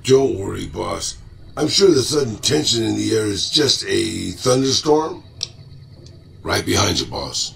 Don't worry, boss. I'm sure the sudden tension in the air is just a thunderstorm. Right behind you, boss.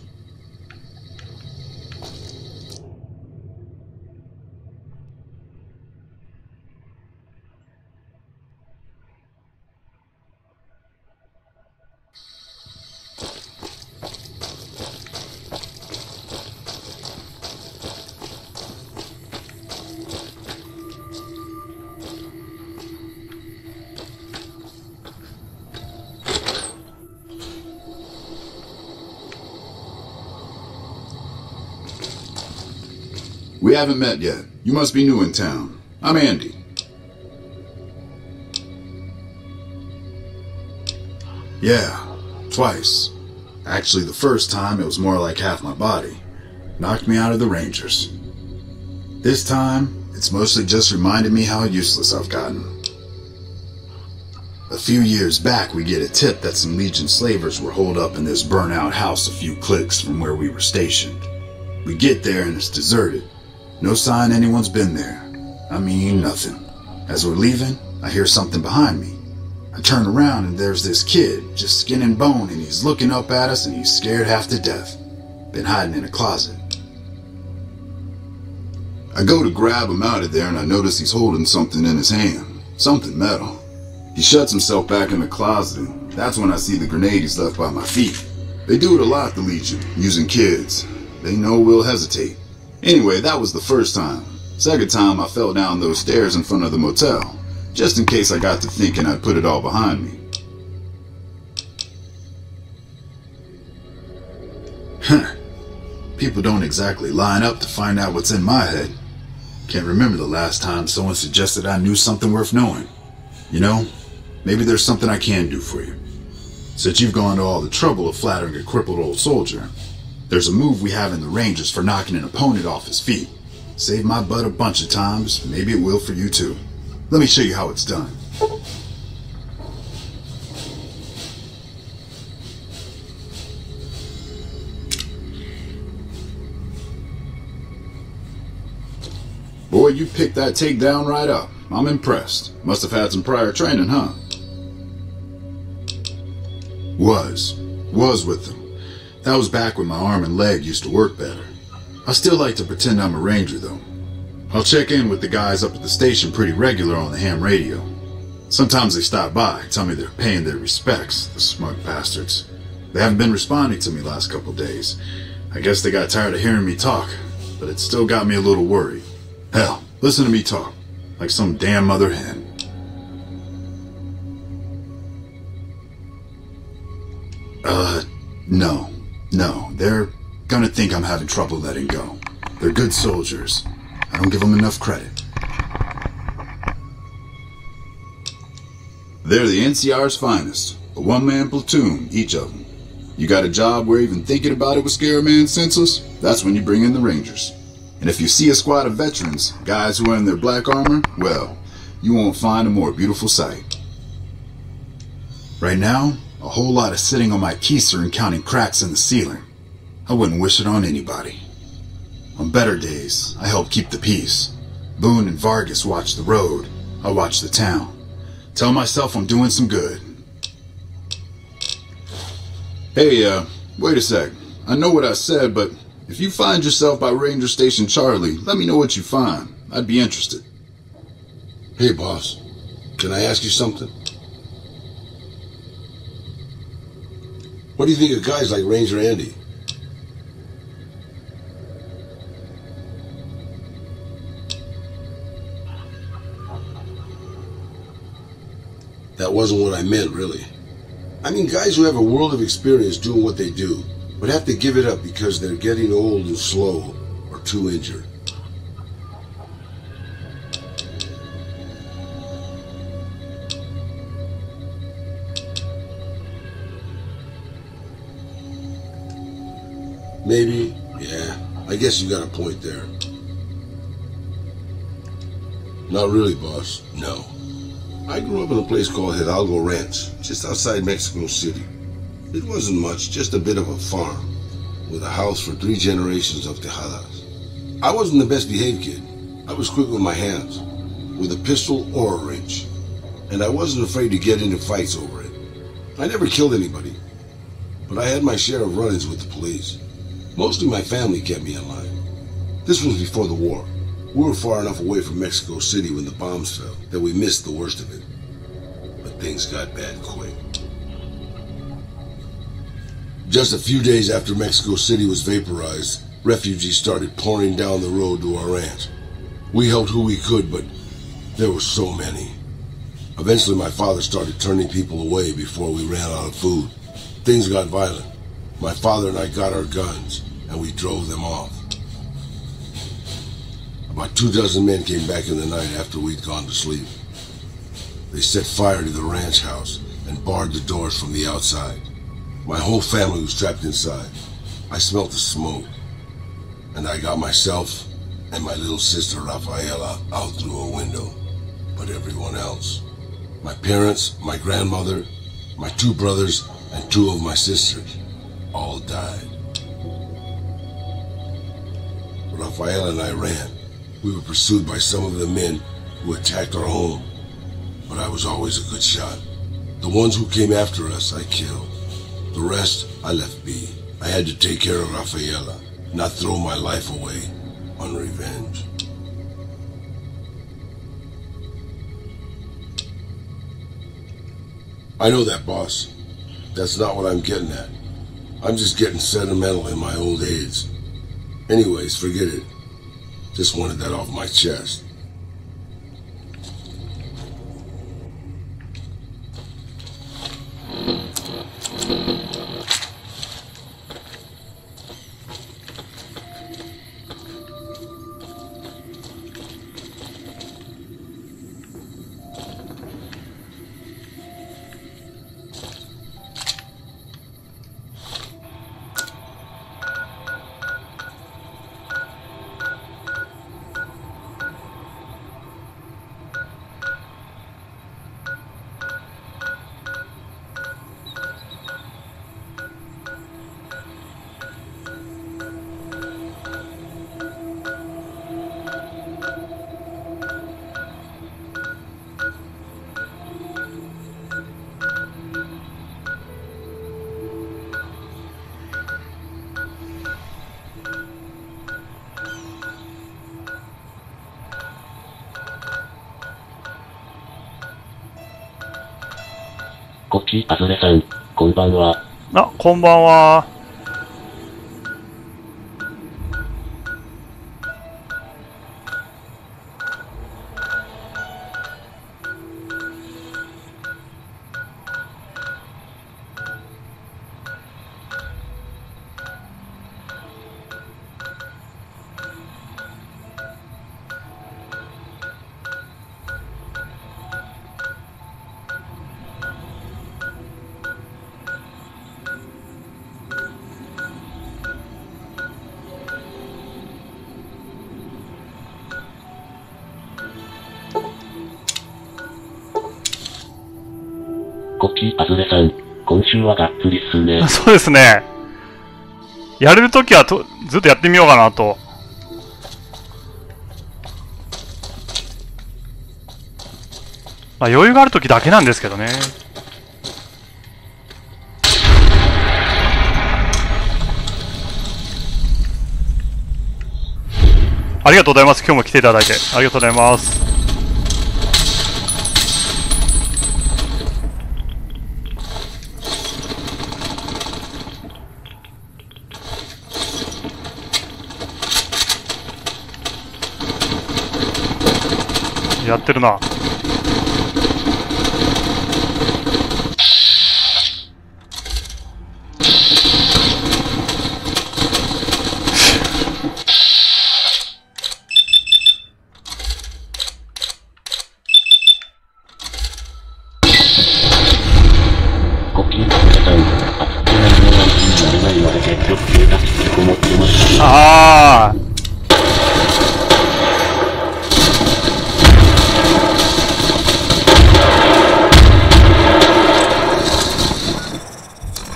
We haven't met yet. You must be new in town. I'm Andy. Yeah, twice. Actually, the first time it was more like half my body. Knocked me out of the Rangers. This time, it's mostly just reminded me how useless I've gotten. A few years back, we get a tip that some Legion slavers were holed up in this burnt-out house a few clicks from where we were stationed. We get there and it's deserted. No sign anyone's been there. I mean, nothing. As we're leaving, I hear something behind me. I turn around and there's this kid, just skin and bone, and he's looking up at us and he's scared half to death. Been hiding in a closet. I go to grab him out of there and I notice he's holding something in his hand. Something metal. He shuts himself back in the closet and that's when I see the grenade he's left by my feet. They do it a lot, the Legion, using kids. They know we'll hesitate. Anyway, that was the first time. Second time I fell down those stairs in front of the motel, just in case I got to thinking I'd put it all behind me. Huh. People don't exactly line up to find out what's in my head. Can't remember the last time someone suggested I knew something worth knowing. You know, maybe there's something I can do for you. Since you've gone to all the trouble of flattering a crippled old soldier, there's a move we have in the Rangers for knocking an opponent off his feet. Saved my butt a bunch of times, maybe it will for you too. Let me show you how it's done. Boy, you picked that takedown right up. I'm impressed. Must have had some prior training, huh? Was with them. That was back when my arm and leg used to work better. I still like to pretend I'm a ranger though. I'll check in with the guys up at the station pretty regular on the ham radio. Sometimes they stop by, tell me they're paying their respects, the smug bastards. They haven't been responding to me last couple days. I guess they got tired of hearing me talk, but it still got me a little worried. Hell, listen to me talk, like some damn mother hen. No, they're gonna think I'm having trouble letting go. They're good soldiers. I don't give them enough credit. They're the NCR's finest. A one-man platoon, each of them. You got a job where even thinking about it would scare a man senseless? That's when you bring in the Rangers. And if you see a squad of veterans, guys who are in their black armor, well, you won't find a more beautiful sight. Right now, a whole lot of sitting on my keister and counting cracks in the ceiling. I wouldn't wish it on anybody. On better days, I help keep the peace. Boone and Vargas watch the road. I watch the town. Tell myself I'm doing some good. Hey, wait a sec. I know what I said, but if you find yourself by Ranger Station Charlie, let me know what you find. I'd be interested. Hey, boss. Can I ask you something? What do you think of guys like Ranger Andy? That wasn't what I meant, really. I mean, guys who have a world of experience doing what they do, but have to give it up because they're getting old and slow or too injured. Maybe, yeah, I guess you got a point there. Not really, boss, no. I grew up in a place called Hidalgo Ranch, just outside Mexico City. It wasn't much, just a bit of a farm, with a house for 3 generations of Tejadas. I wasn't the best behaved kid. I was quick with my hands. with a pistol or a wrench, and I wasn't afraid to get into fights over it. I never killed anybody, but I had my share of run-ins with the police. Mostly my family kept me in line. This was before the war. We were far enough away from Mexico City when the bombs fell that we missed the worst of it. But things got bad quick. Just a few days after Mexico City was vaporized, refugees started pouring down the road to our ranch. We helped who we could, but there were so many. Eventually my father started turning people away before we ran out of food. Things got violent. My father and I got our guns, and we drove them off. About 24 men came back in the night after we'd gone to sleep. They set fire to the ranch house and barred the doors from the outside. My whole family was trapped inside. I smelt the smoke, and I got myself and my little sister Rafaela out through a window. But everyone else, my parents, my grandmother, my 2 brothers, and 2 of my sisters, all died. Rafaela and I ran. We were pursued by some of the men who attacked our home, but I was always a good shot. The ones who came after us, I killed. The rest, I left be. I had to take care of Rafaela, not throw my life away on revenge. I know that, boss. That's not what I'm getting at. I'm just getting sentimental in my old age. Anyways, forget it. Just wanted that off my chest.こっち、アズレさん、こんばんは。あ、こんばんは。こっち、アズレさん、今週はがっつりっすね。そうですね。やれるときはずっとやってみようかなと。まあ余裕があるときだけなんですけどね。ありがとうございます。今日も来ていただいて。ありがとうございます。やってるな。ああ。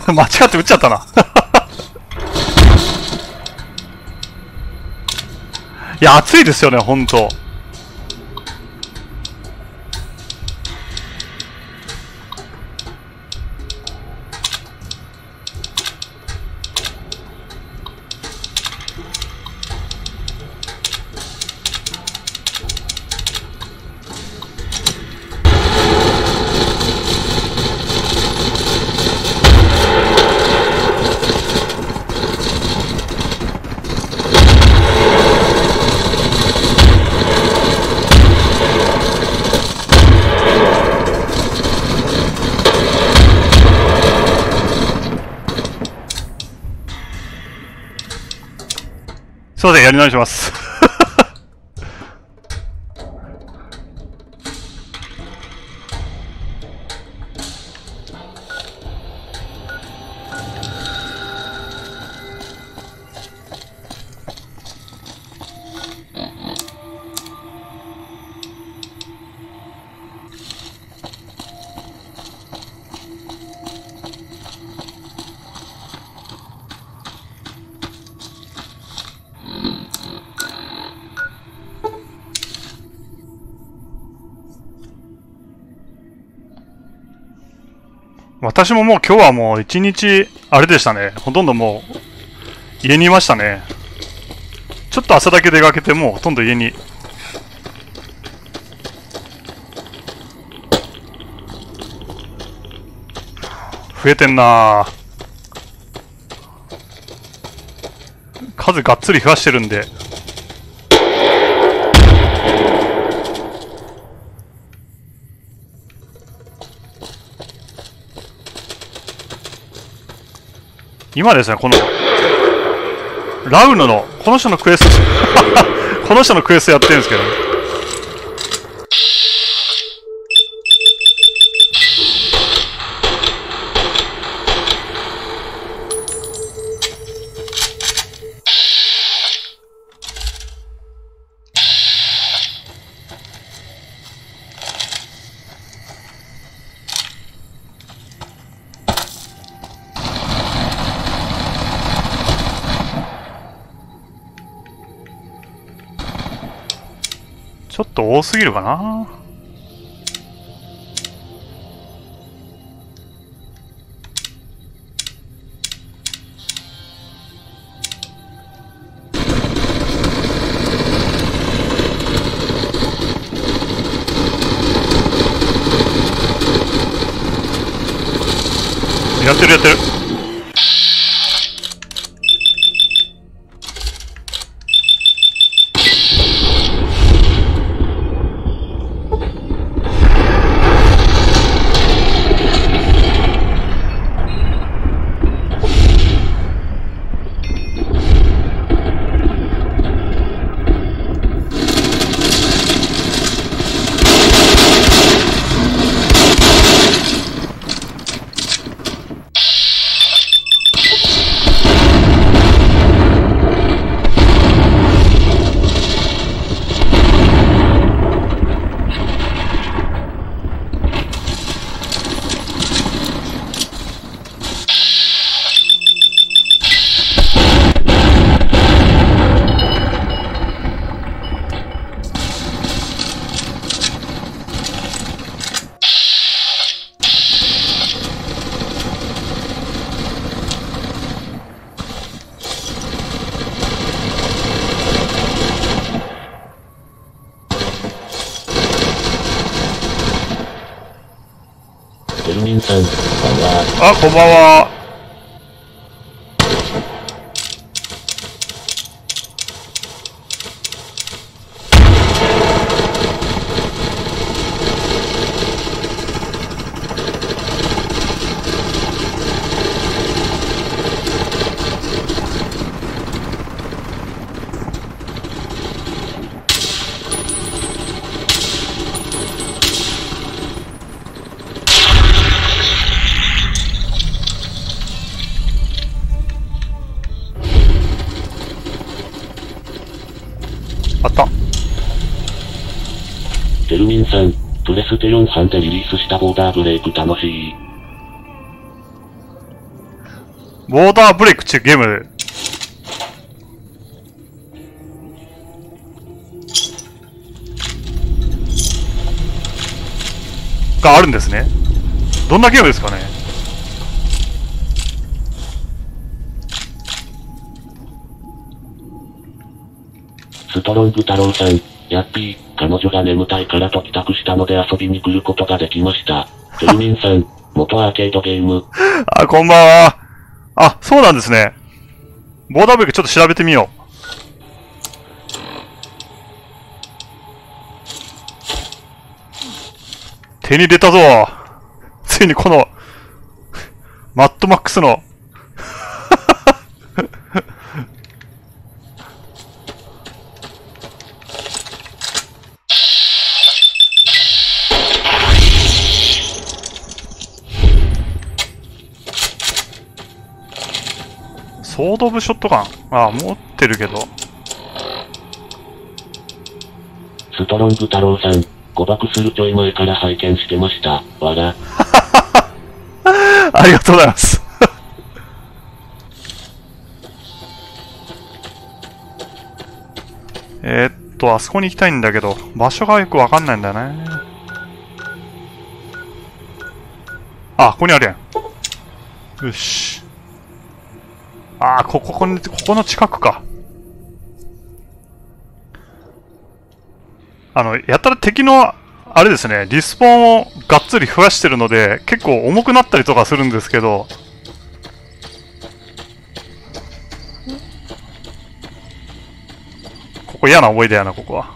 間違って撃っちゃったな。いや、暑いですよね、ほんと。すいません、やり直します。私ももう今日はもう一日、あれでしたね。ほとんどもう、家にいましたね。ちょっと朝だけ出かけて、もうほとんど家に。増えてんなぁ。数がっつり増やしてるんで。今ですね、この、ラウヌの、この人のクエスト、この人のクエストやってるんですけど、ちょっと多すぎるかな。やってるやってる。エルミンさん、こんばんは。あ、こんばんは。あった。エルミンさん、プレステ4版でリリースしたボーダーブレイク楽しい。ボーダーブレイクっていうゲームがあるんですね。どんなゲームですかね。ストロング太郎さん、ヤッピー、彼女が眠たいからと帰宅したので遊びに来ることができました。エルミンさん、元アーケードゲーム。あ、こんばんは。あ、そうなんですね。ボーダーブレイクちょっと調べてみよう。手に入れたぞ。ついにこの、マッドマックスのソード・オブ・ショットガン。ああ、持ってるけど。ストロング太郎さん、誤爆するちょい前から拝見してました。わら。ありがとうございます。あそこに行きたいんだけど、場所がよくわかんないんだよね。あ、ここにあるやん。よし。あー、ここの近くか。やったら敵の、あれですね、リスポーンをがっつり増やしてるので、結構重くなったりとかするんですけど、ここ嫌な思い出やな、ここは。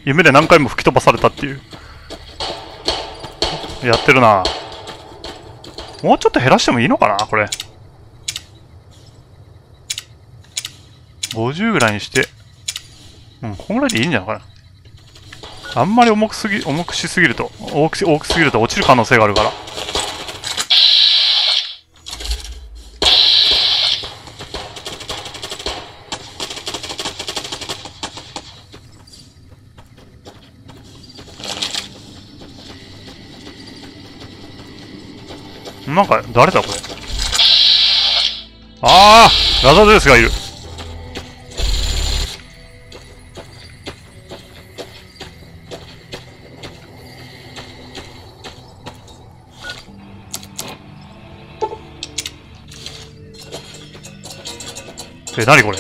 夢で何回も吹き飛ばされたっていう。やってるな。もうちょっと減らしてもいいのかな、これ。50ぐらいにして。うん、こんぐらいでいいんじゃないかな。あんまり重くしすぎると、大きすぎると落ちる可能性があるから。なんか、誰だこれ。ああ、ラザデウスがいる。何これ。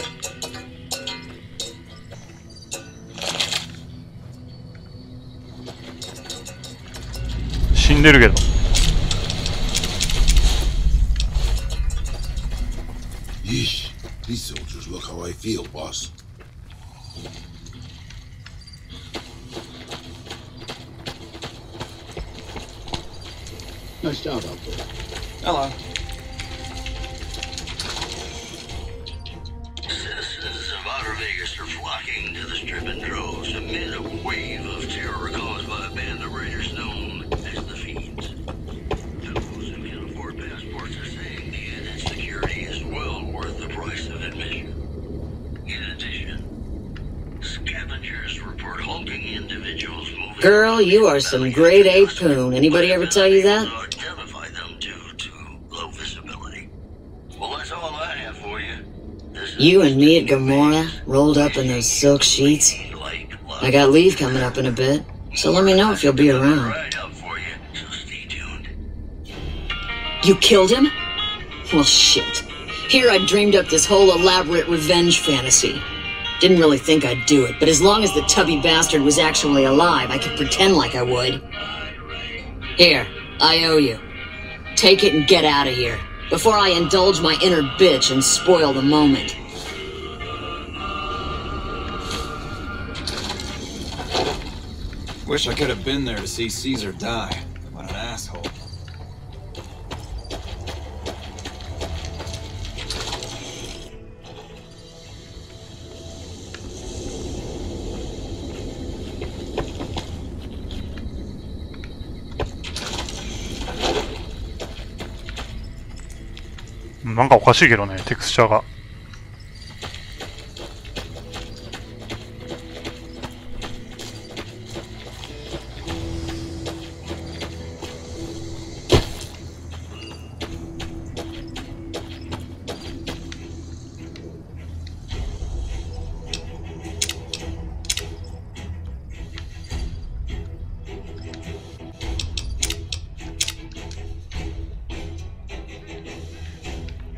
死んでるけど。Yeesh, these soldiers look how I feel, boss. Nice job out there. Hello. Citizens of Outer Vegas are flocking to the strip in droves amid a wave of terror caused by a band of raiders known as the Fiends. Those who can afford passports are saying the added security is well worth the price of admission. In addition, scavengers report hulking individuals moving... Girl, you are some grade A poon. Anybody ever tell you that? ...identify them due to low visibility. Well, that's all I have for you. You and me at Gomorrah, rolled up in those silk sheets. I got leave coming up in a bit, so let me know if you'll be around. You killed him? Well, shit. Here I dreamed up this whole elaborate revenge fantasy. Didn't really think I'd do it, but as long as the tubby bastard was actually alive, I could pretend like I would. Here, I owe you. Take it and get out of here, before I indulge my inner bitch and spoil the moment. Wish I could have been there to see Caesar die. What an asshole. Hmm, なんかおかしいけどね、テクスチャーが。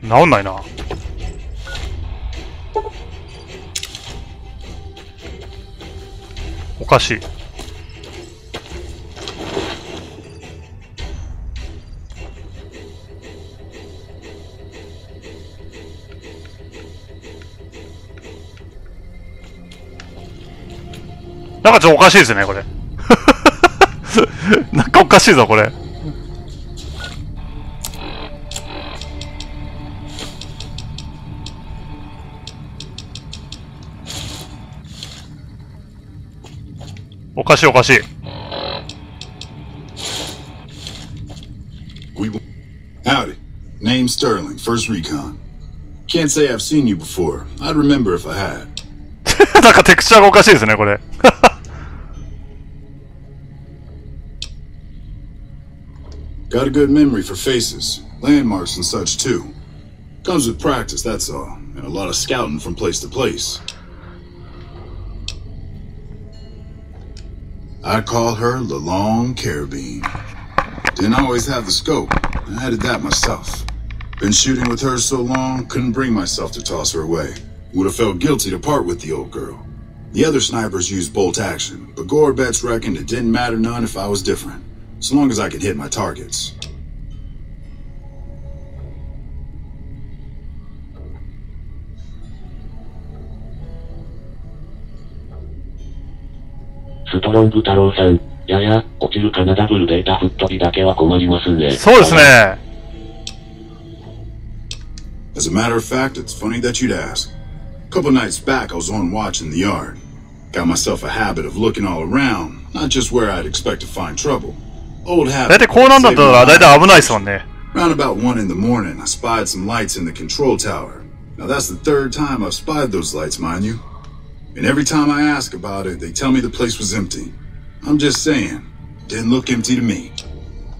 治んないな。おかしい。なんかちょっとおかしいですね、これ。なんかおかしいぞ、これ。おかしいおかしい。Howdy. Name Sterling, First Recon. Can't say I've seen you before. I'd remember if I had. なんかテクスチャーがおかしいですね、これ。Got a good memory for faces, landmarks and such too. Comes with practice, that's all, and a lot of scouting from place to place. I call her the Long Carabine. Didn't always have the scope. I added that myself. Been shooting with her so long, couldn't bring myself to toss her away. Would have felt guilty to part with the old girl. The other snipers used bolt action, but Gorbets reckoned it didn't matter none if I was different, so long as I could hit my targets. Strong 太郎さん、やや、落ちるかなダブルデータ吹っ飛びだけは困りますね。そうですね。As a matter of fact, it's funny that you'd ask. A couple nights back, I was on watch in the yard. Got myself a habit of looking all around, not just where I'd expect to find trouble. Old habit. だいたいこうなんだったらだいたい危ないですもんね。Round about 1 in the morning, I spied some lights in the control tower. Now that's the third time I've spied those lights, mind you. And every time I ask about it, they tell me the place was empty. I'm just saying, didn't look empty to me.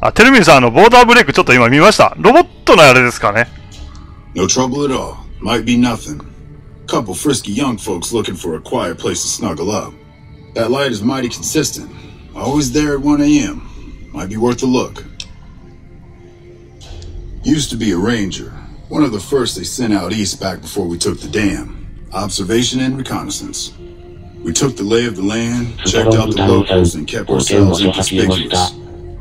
あ、テルミンさん、ボーダーブレイクちょっと今見ました。ロボットのあれですかね。No trouble at all. Might be nothing. Couple frisky young folks looking for a quiet place to snuggle up. That light is mighty consistent. Always there at 1 a.m. Might be worth a look. Used to be a ranger. One of the first they sent out east back before we took the dam. Observation and reconnaissance. We took the lay of the land, checked out the locals, and kept ourselves inconspicuous.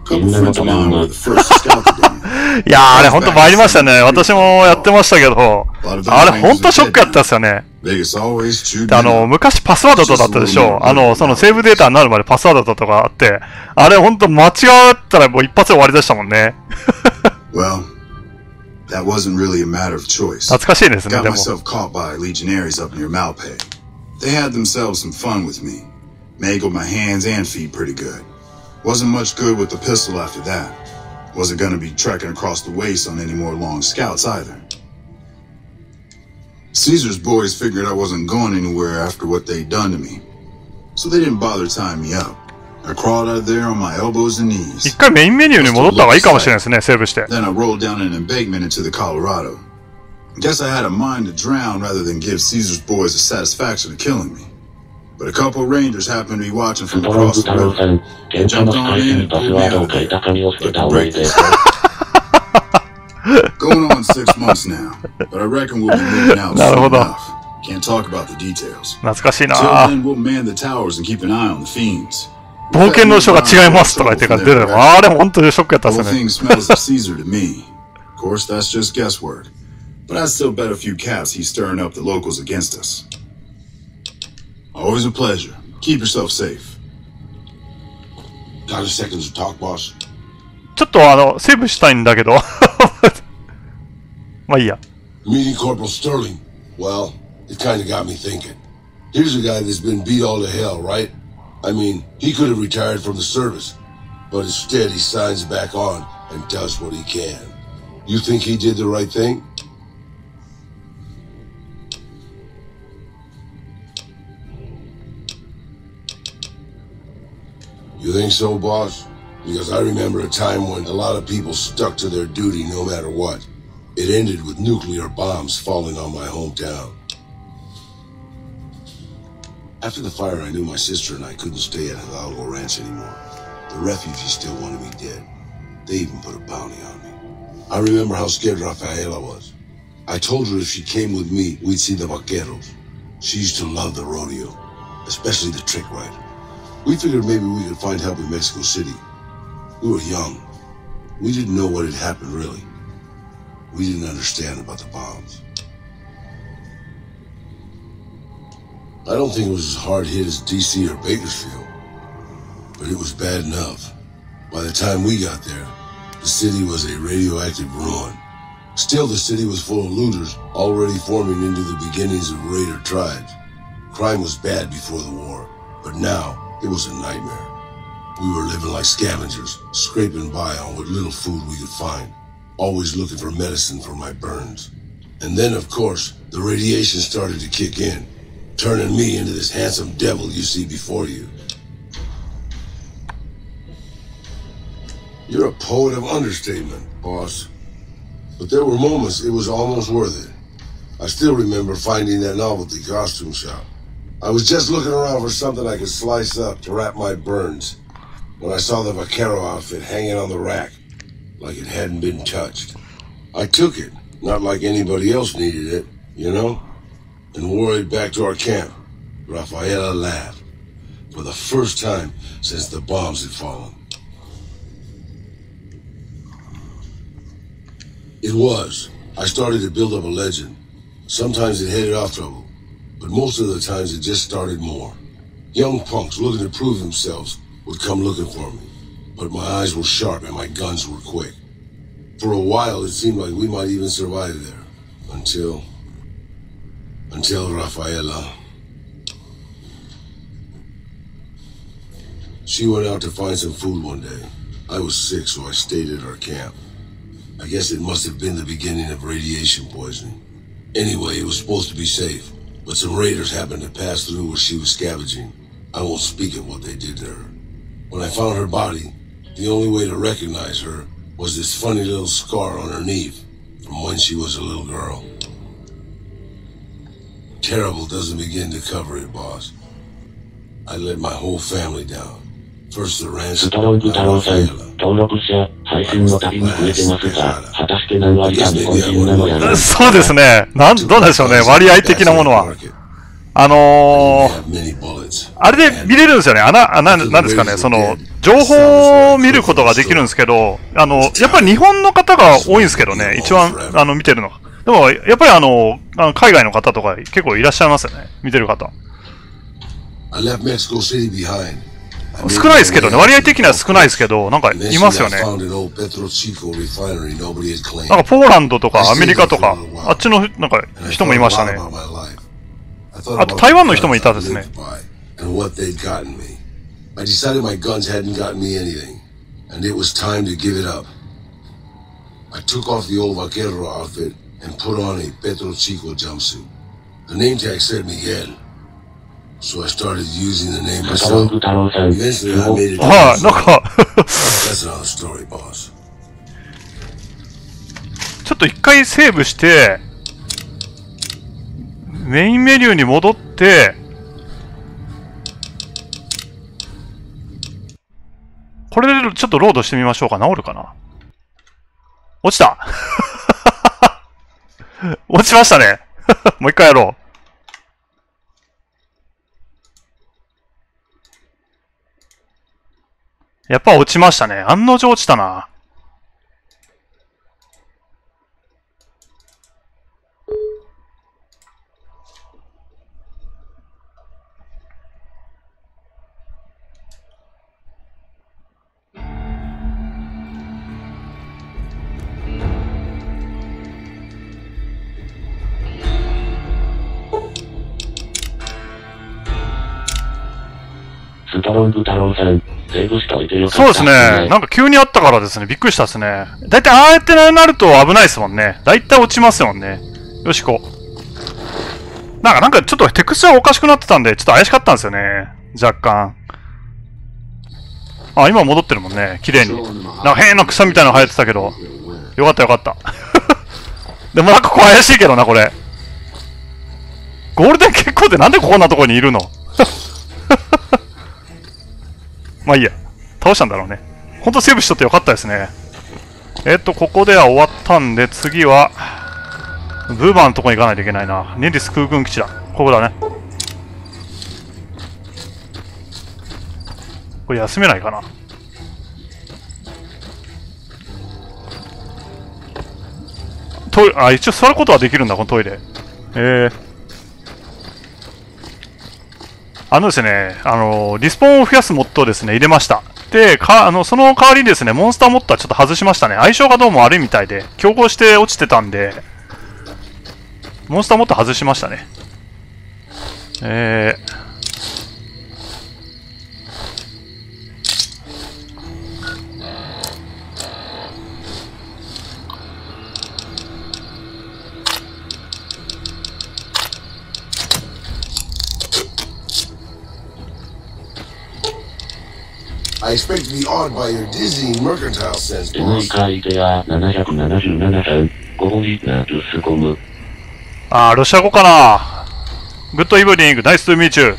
Couple friends of mine were the first to scout the dam. いやー、あれほんと参りましたね。私もやってましたけど、あれほんとショックやったっすよね。昔パスワードとだったでしょ。そのセーブデータになるまでパスワードとかあって、あれほんと間違ったらもう一発で終わりでしたもんね。Well, that wasn't really a matter of choice. 懐かしいですね、Got でも。myself caught by legionaries up near Malpay. They had themselves some fun with me. Mangled my hands and feet pretty good. Wasn't much good with the pistol after that. Wasn't gonna be trekking across the waste on any more long scouts either. Caesar's boys figured I wasn't going anywhere after what they'd done to me. So they didn't bother tying me up. I crawled out of there on my elbows and knees. 一回メインメニューに戻った方がいいかもしれないですね、セーブして。Then I rolled down an embankment into the Colorado. Guess I had a mind to drown rather than give Caesar's boys the satisfaction of killing me. But a couple of rangers happened to be watching from across the river. They jumped on in and pulled me out of there. Looking breakfast. Going on 6 months now, but I reckon we'll be moving out soon enough. Can't talk about the details. 懐かしいな。 Till then, we'll man the towers and keep an eye on the fiends. 冒険の書が違いますとか言ってから出るの。あれ本当にショックやったっす The ね。 whole thing smells of Caesar to me. Of course, that's just guesswork. But I'd still bet a few caps he's stirring up the locals against us. Always a pleasure. Keep yourself safe. Got a second to talk, boss? ちょっとセーブしたいんだけど。まあいいや。 Meeting Corporal Sterling. Well, it kinda got me thinking. Here's a guy that's been beat all to hell, right? I mean, he could have retired from the service, but instead he signs back on and does what he can. You think he did the right thing? You think so, boss? Because I remember a time when a lot of people stuck to their duty no matter what. It ended with nuclear bombs falling on my hometown. After the fire, I knew my sister and I couldn't stay at Hidalgo Ranch anymore. The refugees still wanted me dead. They even put a bounty on me. I remember how scared Rafaela was. I told her if she came with me, we'd see the vaqueros. She used to love the rodeo, especially the trick rider. We figured maybe we could find help in Mexico City. We were young. We didn't know what had happened, really. We didn't understand about the bombs. I don't think it was as hard hit as DC or Bakersfield, but it was bad enough. By the time we got there, the city was a radioactive ruin. Still, the city was full of looters, already forming into the beginnings of raider tribes. Crime was bad before the war, but now it was a nightmare. We were living like scavengers, scraping by on what little food we could find, always looking for medicine for my burns. And then, of course, the radiation started to kick in, turning me into this handsome devil you see before you. You're a poet of understatement, boss. But there were moments it was almost worth it. I still remember finding that novelty costume shop. I was just looking around for something I could slice up to wrap my burns when I saw the vaquero outfit hanging on the rack like it hadn't been touched. I took it, not like anybody else needed it, you know, and wore it back to our camp. Rafaela laughed for the first time since the bombs had fallen. It was. I started to build up a legend. Sometimes it headed off trouble, but most of the times it just started more. Young punks looking to prove themselves would come looking for me, but my eyes were sharp and my guns were quick. For a while it seemed like we might even survive there, until Rafaela. She went out to find some food one day. I was sick, so I stayed at our camp. I guess it must have been the beginning of radiation poisoning. Anyway, it was supposed to be safe, but some raiders happened to pass through where she was scavenging. I won't speak of what they did to her. When I found her body, the only way to recognize her was this funny little scar on her knee from when she was a little girl. Terrible doesn't begin to cover it, boss. I let my whole family down. First the ransom, ストロング太郎さん、登録者、配信のたびに増えてますが、果たして何割が日本人なのやら。そうですね。どうなんでしょうね。割合的なものは。あれで見れるんですよね。なんですかね。その、情報を見ることができるんですけど、やっぱり日本の方が多いんですけどね。一番、見てるのが。でも、やっぱり海外の方とか結構いらっしゃいますよね。見てる方。少ないですけどね。割合的には少ないですけど、なんかいますよね。なんかポーランドとかアメリカとか、あっちのなんか人もいましたね。あと台湾の人もいたですね。I decided my guns hadn't gotten me anything, and it was time to give it up. I took off the old vaquero outfit and put on a Petro Chico jumpsuit. The name tag said Miguel, so I started using the name myself. Eventually I made it. That's another story, boss. ちょっと一回セーブして、メインメニューに戻って、これでちょっとロードしてみましょうか。治るかな。落ちた落ちましたね。もう一回やろう。やっぱ落ちましたね。案の定落ちたな。ストロング太郎さん、セーブしといてよかった。そうですね。なんか急にあったからですね。びっくりしたですね。だいたいああやってなると危ないですもんね。だいたい落ちますもんね。よしこう。なんかちょっとテクスチャーおかしくなってたんで、ちょっと怪しかったんですよね。若干。あ、今戻ってるもんね。綺麗に。なんか変な草みたいなの生えてたけど。よかったよかった。でもなんかここ怪しいけどな、これ。ゴールデン結構ってなんでこんなとこにいるのまあいいや。倒したんだろうね。ほんとセーブしとってよかったですね。ここでは終わったんで、次は、ブーバーのとこに行かないといけないな。ネリス空軍基地だ。ここだね。これ休めないかな。一応座ることはできるんだ、このトイレ。ですね、リスポーンを増やすモッドをですね、入れました。で、その代わりにですね、モンスターモッドはちょっと外しましたね。相性がどうも悪いみたいで、競合して落ちてたんで、モンスターモッド外しましたね。I expect to be awed by your dizzying mercantile sense, boss. アイデア777さん、ごほいなルスコム。ロシア語かな。グッドイブニング、ナイストゥーミーチュー。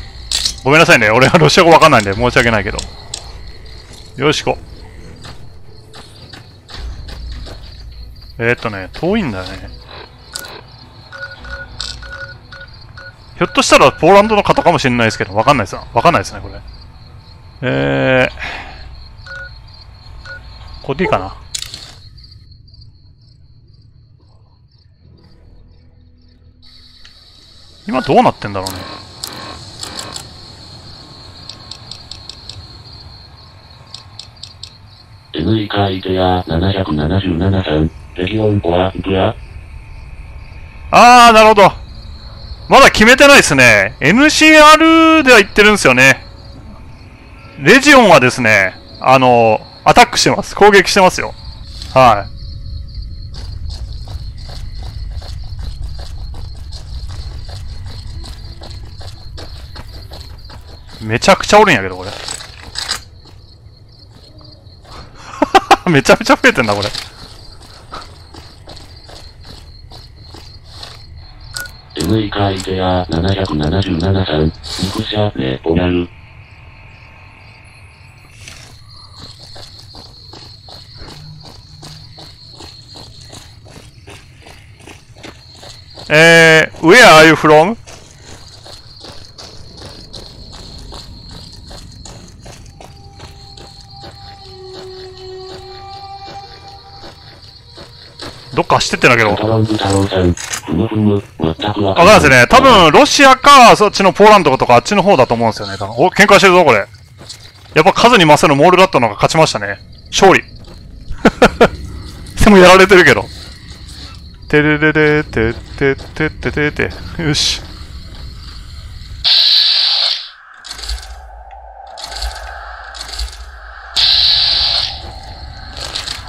ごめんなさいね、俺はロシア語わかんないんで申し訳ないけど。よしこ。遠いんだよね。ひょっとしたらポーランドの方かもしれないですけど、わかんないですね、これ。これでいいかな。今どうなってんだろうね。NE アイデア777さん、レギオンボアグラ。なるほど。まだ決めてないですね。NCR では言ってるんですよね。レジオンはですね、アタックしてます。攻撃してますよ。はい。めちゃくちゃおるんやけど、これ。めちゃめちゃ増えてんだ、これ。NE アイデア777さん、肉車ね、ポナル。Where are you from? どっか走ってってんだけど。わかんないですね。多分、ロシアか、そっちのポーランドとかあっちの方だと思うんですよね。多分喧嘩してるぞ、これ。やっぱ数に勝るモールだったのが勝ちましたね。勝利。でもやられてるけど。てれれれてててててて。よし。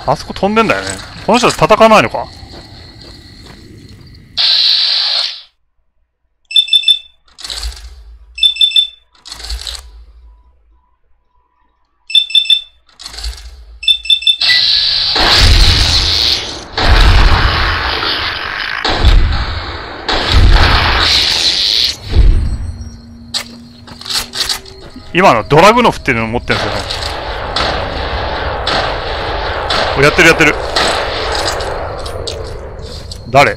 あそこ飛んでんだよね。この人戦わないのか。今のドラグノフっていうのを持ってるんですよね。やってるやってる。誰？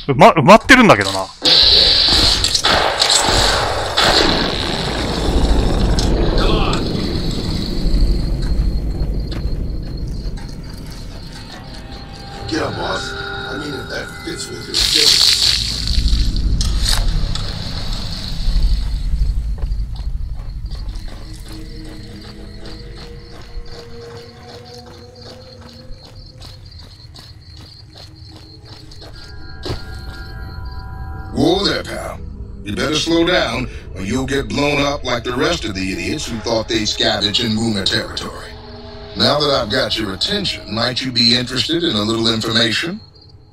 埋まってるんだけどな。Yeah, boss. I mean, if that fits with your schedule. Whoa there, pal. You better slow down, or you'll get blown up like the rest of the idiots who thought they scavenged in Moomer territory. Now that I've got your attention, might you be interested in a little information?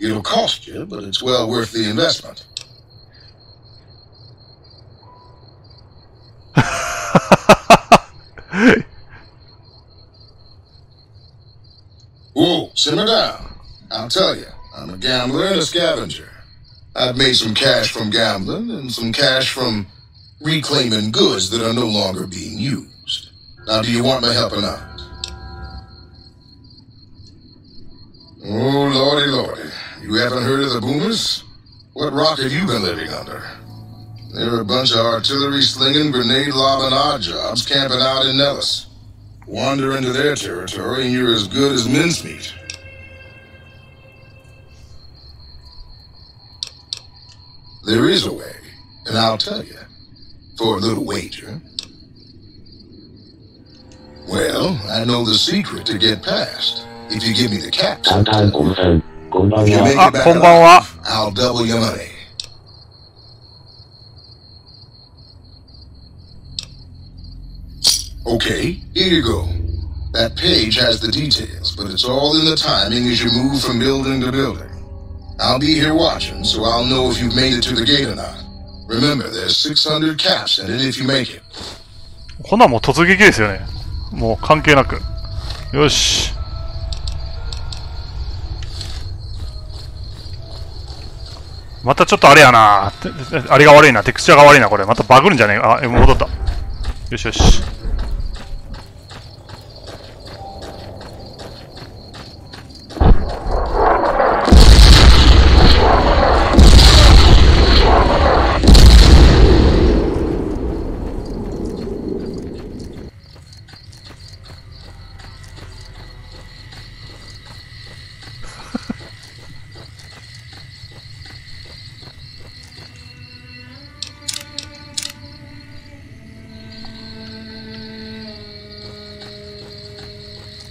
It'll cost you, but it's well worth the investment. Whoa, simmer down. I'll tell you, I'm a gambler and a scavenger. I've made some cash from gambling and some cash from reclaiming goods that are no longer being used. Now, do you want my help or not? Oh, lordy, lordy. You haven't heard of the boomers? What rock have you been living under? There are a bunch of artillery slinging, grenade lobbing odd jobs camping out in Nellis. Wander into their territory and you're as good as mincemeat. There is a way, and I'll tell you, for a little wager. Well, I know the secret to get past. If you give me the caps, if you make it back alive, I'll double your money. Okay, here you go. That page has the details, but it's all in the timing as you move from building to building. I'll be here watching, so I'll know if you've made it to the gate or not. Remember, there's 600 caps in it if you make it. こんなんもう突撃ですよね。もう関係なく。よし。またちょっとあれやな。あれが悪いな。テクスチャーが悪いな、これ。またバグるんじゃねえか。あ、戻った。よしよし。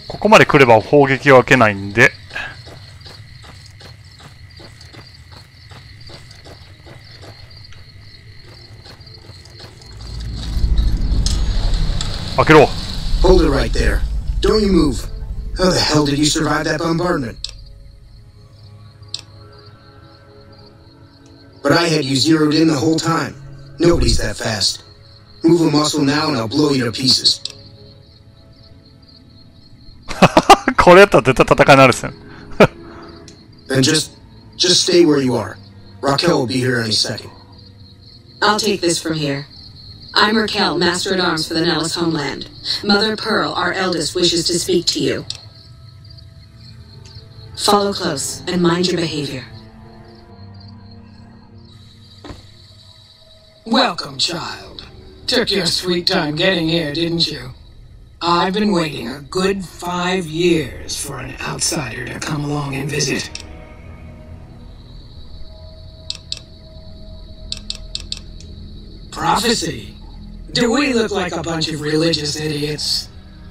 ここまで来れば砲撃は受けないんで。開けろ。Hold it right there. Don't you move. How the hell did you survive that bombardment? But I had you zeroed in the whole time. Nobody's that fast. Move a muscle now and I'll blow you to pieces. これやったら絶対戦いになるっすよ。Then just stay where you are. Raquel will be here any second. I'll take this from here. I'm Raquel, Master at Arms for the Nellis homeland. Mother Pearl, our eldest, wishes to speak to you. Follow close and mind your behavior. Welcome, child. Took your sweet time getting here, didn't you? I've been waiting a good 5 years for an outsider to come along and visit. Prophecy? Do we look like a bunch of religious idiots?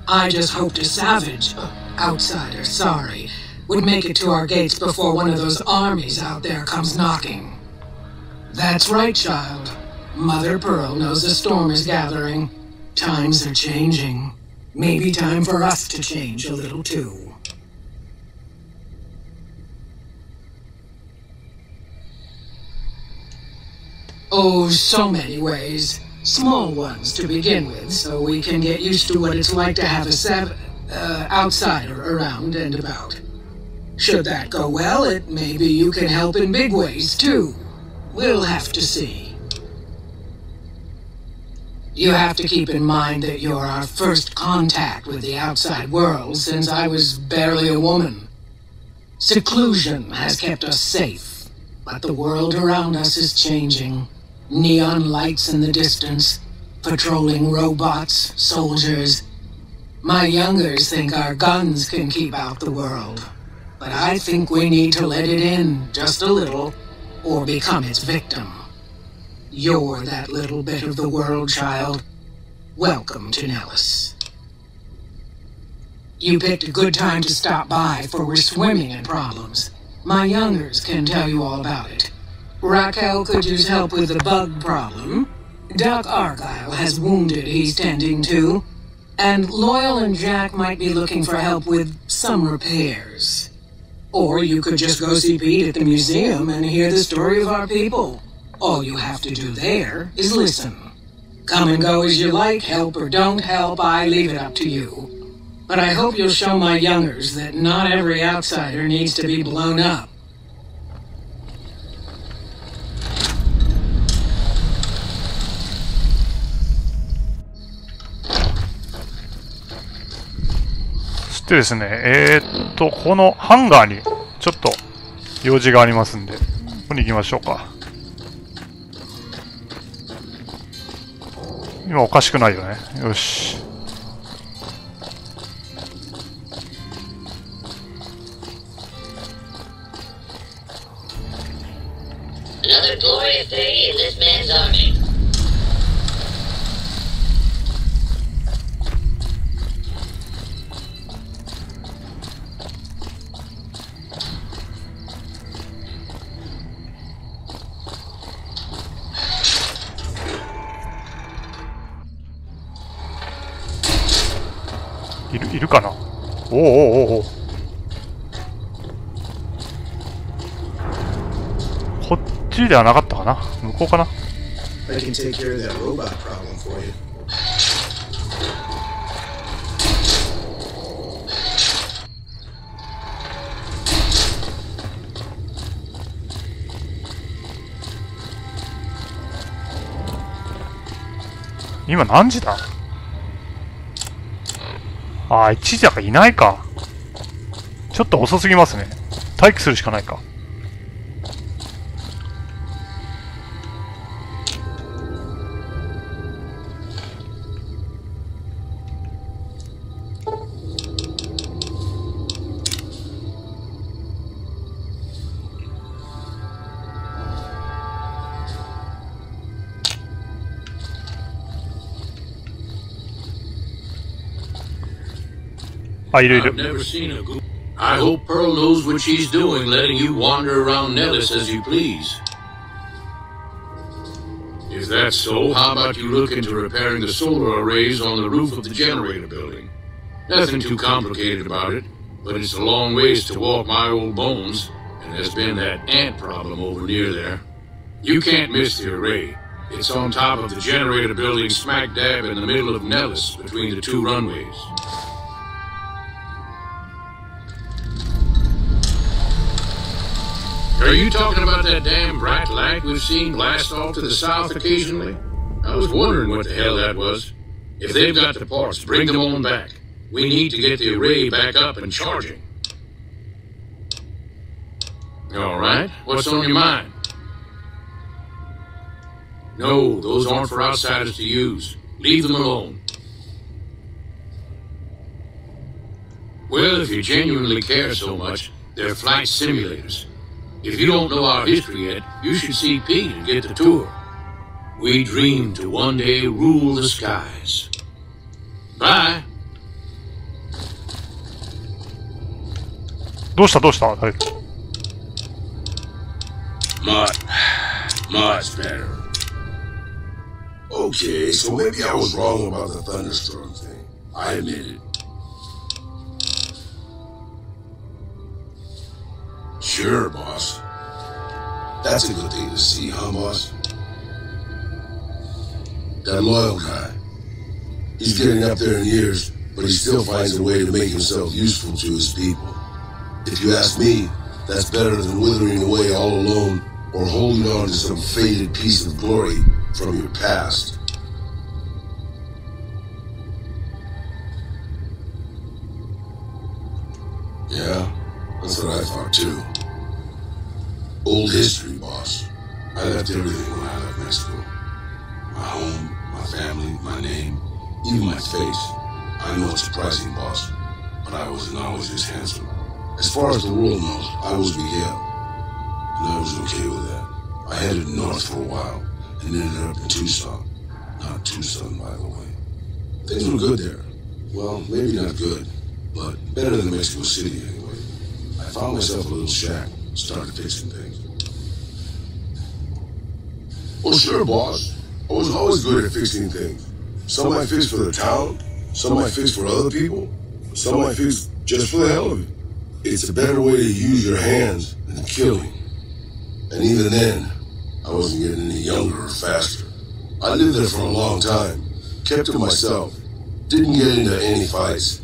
I just hoped a savage, outsider, sorry, would make it to our gates before one of those armies out there comes knocking. That's right, child. Mother Pearl knows the storm is gathering. Times are changing. Maybe time for us to change a little too. Oh, so many ways. Small ones to begin with, so we can get used to what it's like to have a outsider around and about. Should that go well, it maybe you can help in big ways too. We'll have to see. You have to keep in mind that you're our first contact with the outside world since I was barely a woman. Seclusion has kept us safe, but the world around us is changing. Neon lights in the distance, patrolling robots, soldiers. My youngers think our guns can keep out the world, but I think we need to let it in just a little, or become its victim. You're that little bit of the world, child. Welcome to Nellis. You picked a good time to stop by, for we're swimming in problems. My youngers can tell you all about it. Raquel could use help with the bug problem. Doc Argyle has wounded he's tending to. And Loyal and Jack might be looking for help with some repairs. Or you could just go see Pete at the museum and hear the story of our people. All you have to do there is listen. Come and go as you like, help or don't help, I leave it up to you. But I hope you'll show my youngers that not every outsider needs to be blown up.そしてですね、このハンガーにちょっと用事がありますんで、ここに行きましょうか。今おかしくないよね。よし。Another glorious day in this man's army. いるかな。おおおお。こっちではなかったかな。向こうかな。I can take care of that robot problem for you. 今何時だ。ああ、1時だからいないか。ちょっと遅すぎますね。待機するしかないか。あ、いるいる。 I hope Pearl knows what she's doing, letting you wander around Nellis as you please. If that's so, how about you look into repairing the solar arrays on the roof of the generator building? Nothing too complicated about it, but it's a long ways to walk my old bones, and there's been that ant problem over near there. You can't miss the array. It's on top of the generator building smack dab in the middle of Nellis, between the two runways. Are you talking about that damn bright light we've seen blast off to the south occasionally? I was wondering what the hell that was. If they've got the parts, bring them on back. We need to get the array back up and charging. All right, what's on your mind? No, those aren't for outsiders to use. Leave them alone. Well, if you genuinely care so much, they're flight simulators. If you don't know our history yet, you should see Pete and get the tour. We dream to one day rule the skies. Bye. どうした？はい。 Much better. Okay, so maybe I was wrong about the thunderstorm thing. I admit it. Sure, boss. That's a good thing to see, huh, boss? That loyal guy. He's getting up there in years, but he still finds a way to make himself useful to his people. If you ask me, that's better than withering away all alone or holding on to some faded piece of glory from your past. Yeah, that's what I thought too. Old history, boss. I left everything when I left Mexico. My home, my family, my name, even my face. I know it's surprising, boss, but I wasn't always this handsome. As far as the world knows, I was Miguel, and I was okay with that. I headed north for a while, and ended up in Tucson. Not Tucson, by the way. Things were good there. Well, maybe not good, but better than Mexico City anyway. I found myself a little shack, started fixing things. Well, sure, boss. I was always good at fixing things. Some I fixed for the town, some I fixed for other people, some I fixed just for the hell of it. It's a better way to use your hands than killing. And even then, I wasn't getting any younger or faster. I lived there for a long time, kept to myself, didn't get into any fights.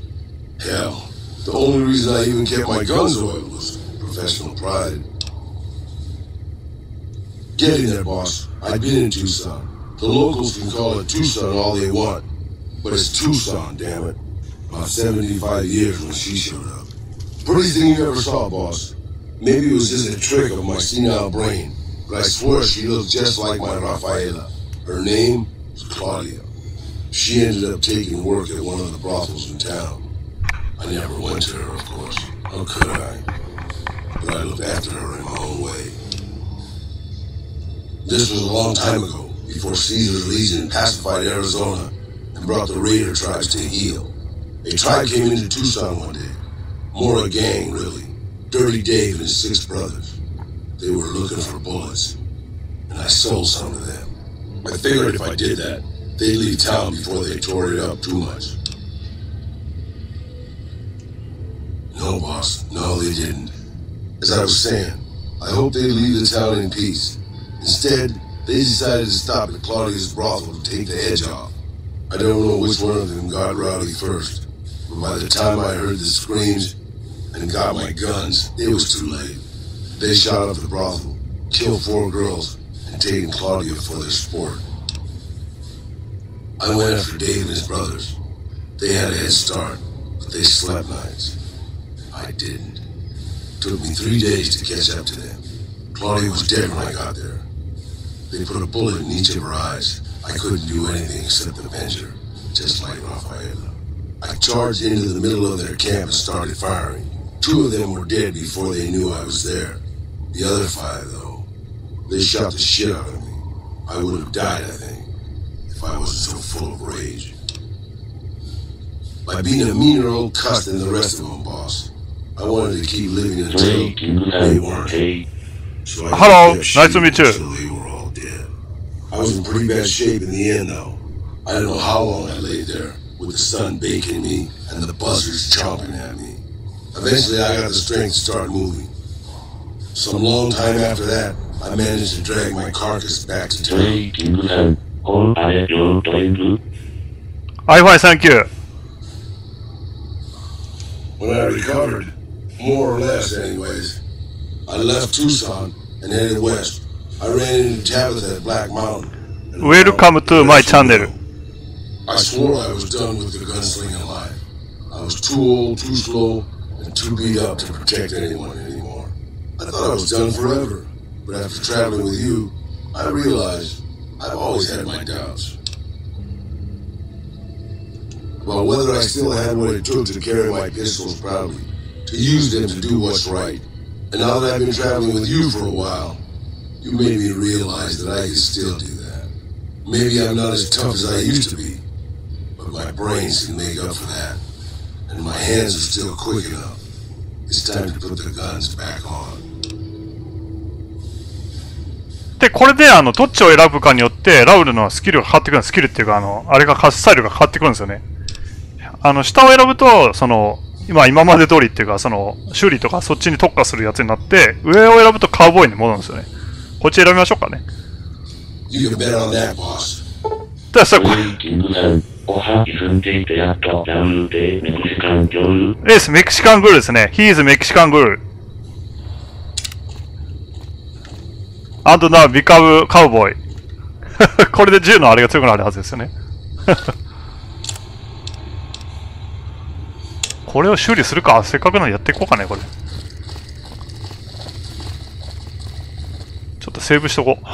Hell, the only reason I even kept my guns oiled was professional pride. Get in there, boss. I've been in Tucson. The locals can call it Tucson all they want, but it's Tucson, damn it. About 75 years when she showed up. Prettiest thing you ever saw, boss. Maybe it was just a trick of my senile brain, but I swear she looked just like my Rafaela. Her name was Claudia. She ended up taking work at one of the brothels in town. I never went to her, of course. How could I? But I looked after her in my own way. This was a long time ago, before Caesar's Legion pacified Arizona and brought the Raider tribes to heel. A tribe came into Tucson one day. More a gang, really. Dirty Dave and his 6 brothers. They were looking for bullets, and I sold some to them. I figured if I did that, they'd leave town before they tore it up too much. No, boss. No, they didn't. As I was saying, I hoped they'd leave the town in peace. Instead, they decided to stop at Claudia's brothel to take the edge off. I don't know which one of them got rowdy first, but by the time I heard the screams and got my guns, it was too late. They shot up the brothel, killed 4 girls, and taken Claudia for their sport. I went after Dave and his brothers. They had a head start, but they slept nights. I didn't. It took me 3 days to catch up to them. Claudia was dead when I got there. They put a bullet in each of her eyes. I couldn't do anything except avenge her, just like Rafaela. I charged into the middle of their camp and started firing. 2 of them were dead before they knew I was there. The other 5, though, they shot the shit out of me. I would have died, I think, if I wasn't so full of rage. By being a meaner old cuss than the rest of them, boss, I wanted to keep living until they weren't. So Hello, nice to meet you. Until they were all dead. I was in pretty bad shape in the end, though. I don't know how long I laid there, with the sun baking me and the buzzards chomping at me. Eventually, I got the strength to start moving. Some long time after that, I managed to drag my carcass back to town. Wi-Fi, thank you. When I recovered, more or less anyways, I left Tucson and headed west. I ran into Tabitha at Black Mountain. Welcome to my channel. I swore I was done with the gunslinging life. I was too old, too slow, and too beat up to protect anyone anymore. I thought I was done forever, but after traveling with you, I realized I've always had my doubts. About whether I still had what it took to carry my pistols proudly, to use them to do what's right. And now that I've been traveling with you for a while, you made me realize that I can still do that. Maybe I'm not as tough as I used to be, but my brains can make up for that. And my hands are still quick enough. It's time to put the guns back on. で、これでどっちを選ぶかによってラウルのスキルが変わってくる。スキルっていうかあれがスタイルが変わってくるんですよね。下を選ぶと今まで通りっていうか修理とかそっちに特化するやつになって、上を選ぶとカウボーイに戻るんですよね。こっち選びましょうかね。You can bet on that, boss. ではさ、Yes, メキシカングールですね。He is メキシカングール。And now become cowboy. これで銃のあれが強くなるはずですよね。これを修理するか。せっかくなのでやっていこうかね、これ。ちょっとセーブしとこう。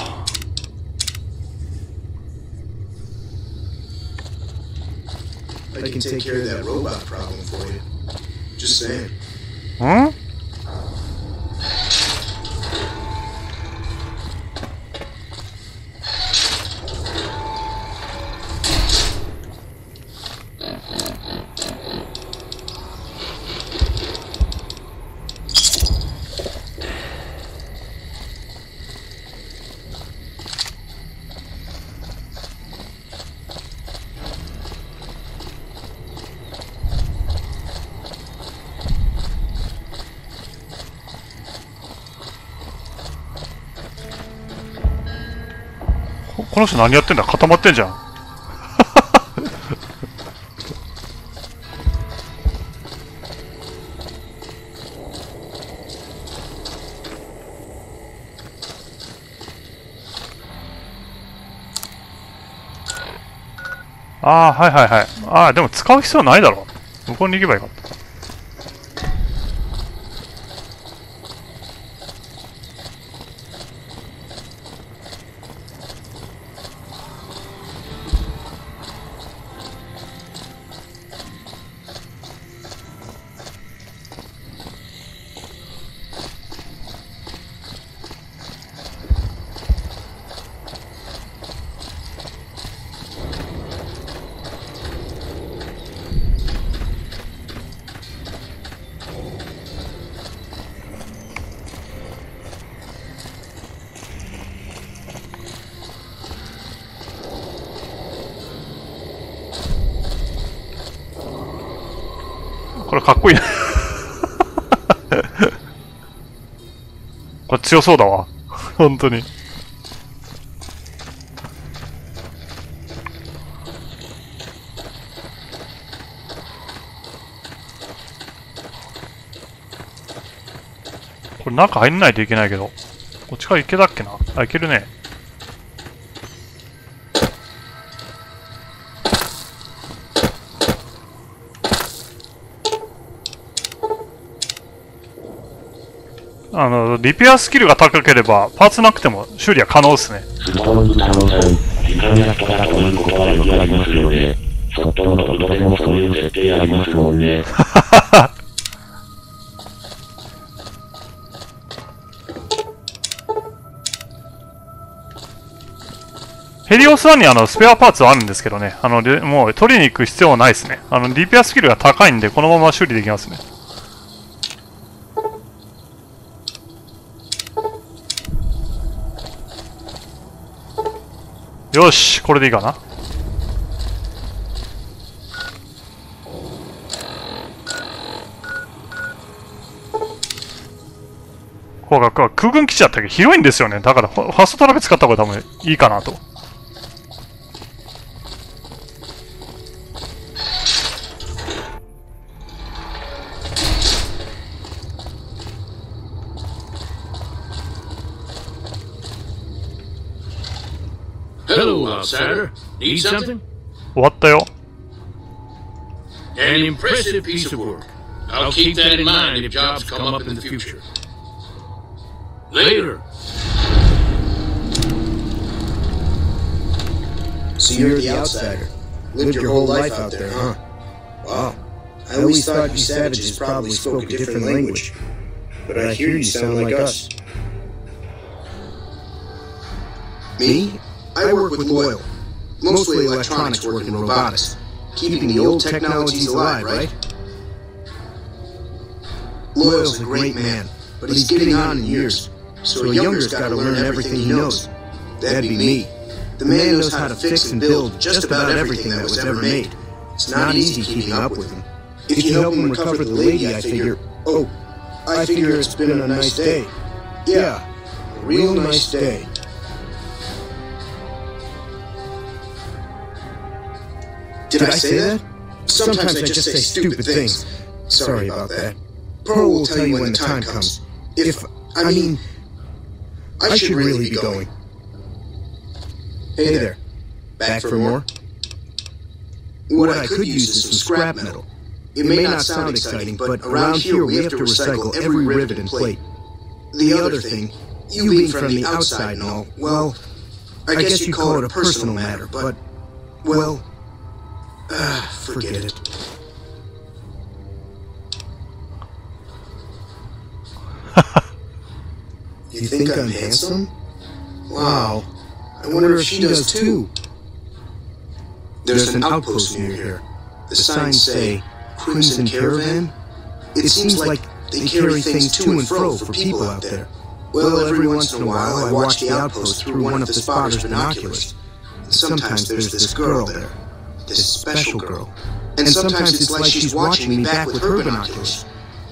I can take care of that robot problem for you. Just saying. ん？この人何やってんだ？固まってんじゃん。ああ、はいはいはい。ああ、でも使う必要ないだろ。向こうに行けばよかった。かっこいいね。これ強そうだわ。本当に。これ中入んないといけないけど。こっちから行けたっけな。あ、行けるね。リペアスキルが高ければ、パーツなくても修理は可能ですね。ストロング太郎さん、時間や人からこういうことはよくありますよね。そっとのロードでもそういう設定ありますもんね。ヘリオス1にスペアパーツはあるんですけどね。もう取りに行く必要はないですね。リペアスキルが高いんで、このまま修理できますね。よし、これでいいかな。ここが空軍基地だったけど広いんですよね。だからファストトラベ使った方が多分いいかなと。Hello, outsider. Need something? 終わったよ。An impressive piece of work. I'll keep that in mind if jobs come up in the future. Later. So you're the outsider. Lived your whole life out there, huh? Wow. I always thought you savages probably spoke a different language. But I hear you sound like us. Me? I work with Loyal. Mostly electronics work and robotics. Keeping the old technologies alive, right? Loyal's a great man, but he's getting on in years. So a younger's gotta learn everything he knows. That'd be me. The man knows how to fix and build just about everything that was ever made. It's not easy keeping up with him. If you help him recover the lady, I figure... Oh, I figure it's been a nice day. Yeah, a real nice day. Did I say that? Sometimes I just say stupid things. Sorry about that. Pearl will tell you when the time comes. I should really be going. Hey there. Back for more? What I could use is some scrap metal. It may not sound exciting, but around here we have to recycle every rivet and plate. The other thing, you being from the outside and all, well, I guess you'd call it a personal matter, but, well... forget it. You think I'm handsome? Wow. I wonder if she does too. There's an outpost near here. The signs say, Crimson Caravan? It seems like they carry things to and fro for people out there. Well, every once in a while I watch the outpost through one of the spotter's binoculars. And sometimes there's this girl there. This special girl. And sometimes it's like she's watching me back with her binoculars.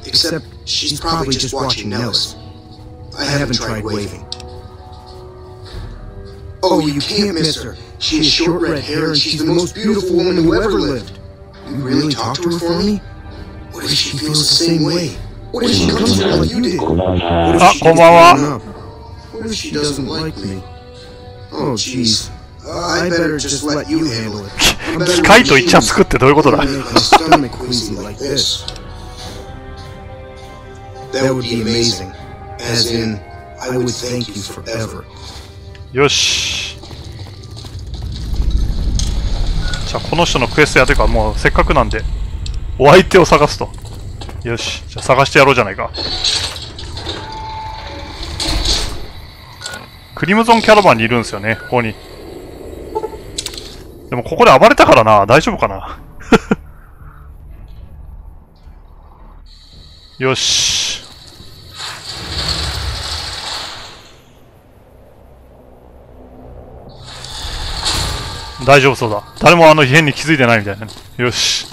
Except she's probably just watching Nellis. I haven't tried waving. Oh, you can't miss her. She has short red hair and she's the most beautiful woman who ever lived. You really talk to her for me? What if she feels the same way? What if she comes around like you did? What if she gets blown up? What if she doesn't like me? Oh, jeez. I better just let you handle it. 機械とイチャつくってどういうことだ? That would be amazing. As in, I would thank you forever. よし。じゃあこの人のクエストやというかもうせっかくなんでお相手を探すと。よし。じゃあ探してやろうじゃないか。クリムゾンキャラバンにいるんですよね、ここに。でもここで暴れたからな、大丈夫かな。よし。大丈夫そうだ。誰も異変に気づいてないみたいな。よし。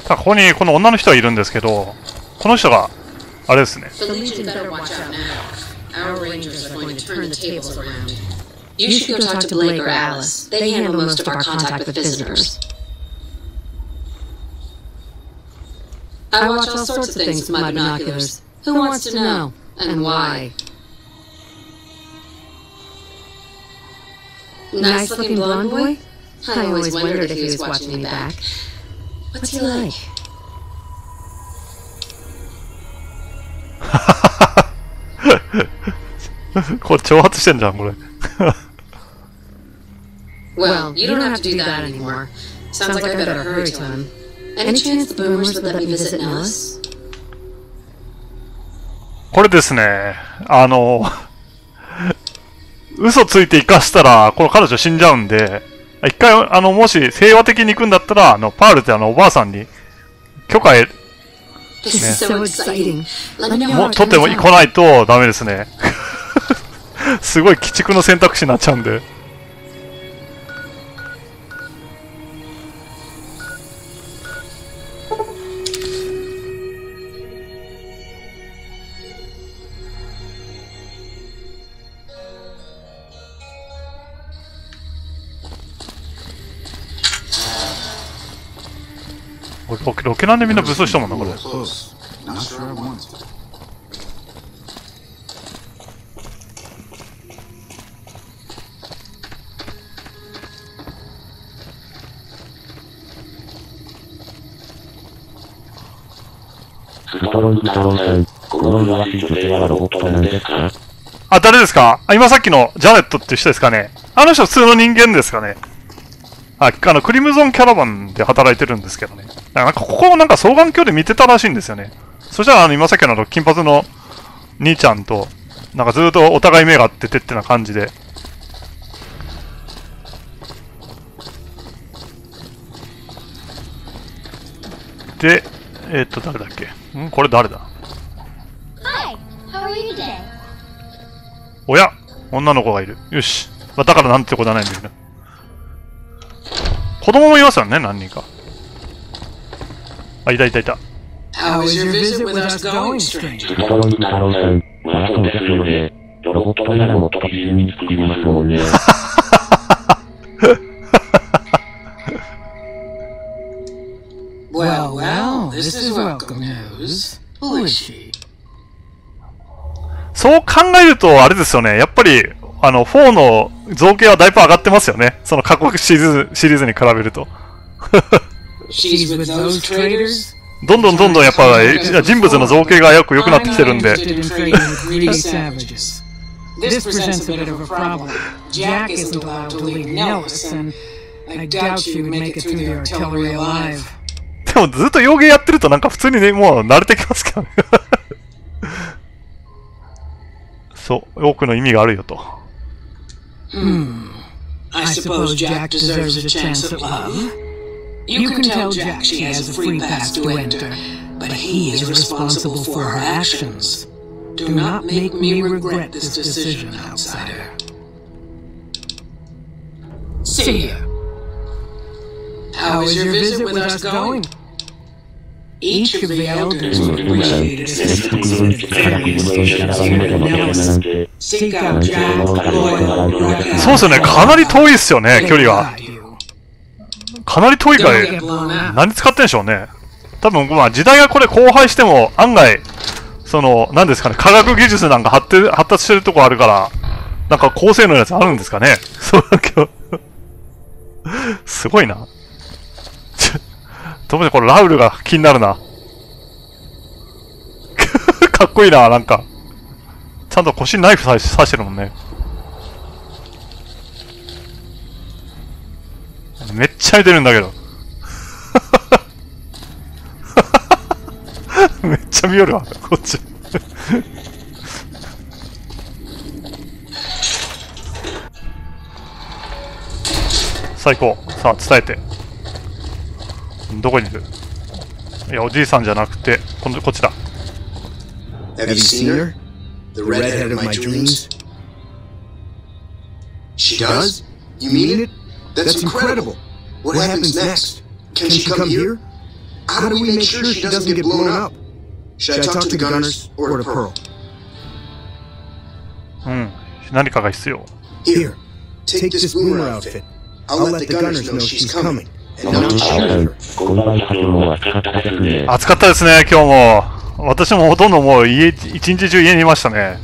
ここにこの女の人がいるんですけど、この人が、あれですね。You should go talk to Blake or Alice. They handle most of our contact with visitors. I watch all sorts of things with my binoculars. Who wants to know? And why? Nice-looking blonde boy? I always wondered if he was watching me back. What's he like?これ挑発してんじゃん、これ。Well, you don't have to do that anymore. Sounds like I better hurry to him. Any chance the boomers would let me visit Nellis? これですね、嘘ついて生かしたら、この彼女死んじゃうんで、一回、もし平和的に行くんだったら、パールっておばあさんに許可ね、もう取っても来ないとダメですね。すごい鬼畜の選択肢になっちゃうんで。ロケなんでみんな武装したもんな、これ。ストロング太郎さん、この弱しい女性はロボットなんですか？あ、誰ですか？今さっきのジャネットっていう人ですかね。あの人普通の人間ですかね。クリムゾンキャラバンで働いてるんですけどね。なんかここをなんか双眼鏡で見てたらしいんですよね。そしたら今さっきの金髪の兄ちゃんと、なんかずーっとお互い目が合っててってな感じで。で、誰だっけ？これ誰だ？ Hi, how are you today? おや、女の子がいる。よし。だからなんてことはないんだけど。子供もいますよね、何人か。あ、いた。How is your visit with us going, stranger? ストロング太郎さん、まあそうですよね。ロボットならもっと美人に作りますもんね。Well, this is welcome news. Who is she? そう考えると、あれですよね。やっぱり、4の造形はだいぶ上がってますよね。その過去シリーズに比べると。どんどんやっぱ人物の造形が良くなってきてるんで。This presents a bit of a problem. Jack isn't allowed to leave Nellis, and I doubt you would make it through the artillery alive. でもずっと幼芸やってるとなんか普通にね、もう慣れてきますけどね。そう、多くの意味があるよと。I suppose Jack deserves a chance at love. You can tell Jack she has a free pass to enter, but he is responsible for her actions. Do not make me regret this decision, outsider. See ya. How is your visit with us going? Each of the elders would appreciate assistance in various issues here at Nellis. Seek out Jack, Loyal, Raquel. そうですよね。かなり遠いっすよね、距離が。かなり遠いから、何使ってんでしょうね。多分、まあ、時代がこれ荒廃しても、案外、何ですかね、科学技術なんか発達してるとこあるから、なんか高性能のやつあるんですかね。そうだけど。すごいな。特にこれラウルが気になるな。かっこいいな、なんか。ちゃんと腰にナイフ刺してるもんね。めっちゃ見てるんだけど。めっちゃ見よるわ、こっち。最高。さあ、伝えて。どこにいる？いや、おじいさんじゃなくて、こっちだ。Have you seen her? The redhead of my dreams? She does? You mean it? That's incredible. What happens next? Can she come here? How do we make sure she doesn't get blown up? Should I talk to the gunners or to Pearl? 何かが必要。Here, take this boomer outfit. I'll let the gunners know she's coming. And not shoot her. 暑かったですね、今日も。私もほとんどもう一日中家にいましたね。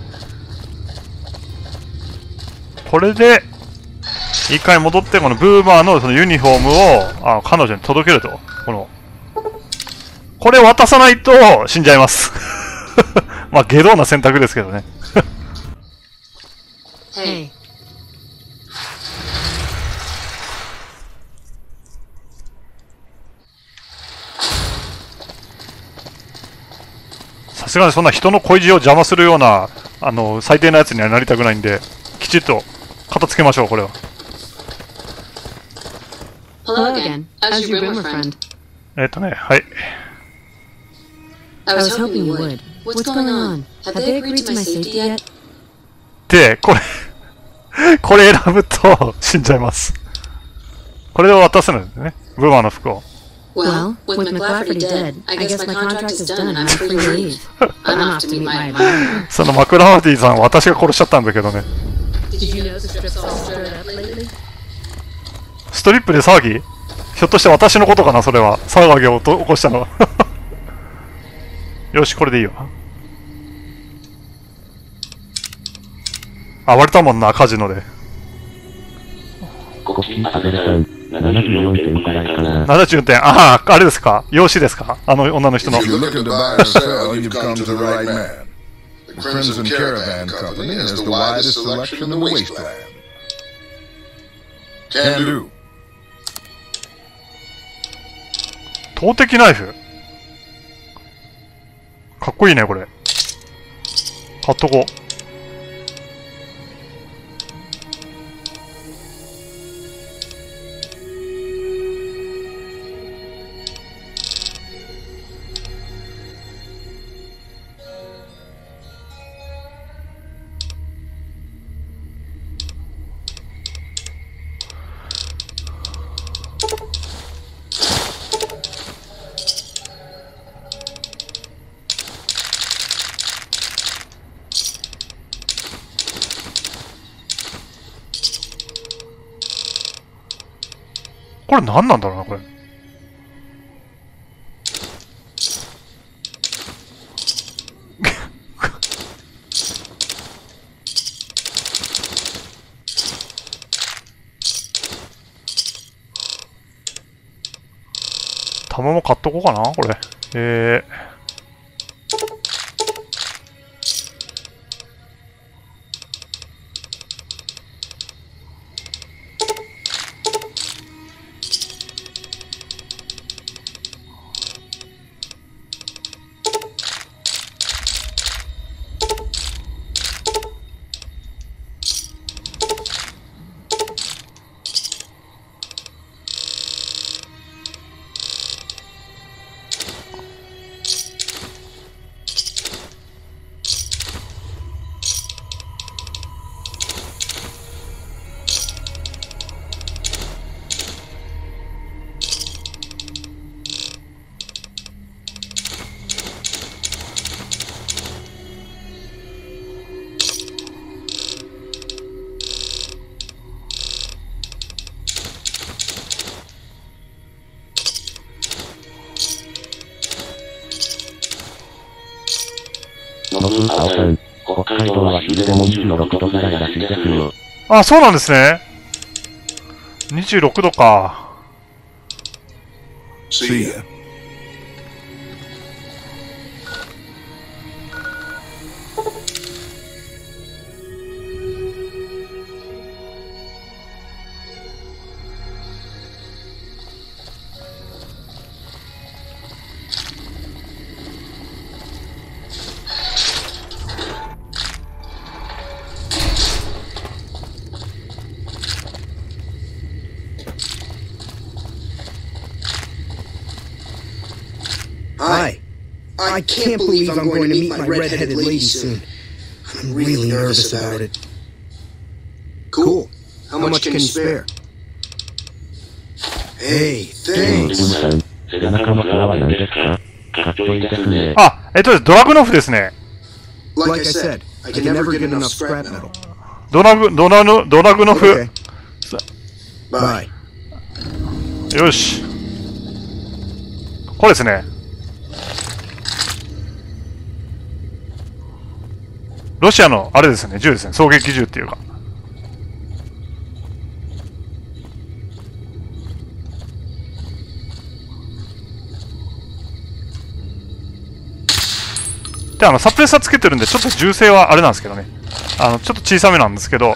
これで、一回戻って、このブーマーのそのユニフォームを彼女に届けると。これ渡さないと死んじゃいます。まあ、下道な選択ですけどね。Hey. さすがにそんな人の恋路を邪魔するような、最低なやつにはなりたくないんで、きちっと片付けましょう、これは。Hello again. How's your boomer friend? はい。I was hoping you would. What's going on? Have they agreed to my safety yet? で、これ選ぶと死んじゃいます。これを渡せるんですね。ブーマーの服を。Well, with McLafferty dead, I guess my contract is done and I'm free to leave. I'm off to meet my admirer. そのマクラファティさん、私が殺しちゃったんだけどね。Did you know the strip's all stirred up lately? ストリップで騒ぎ？ひょっとして私のことかな、それは。騒ぎを起こしたのは。よし、これでいいよ。割れたもんな、カジノで。74点。あれですか？養子ですか？女の人の。投擲ナイフ？かっこいいね、これ。買っとこう。これ何なんだろうな、これ。弾も買っとこうかな、これ。北海道は昼でも26度ぐらいらしいですよ。あ、そうなんですね。26度か。See ya. I can't believe I'm going to meet my red-headed lady soon. I'm really nervous about it. Cool. How much can you spare? Hey, thanks. あ、ドラグノフですね。Like I said, I can never get enough scrap metal. ドラグノフ。Bye. よし。これですね。ロシアのあれですね、銃ですね。狙撃銃っていうか。で、サプレッサーつけてるんで、ちょっと銃声はあれなんですけどね。ちょっと小さめなんですけど。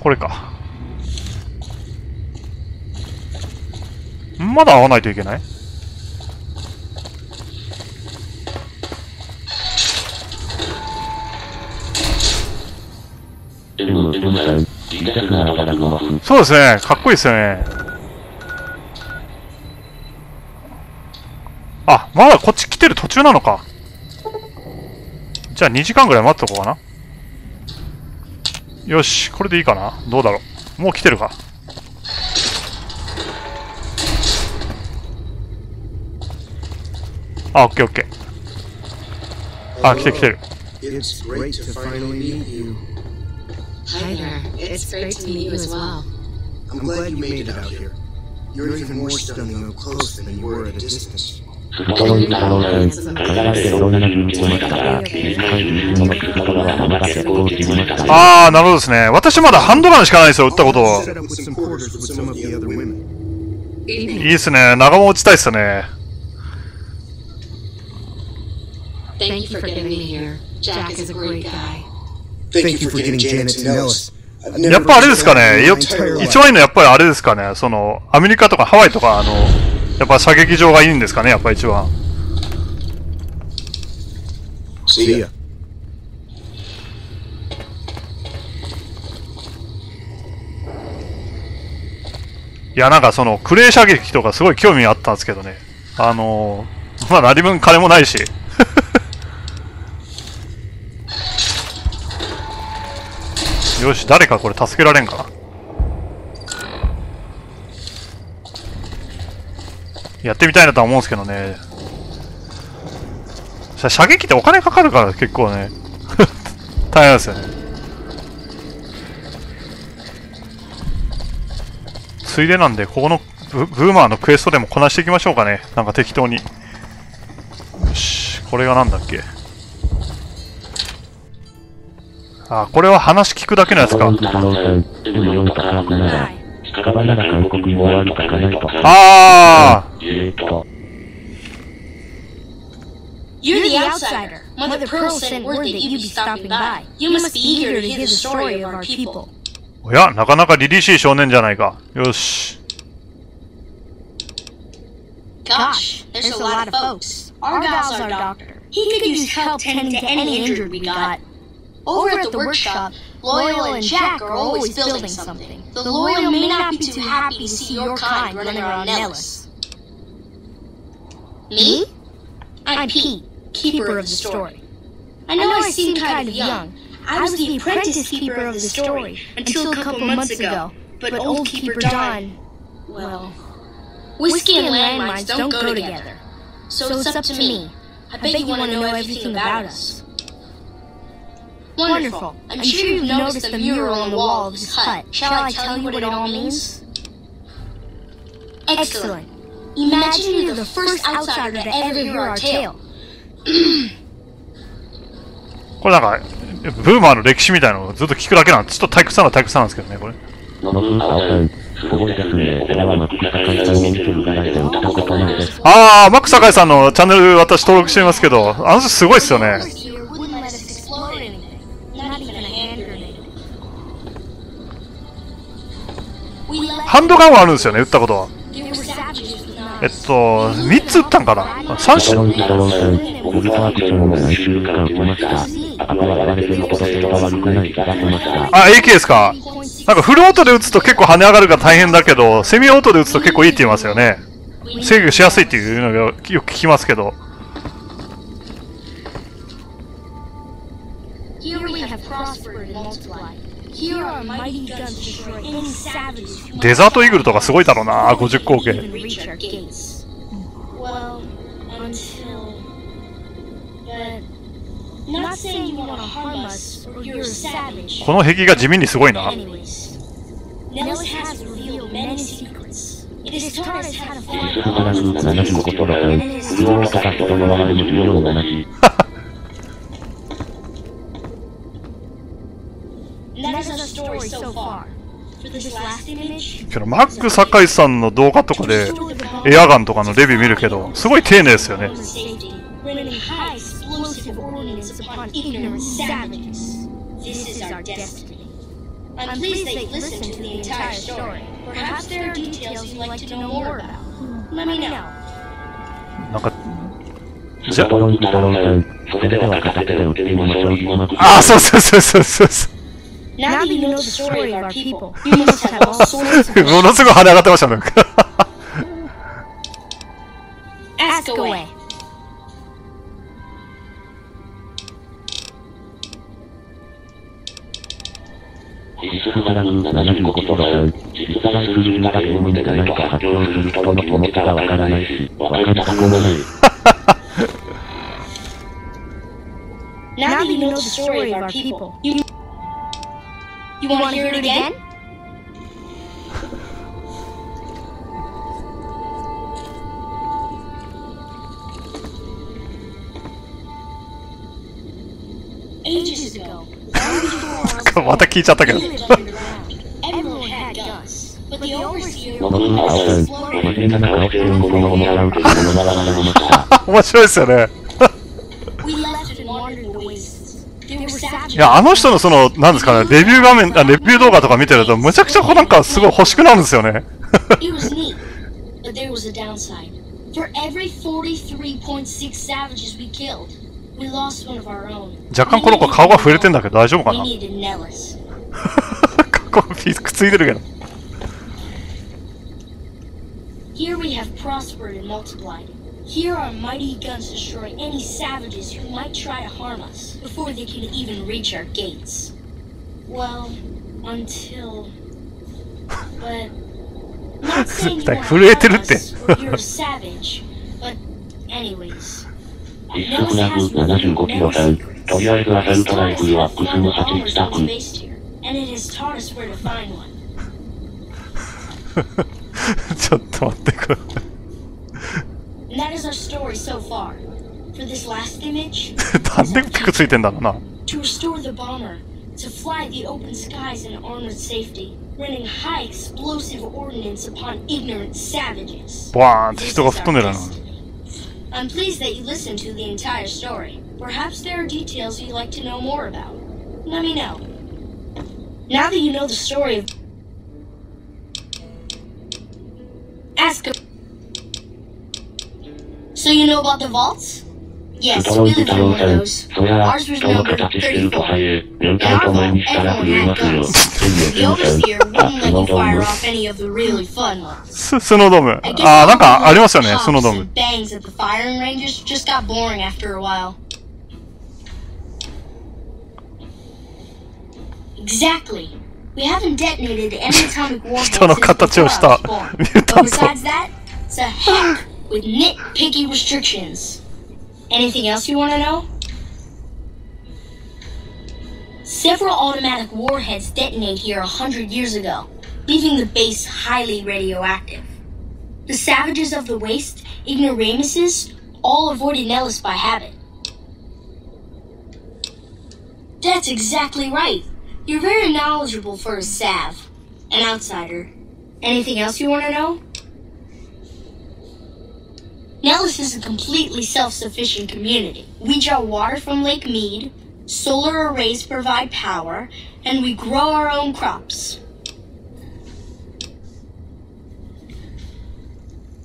これか。まだ合わないといけない？そうですね。かっこいいですよね。あ、まだこっち来てる途中なのか。じゃあ2時間ぐらい待っとこうかな。よし、これでいいかな。どうだろう。もう来てるか。あ、オッケーオッケー。あ、来てる来てる。It's great to finally meet you. Hi there. It's great to meet you as well. I'm glad you made it out here. You're even more stunning up close than you were at a distance. あー、なるほどですね。私まだハンドガンしかないですよ、撃ったことは。いいですね。長も打ちたいっすね。Thank you for getting me here. Jack is a great guy. Thank you for getting Janet to Nellis. やっぱあれですかね。一番いいのはやっぱりあれですかね。アメリカとかハワイとか、やっぱ射撃場がいいんですかね、やっぱ一番。See ya. いや、なんかクレー射撃とかすごい興味あったんですけどね。まあ何分金もないし。よし、誰かこれ助けられんかな。やってみたいなとは思うんですけどね。射撃ってお金かかるから結構ね大変ですよね。ついでなんでここのブーマーのクエストでもこなしていきましょうかね。なんか適当に。よし、これがなんだっけ。あ、これは話聞くだけのやつか。ああ。You're the outsider. Mother Pearl sent word that you'd be stopping by. You must be eager to hear the story of our people. おや、なかなか凛々しい少年じゃないか。よし。Gosh, there's a lot of folks. Argyle's our doctor. He could use help tending to any injured we got. Over at the workshop, Loyal and Jack are always building something. The Loyal may not be too happy to see your kind running around Nellis. Me? I'm Pete, keeper of the story. I know I seem kind of young. I was the apprentice keeper of the story until a couple months ago, but old keeper Don, well, whiskey and landmines don't go together. So it's up to me. I bet you want to know everything about us. Wonderful. I'm sure you've noticed the mural on the wall of his hut. Shall I tell you what it all means? Excellent. Imagine you're the first outsider to ever hear our tale. これなんかブーマーの歴史みたいなのをずっと聞くだけなんで、ちょっと退屈なんですけどね、これ。ああ、マック坂井さんのチャンネル私登録してますけど、あの人すごいっすよね。ハンドガンはあるんですよね、撃ったことは。3つ撃ったんかな ?3 種。あ、AK ですか。なんかフルオートで撃つと結構跳ね上がるから大変だけど、セミオートで撃つと結構いいって言いますよね。制御しやすいっていうのがよく聞きますけど。デザートイーグルとかすごいだろうな、50口径。この壁が地味にすごいな。けどマック酒井さんの動画とかでエアガンとかのレビュー見るけど、すごい丁寧ですよね。なんかじゃあ、そうそうそうそうそうそう。ものすごい跳ね上がってましたね。Now that you know the story of our people, you want to hear it again? Ages ago, また聞いちゃったけど。everyone had guns, but the overseer 面白いですよね。いや、あの人のその、なんですかね、レビュー画面、レビュー動画とか見てると、むちゃくちゃなんかすごい欲しくなるんですよね。若干この子顔が触れてんだけど大丈夫かな。ここくっついてるけど。Here our mighty guns destroy any savages who might try to harm us before they can even reach our gates. Well, until... But... Not saying you want to harm us or you're a savage, but anyways... Nellis has revealed many secrets. It's taught us how to find the bombers that we based here, and it has taught us where to find one. ちょっと待ってくれ。And that is our story so far. For this last image, なんでピクついてんだろうな。to restore the bomber, to fly the open skies in armored safety, running high explosive ordnance upon ignorant savages. バーンって人が吹っ飛んでるな。I'm pleased that you listened to the entire story. Perhaps there are details you'd like to know more about. Let me know. Now that you know the story of... Ask a... So you know about the vaults? Yes, we live in one of those. Ours was number 34. In our vault, everyone had guns. The overseer wouldn't let you fire off any of the really fun ones. スノードーム。ああ、なんかありますよね、スノードーム。Bangs at the firing ranges just got boring after a while. Exactly. We haven't detonated any atomic warheads since before I was born. But besides that, it's a heck with nitpicky restrictions. Anything else you want to know? Several automatic warheads detonate here 100 years ago, leaving the base highly radioactive. The savages of the waste, ignoramuses, all avoided Nellis by habit. That's exactly right. You're very knowledgeable for a Sav, an outsider. Anything else you want to know? Nellis is a completely self-sufficient community. We draw water from Lake Mead, solar arrays provide power, and we grow our own crops.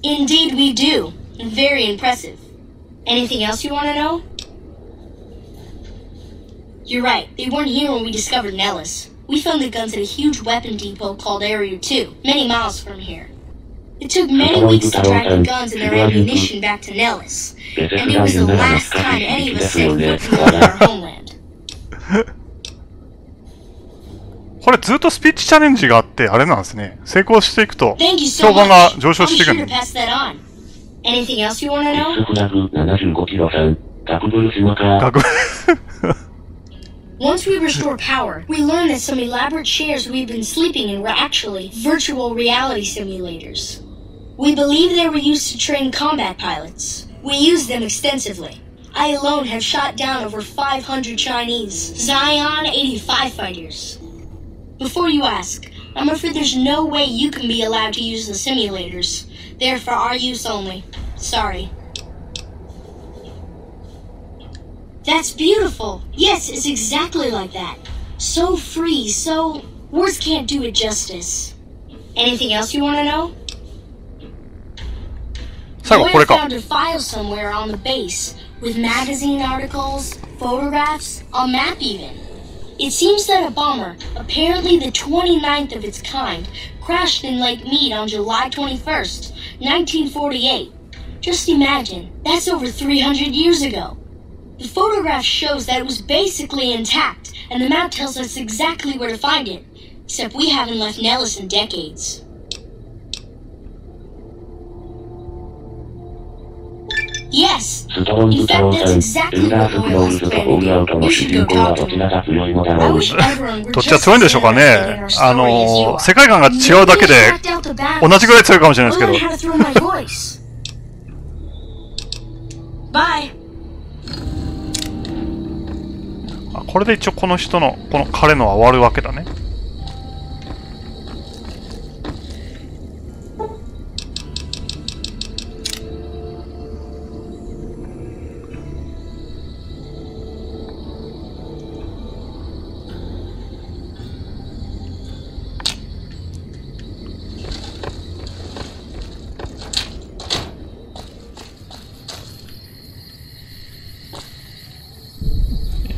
Indeed we do. Very impressive. Anything else you want to know? You're right, they weren't here when we discovered Nellis. We found the guns at a huge weapon depot called Area 2, many miles from here. It took many weeks to drag the guns and their ammunition back to Nellis, and it was the last time any of us set foot in our homeland. これずっとスピーチチャレンジがあって、あれなんですね。成功していくと、評判が上昇していくんです。Anything else you want to know? フラグ75キロ3、学部島か。Once we restore power, we learn that some elaborate chairs we've been sleeping in were actually virtual reality simulators. We believe they were used to train combat pilots. We use them extensively. I alone have shot down over 500 Chinese Zion 85 fighters. Before you ask, I'm afraid there's no way you can be allowed to use the simulators. They're for our use only. Sorry. That's beautiful. Yes, it's exactly like that. So free, so... Words can't do it justice. Anything else you want to know? I found a file somewhere on the base, with magazine articles, photographs, a map even. It seems that a bomber, apparently the 29th of its kind, crashed in Lake Mead on July 21st, 1948. Just imagine, that's over 300 years ago. The photograph shows that it was basically intact, and the map tells us exactly where to find it. Except we haven't left Nellis in decades. Yes. In fact, that's exactly what Loyal's planning. You should go talk to him. I wish everyone were just as excited in our story as you are. 世界観が違うだけで同じぐらい強いかもしれないですけど。Bye. これで一応この人のこの彼のは終わるわけだね。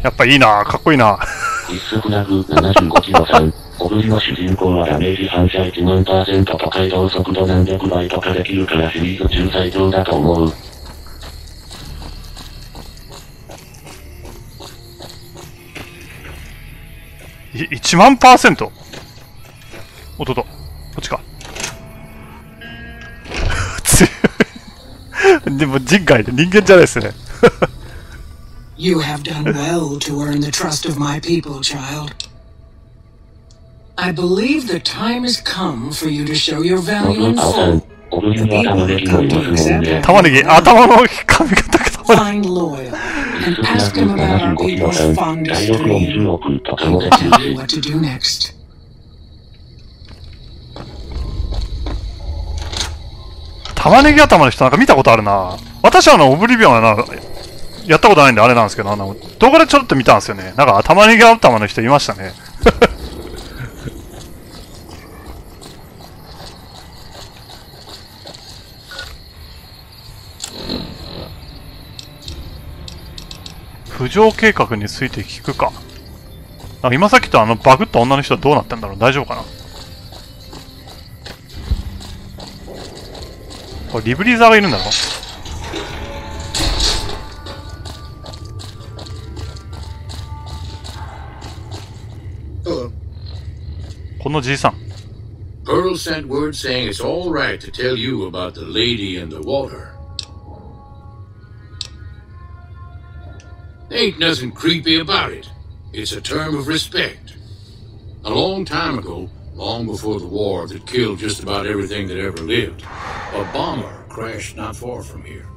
やっぱいいな、かっこいいな。必須フラグ75キロ3。オブリの主人公はダメージ反射1万%と回動速度何百倍とかできるからシリーズ中最強だと思う。1万%。おっとっと、こっちか。強い。でも人外で人間じゃないですね。You have done well to earn the trust of my people, child. I believe the time has come for you to show your value in full. The people have come to accept that. Find Loyal and ask him about our people's fondest dream. He'll tell you what to do next. 玉ねぎ頭の人なんか見たことあるな。私はオブリビオンはな。やったことないんであれなんですけど、動画でちょっと見たんですよね。なんか玉ねぎ頭の人いましたね。浮上計画について聞くか。今さっきとバグった女の人はどうなってんだろう。大丈夫かな。これリブリーザーがいるんだろ。このじいさん。Pearl sent word saying it's all right to tell you about the lady in the water. Ain't nothing creepy about it. It's a term of respect. A long time ago, long before the war that killed just about everything that ever lived, a bomber crashed not far from here.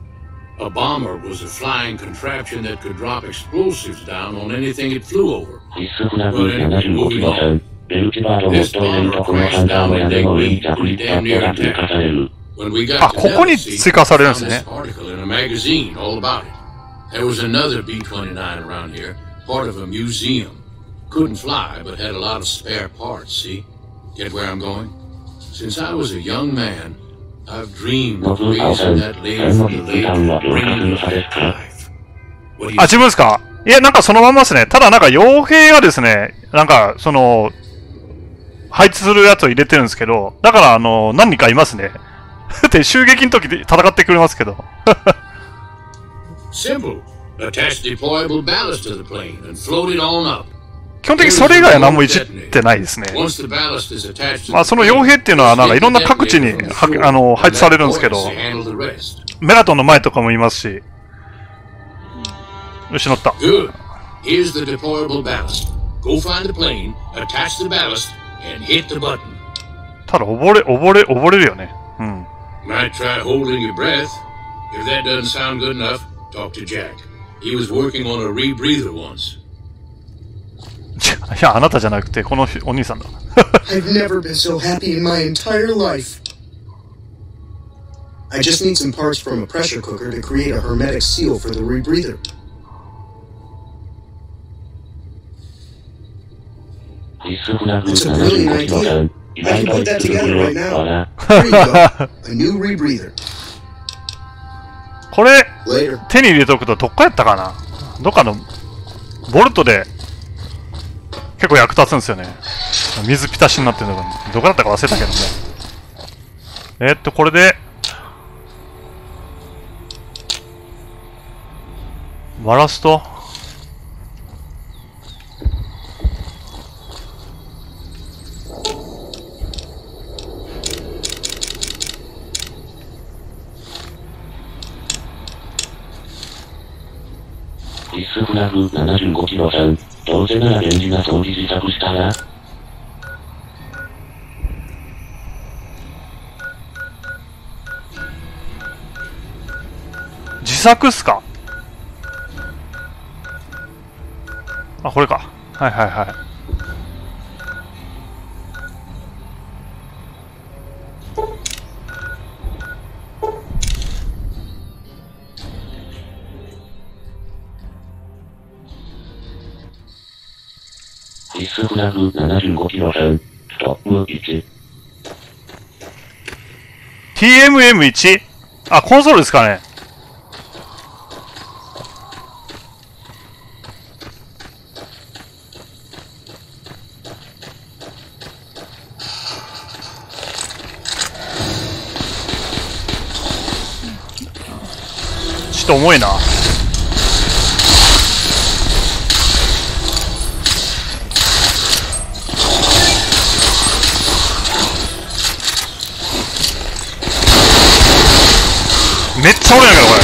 A bomber was a flying contraption that could drop explosives down on anything it flew over. But anyway, moving on. This bomber crashed down in Lake Mead pretty damn near intact. When we got to Nellis, we found this article in a magazine all about it. There was another B-29 around here, part of a museum. Couldn't fly, but had a lot of spare parts, see? Get where I'm going? Since I was a young man, I've dreamed of raising that lady from the lake and bringing her back to life. あ、自分ですか？いや、なんかそのまんまですね。ただなんか傭兵がですね、なんか配置するやつを入れてるんですけど、だから何人かいますね。で、襲撃の時で戦ってくれますけど。Simple. Attach deployable ballast to the plane and float it on up. 本的にそれ以外は何もいじってないですね。まあその傭兵っていうのはなんかいろんな各地に配置されるんですけど、メガトンの前とかもいますし。よし、乗った。ただ溺れるよね。うん。Might try holding your breath. If that doesn't sound good enough, talk to Jack. He was working on a rebreather once. いや、あなたじゃなくて、このお兄さんだ。I've never been so happy in my entire life. I just need some parts from a pressure cooker to create a hermetic seal for the rebreather. That's a brilliant idea. I can put that together right now. There you go. A new rebreather. これ、手に入れておくとどっかやったかな？どっかのボルトで結構役立つんですよね。水浸しになってるのがどこだったか忘れたけども。これでバラスト。必須フラグ75キロ3。どうせなら便利な装備自作したら。自作っすか？あ、これか。はいはいはい。必須フラグ75キロ3。ストップ1。TMM1？ あ、コンソールですかね。ちょっと重いな。めっちゃ重いんだけどこれ。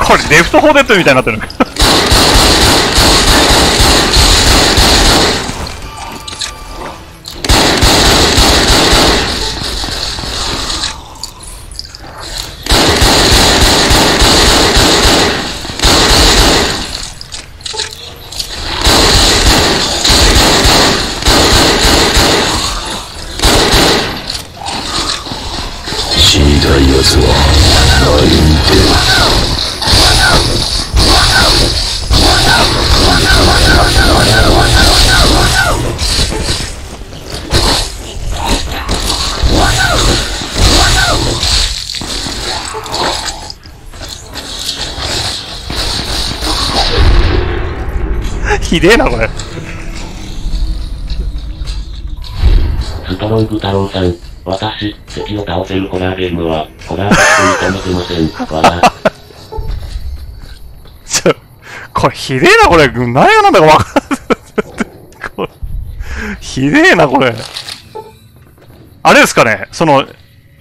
これレフト4デッドみたいになってる。死にたいやつは歩いて。ひでえなこれ。ストロング太郎さん、私、敵を倒せるホラーゲームは、ホラーと認めてません。笑。これひでえなこれ。何がなんだかわからん。ひでえなこれ。あれですかね、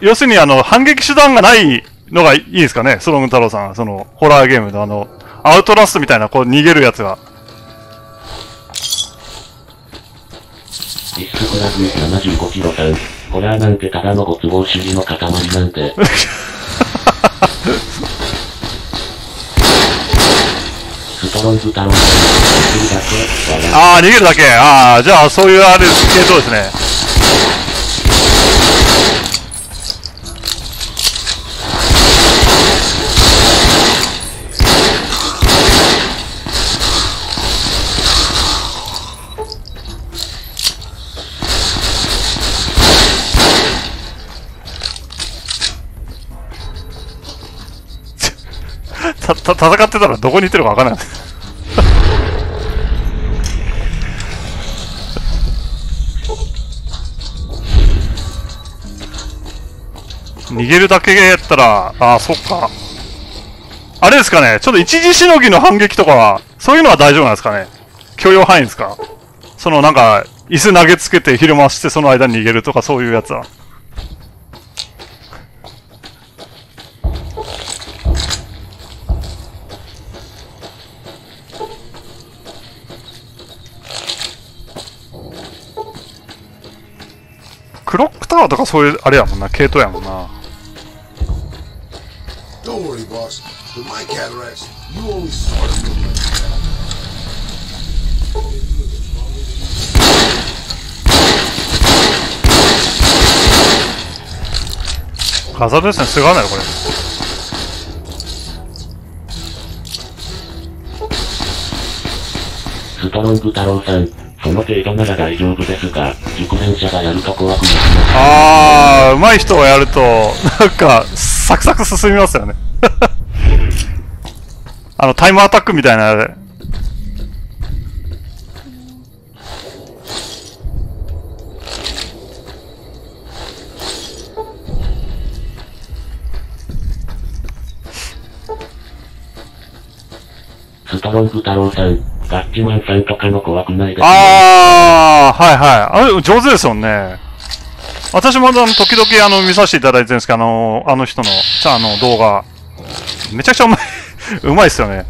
要するに反撃手段がないのがいいですかね、ストロング太郎さん。ホラーゲームのアウトラストみたいな、こう逃げるやつが。必須フラグ75キロ3。ホラーなんてただのご都合主義の塊なんて。ストロング太郎さん、逃げるだけ。ああ、逃げるだけ。ああ、じゃあそういうあれ系統ですね。戦ってたらどこに行ってるか分からない。逃げるだけやったら、あ、そっか。あれですかね、ちょっと一時しのぎの反撃とかは、そういうのは大丈夫なんですかね。許容範囲ですか。そのなんか、椅子投げつけて昼間してその間に逃げるとかそういうやつは。クロックタワーとかそういうあれやもんな、系統やもんな。Don't worry, boss. With my cataracts, you only sort of look like that. ハザードですね、すがないよ、これ。ストロング太郎さん、その程度なら大丈夫ですが、熟練者がやると怖くなります。あー、上手い人がやると、なんか、サクサク進みますよね。タイムアタックみたいな。ストロング太郎さん、ガッチマンさんとかの怖くないですね。あー、はいはい。あれ、上手ですよね。私も時々見させていただいてるんですけど、あの人の、動画。めちゃくちゃうまい、うまいっすよね。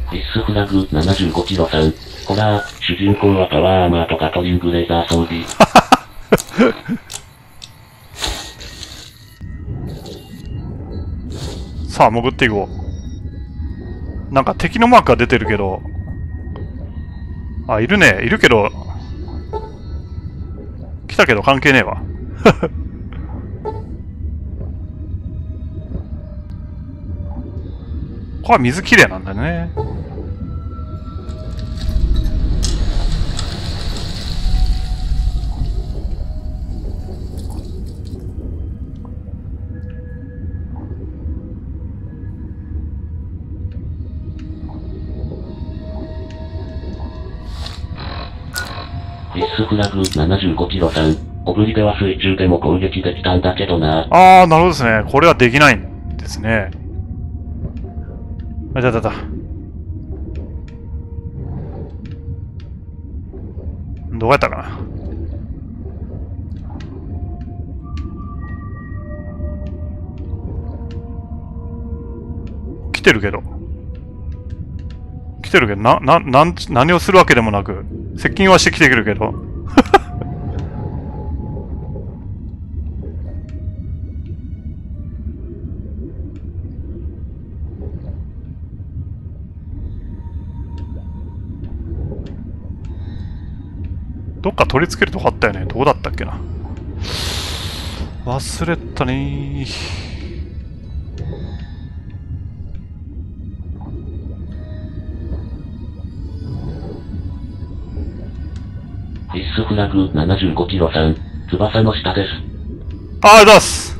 必須フラグ75キロさん。ほら、主人公はパワーアーマーとガトリングレーザー装備。さあ、潜っていこう。なんか敵のマークが出てるけど。あ、いるね。いるけど。来たけど関係ねえわ。これは水きれいなんだね。必須フラグ75キロさん。オブリでは水中でも攻撃できたんだけどな。あー、なるほどですね。これはできないんですね。あ、だ。どうやったかな。来てるけど、何をするわけでもなく、接近はしてきてくるけど。どっか取り付けるとこあったよね。どこだったっけな。忘れたねー。必須フラグ75キロさん。翼の下です。あー、だっす。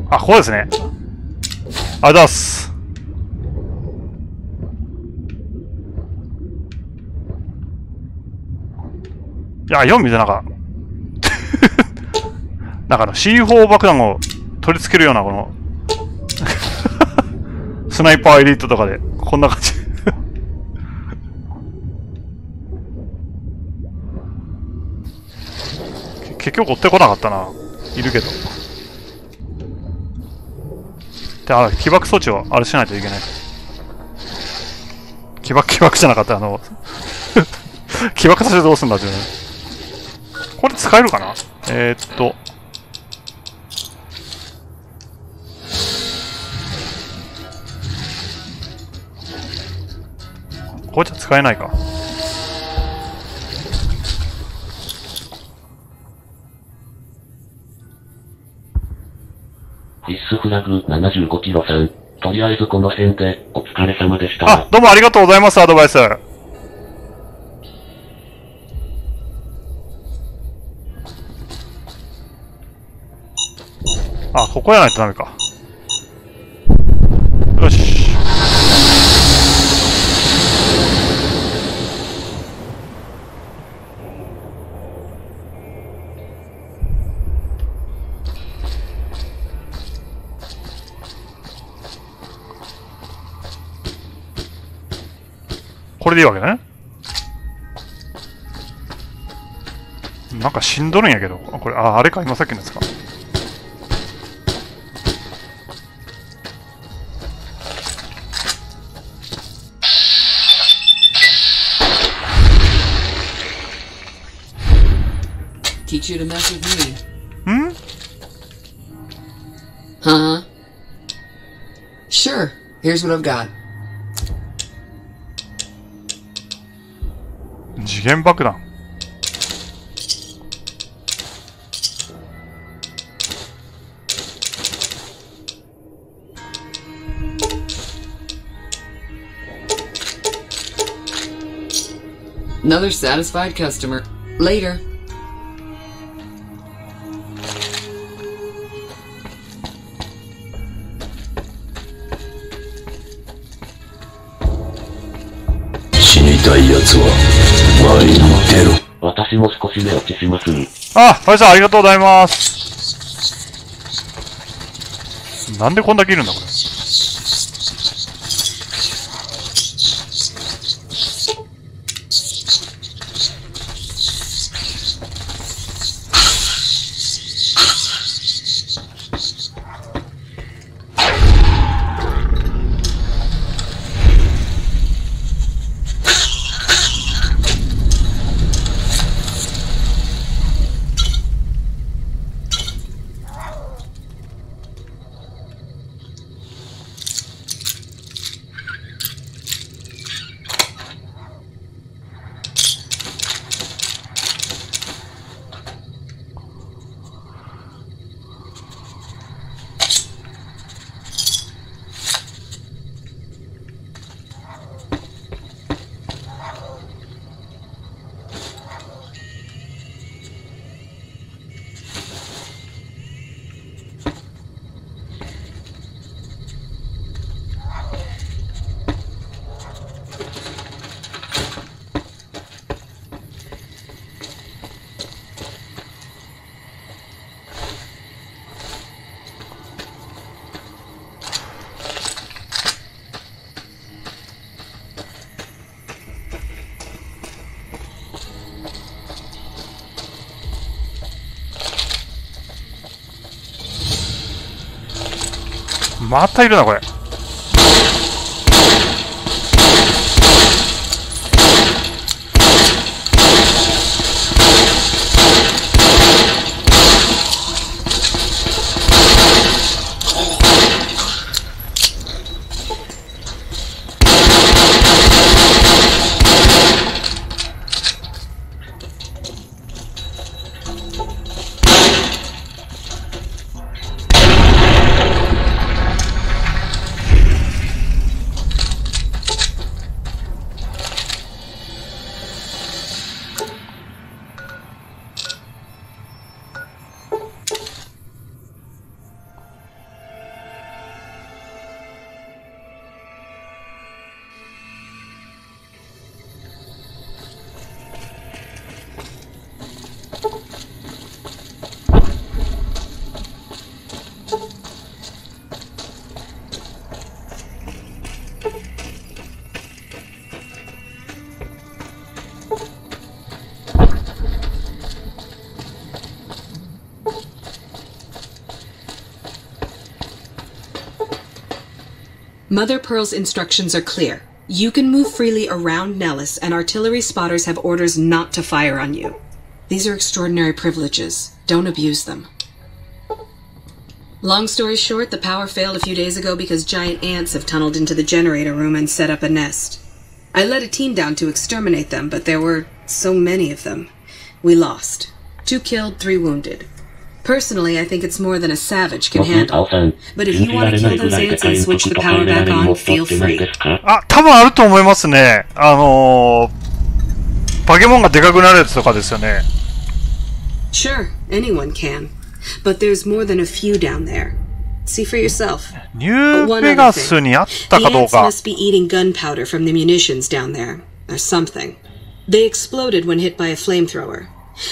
あ、ここですね。あ、だっす。いや、4見てなんか、なんかC4 爆弾を取り付けるようなこの、スナイパーエリートとかで、こんな感じ。結局追ってこなかったな。いるけど。で、起爆装置をあれしないといけない。起爆じゃなかった、起爆させてどうすんだっていうね。これ使えるかな？これじゃ使えないか。必須フラグ75キロさん。とりあえずこの辺でお疲れ様でした。あ、どうもありがとうございます、アドバイス。あ、ここやないとダメか。よし。れでいいわけね。なんか死んどるんやけど。これ、あれか、今さっきのやつか。Teach you to mess with me. Hmm? Huh? Sure. Here's what I've got. 次元爆弾。Another satisfied customer. Later.私も少し寝落ちします。あ、はいさんありがとうございます。なんでこんだけいるんだこれ。またいるなこれ。Mother Pearl's instructions are clear. You can move freely around Nellis, and artillery spotters have orders not to fire on you. These are extraordinary privileges. Don't abuse them. Long story short, the power failed a few days ago because giant ants have tunneled into the generator room and set up a nest. I led a team down to exterminate them, but there were so many of them. We lost. 2 killed, 3 wounded. Personally, I think it's more than a savage can handle. But if you want to kill those ants and switch the power back on, feel free. あ、多分あると思いますね。バケモンがでかくなるやつとかですよね。Sure, anyone can. But there's more than a few down there. See for yourself. ニューベガスにあったかどう The か。 ants must be eating gunpowder from the munitions down there, or something. They exploded when hit by a flamethrower.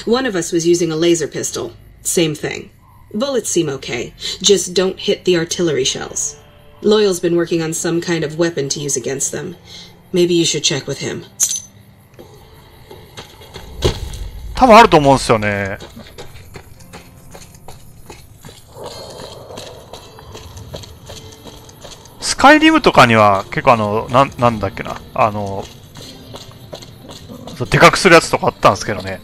One of us was using a laser pistol. Same thing. Bullets seem okay. Just don't hit the artillery shells. Loyal's been working on some kind of weapon to use against them. Maybe you should check with him. 多分あると思うんですよね。スカイリムとかには結構なんだっけな、でかくするやつとかあったんですけどね。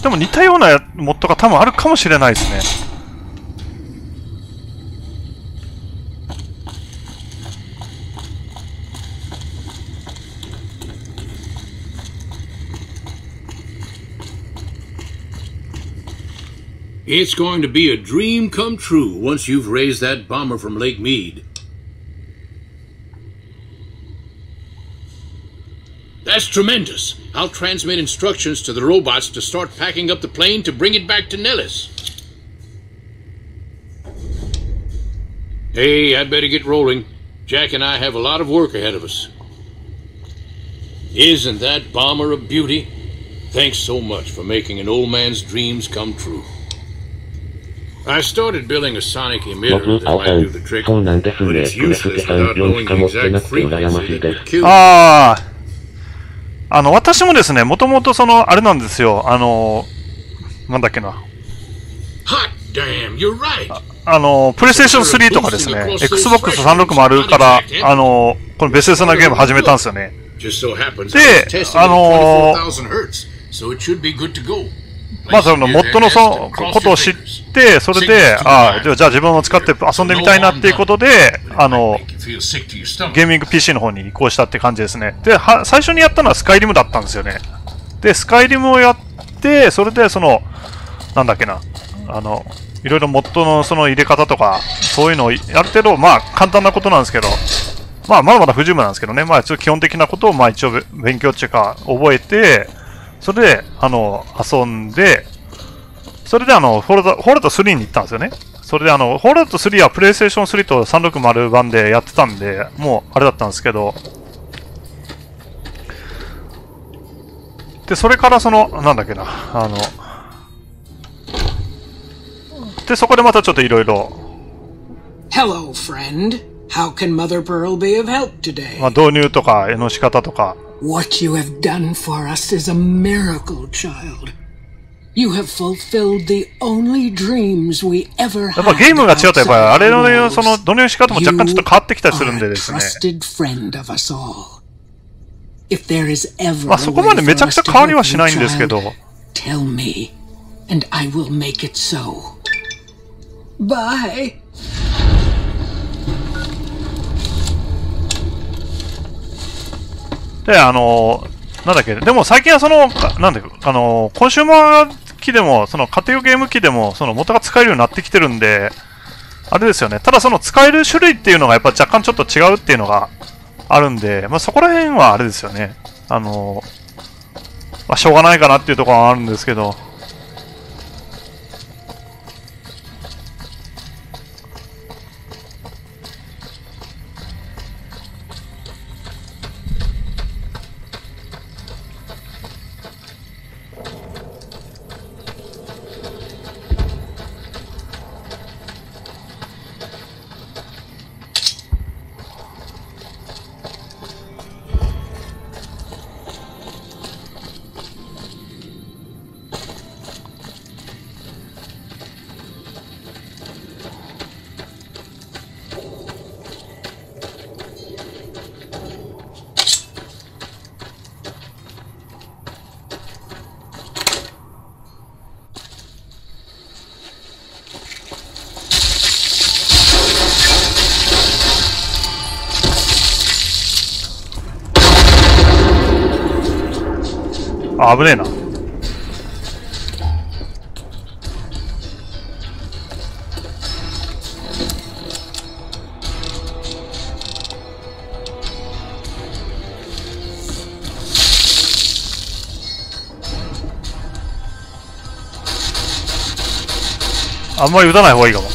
でも似たようなモッドが多分あるかもしれないですね。It's going to be a dream come true once you've raised that bomber from Lake Mead. That's tremendous. I'll transmit instructions to the robots to start packing up the plane to bring it back to Nellis. Hey, I'd better get rolling. Jack and I have a lot of work ahead of us. Isn't that bomber a beauty? Thanks so much for making an old man's dreams come true. I started building a sonic emitter that might do the trick, but it's useless without knowing the exact frequency that would kill you. 私もですね、もともとあれなんですよ、なんだっけな。プレイステーション3とかですね、Xbox 360から、このベセスなゲーム始めたんですよね。で、まあモッドのことを知って、それで、じゃあ自分も使って遊んでみたいなっていうことで、ゲーミング PC の方に移行したって感じですね。で、最初にやったのはスカイリムだったんですよね。で、スカイリムをやって、それでなんだっけな、いろいろモッドの入れ方とか、そういうのをある程度、まあ簡単なことなんですけど、まあまだまだ不十分なんですけどね、まあ基本的なことをまあ一応勉強っていうか覚えて、それで、遊んで、それでフォールアウト3に行ったんですよね。それでフォールアウト3はプレイステーション3と360版でやってたんで、もうあれだったんですけど、で、それからなんだっけな、で、そこでまたちょっといろいろ。Hello, friend. How can Mother Pearl be of help today? まあ導入とか、の仕方とか。What you have done for us is a miracle, child. You have fulfilled the only dreams we ever had. やっぱゲームが違うとやっぱりあれの導入の仕方も若干ちょっと変わってきたりするんでですね。まあそこまでめちゃくちゃ変わりはしないんですけど。Tell me, and I will make it so. Bye. で、なんだっけ、でも最近はなんだっけ、コンシューマー機でも、家庭用ゲーム機でも、元が使えるようになってきてるんで、あれですよね。ただ使える種類っていうのがやっぱ若干ちょっと違うっていうのがあるんで、まあそこら辺はあれですよね。まあしょうがないかなっていうところはあるんですけど。あ、危ねえな。あんまり撃たない方がいいかも。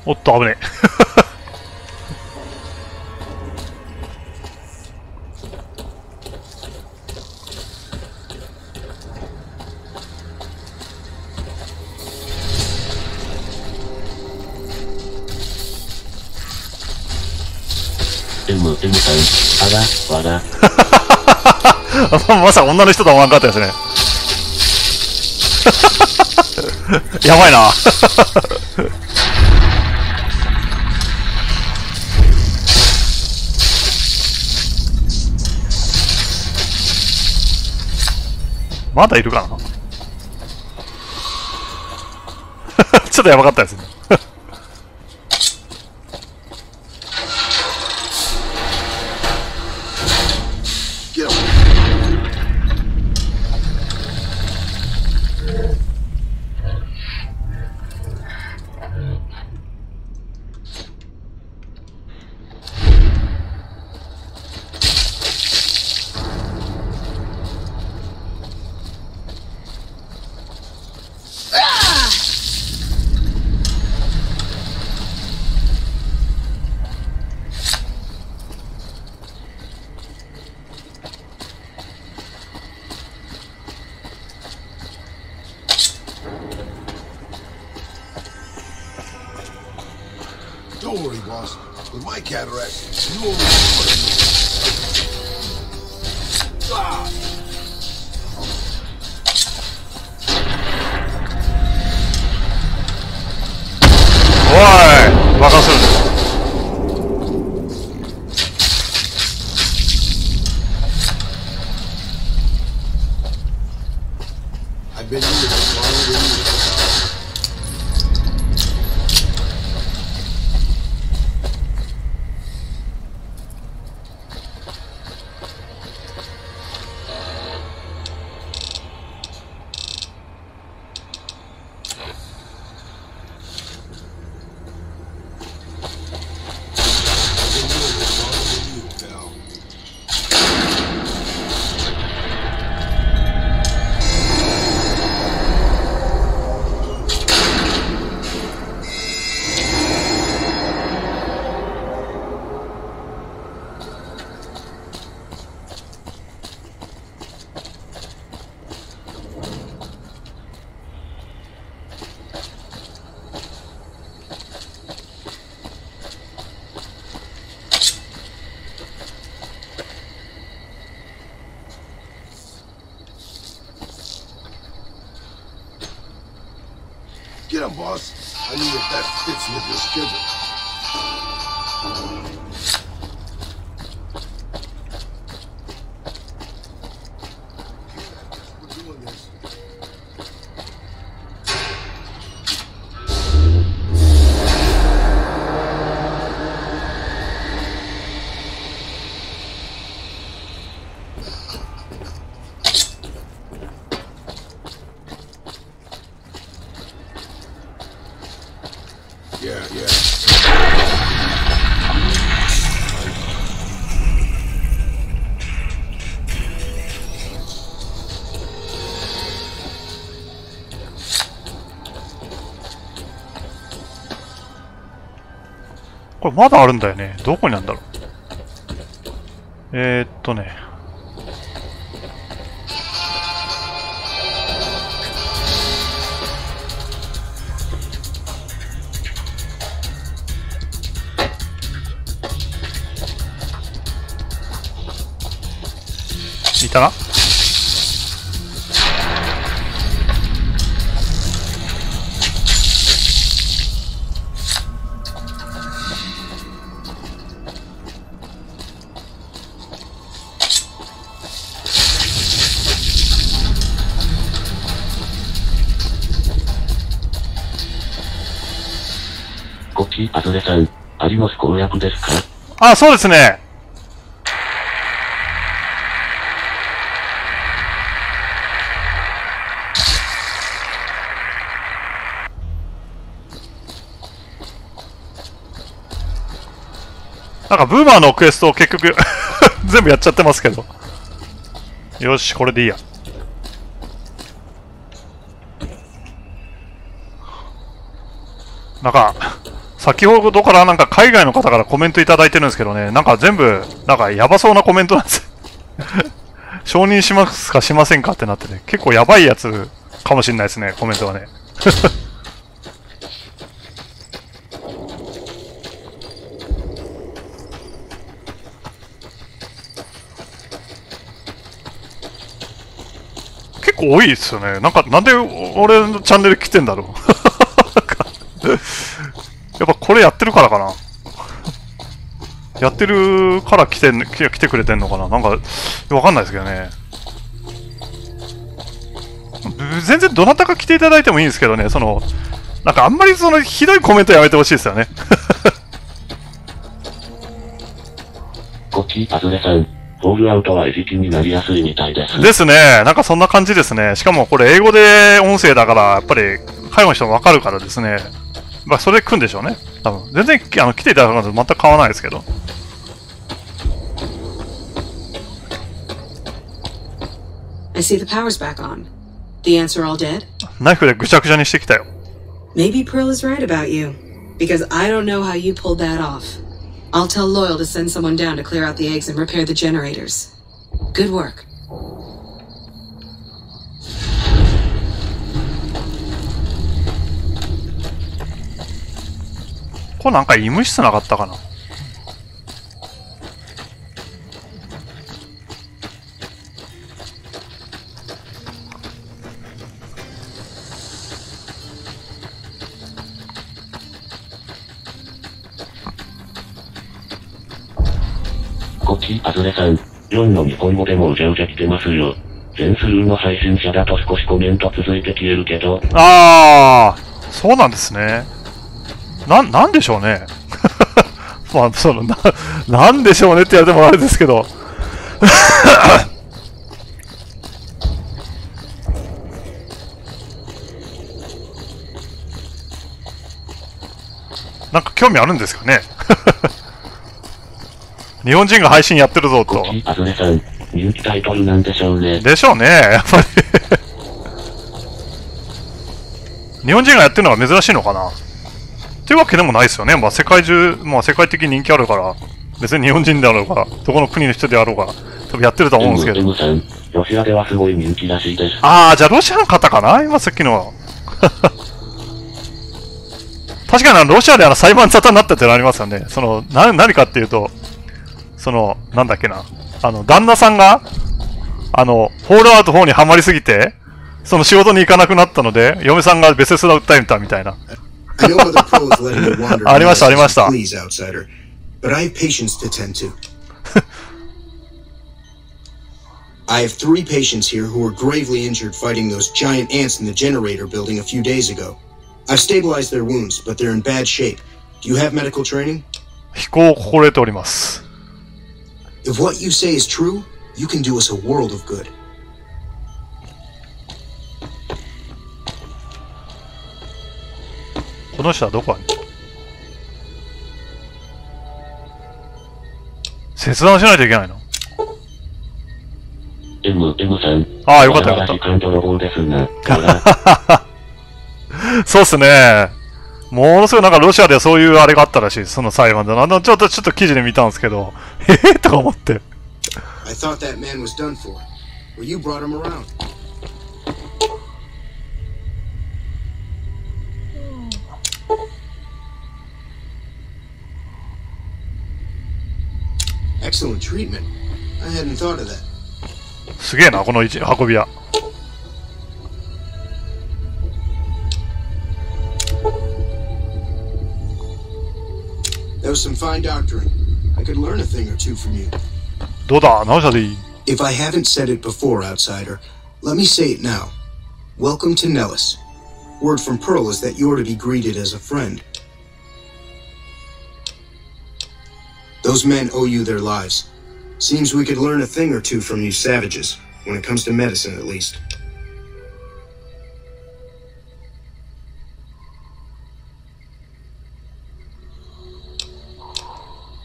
おっと、危ねえ。M さん、あら、わら。まさか女の人とは思わなかったですね。やばいな。まだいるかな。ちょっとやばかったですね。Don't worry, boss. With my cataract, you only ah! おい、バカする。I've been using it longer than you. Get him, boss. I mean, if that fits with your schedule. We're doing this. Yeah, yeah. .これまだあるんだよね。どこにあるんだろう。ね。いたな。こっち、アズレさん、アリノス攻略ですか？あ、そうですね。なんかブーマーのクエストを結局全部やっちゃってますけど。よし、これでいいや。なんか、先ほどからなんか海外の方からコメントいただいてるんですけどね、なんか全部、なんかやばそうなコメントなんですよ。承認しますかしませんかってなってね、結構やばいやつかもしれないですね、コメントはね。結構多いですよね。なんか、なんで俺のチャンネル来てんだろう。やっぱこれやってるからかな。やってるから来てくれてんのかな。なんか、わかんないですけどね。全然どなたか来ていただいてもいいんですけどね、なんかあんまりひどいコメントやめてほしいですよね。こっち、パズレさん。フォールアウトは餌食になりやすいみたいです。ですね。なんかそんな感じですね。しかもこれ英語で音声だから、やっぱり海外の人もわかるからですね。まあそれで来るんでしょうね。多分。全然来ていただくのと全く変わらないですけど。I see the power's back on. The ants are all dead? ナイフでぐちゃぐちゃにしてきたよ。Maybe Pearl is right about you. Because I don't know how you pulled that off. I'll tell Loyal to send someone down to clear out the eggs and repair the generators. Good work. これなんか医務室なかったかな。こっち、パズレさん。4の日本語でもうじゃうじゃ来てますよ。全スルーの配信者だと少しコメント続いて消えるけど。ああ、そうなんですね。なんでしょうね。まあ、なんでしょうねって言われてもあれですけど。なんか興味あるんですかね。日本人が配信やってるぞと。パズレさん、人気タイトルなんでしょうね。でしょうね、やっぱり。日本人がやってるのが珍しいのかな。っていうわけでもないですよね。まあ世界中、まあ世界的に人気あるから、別に日本人であろうが、どこの国の人であろうが、多分やってると思うんですけど。M さん、ロシアではすごい人気らしいです。ああ、じゃあロシアの方かな今さっきの。確かにロシアで裁判沙汰になったってのありますよね。何かっていうと、なんだっけな。旦那さんが、フォールアウト4にハマりすぎて、仕事に行かなくなったので、嫁さんがベセスラ訴えたみたいな。ありました、ありました。Please, outsider. But I have patients to tend to. I have 3 patients here who were gravely injured fighting those giant ants in the generator building a few days ago. I've stabilized their wounds, but they're in bad shape. Do you have medical training? 飛行を心得ております。If what you say is true, you can do us a world of good. この人はどこに切断しないといけないの？ M さん。ああ、よかったよかった。そうっすね。ものすごいなんかロシアではそういうあれがあったらしいです。その裁判で。ちょっと記事で見たんですけど、とか思って。I thought that man was done for. Well, you brought him around. Excellent treatment. I hadn't thought of that. すげえな、この運び屋。That was some fine doctoring. I could learn a thing or two from you. どうだ、直したでいい。If I haven't said it before, outsider, let me say it now. Welcome to Nellis. Word from Pearl is that you're to be greeted as a friend. Those men owe you their lives. Seems we could learn a thing or two from you savages, when it comes to medicine at least.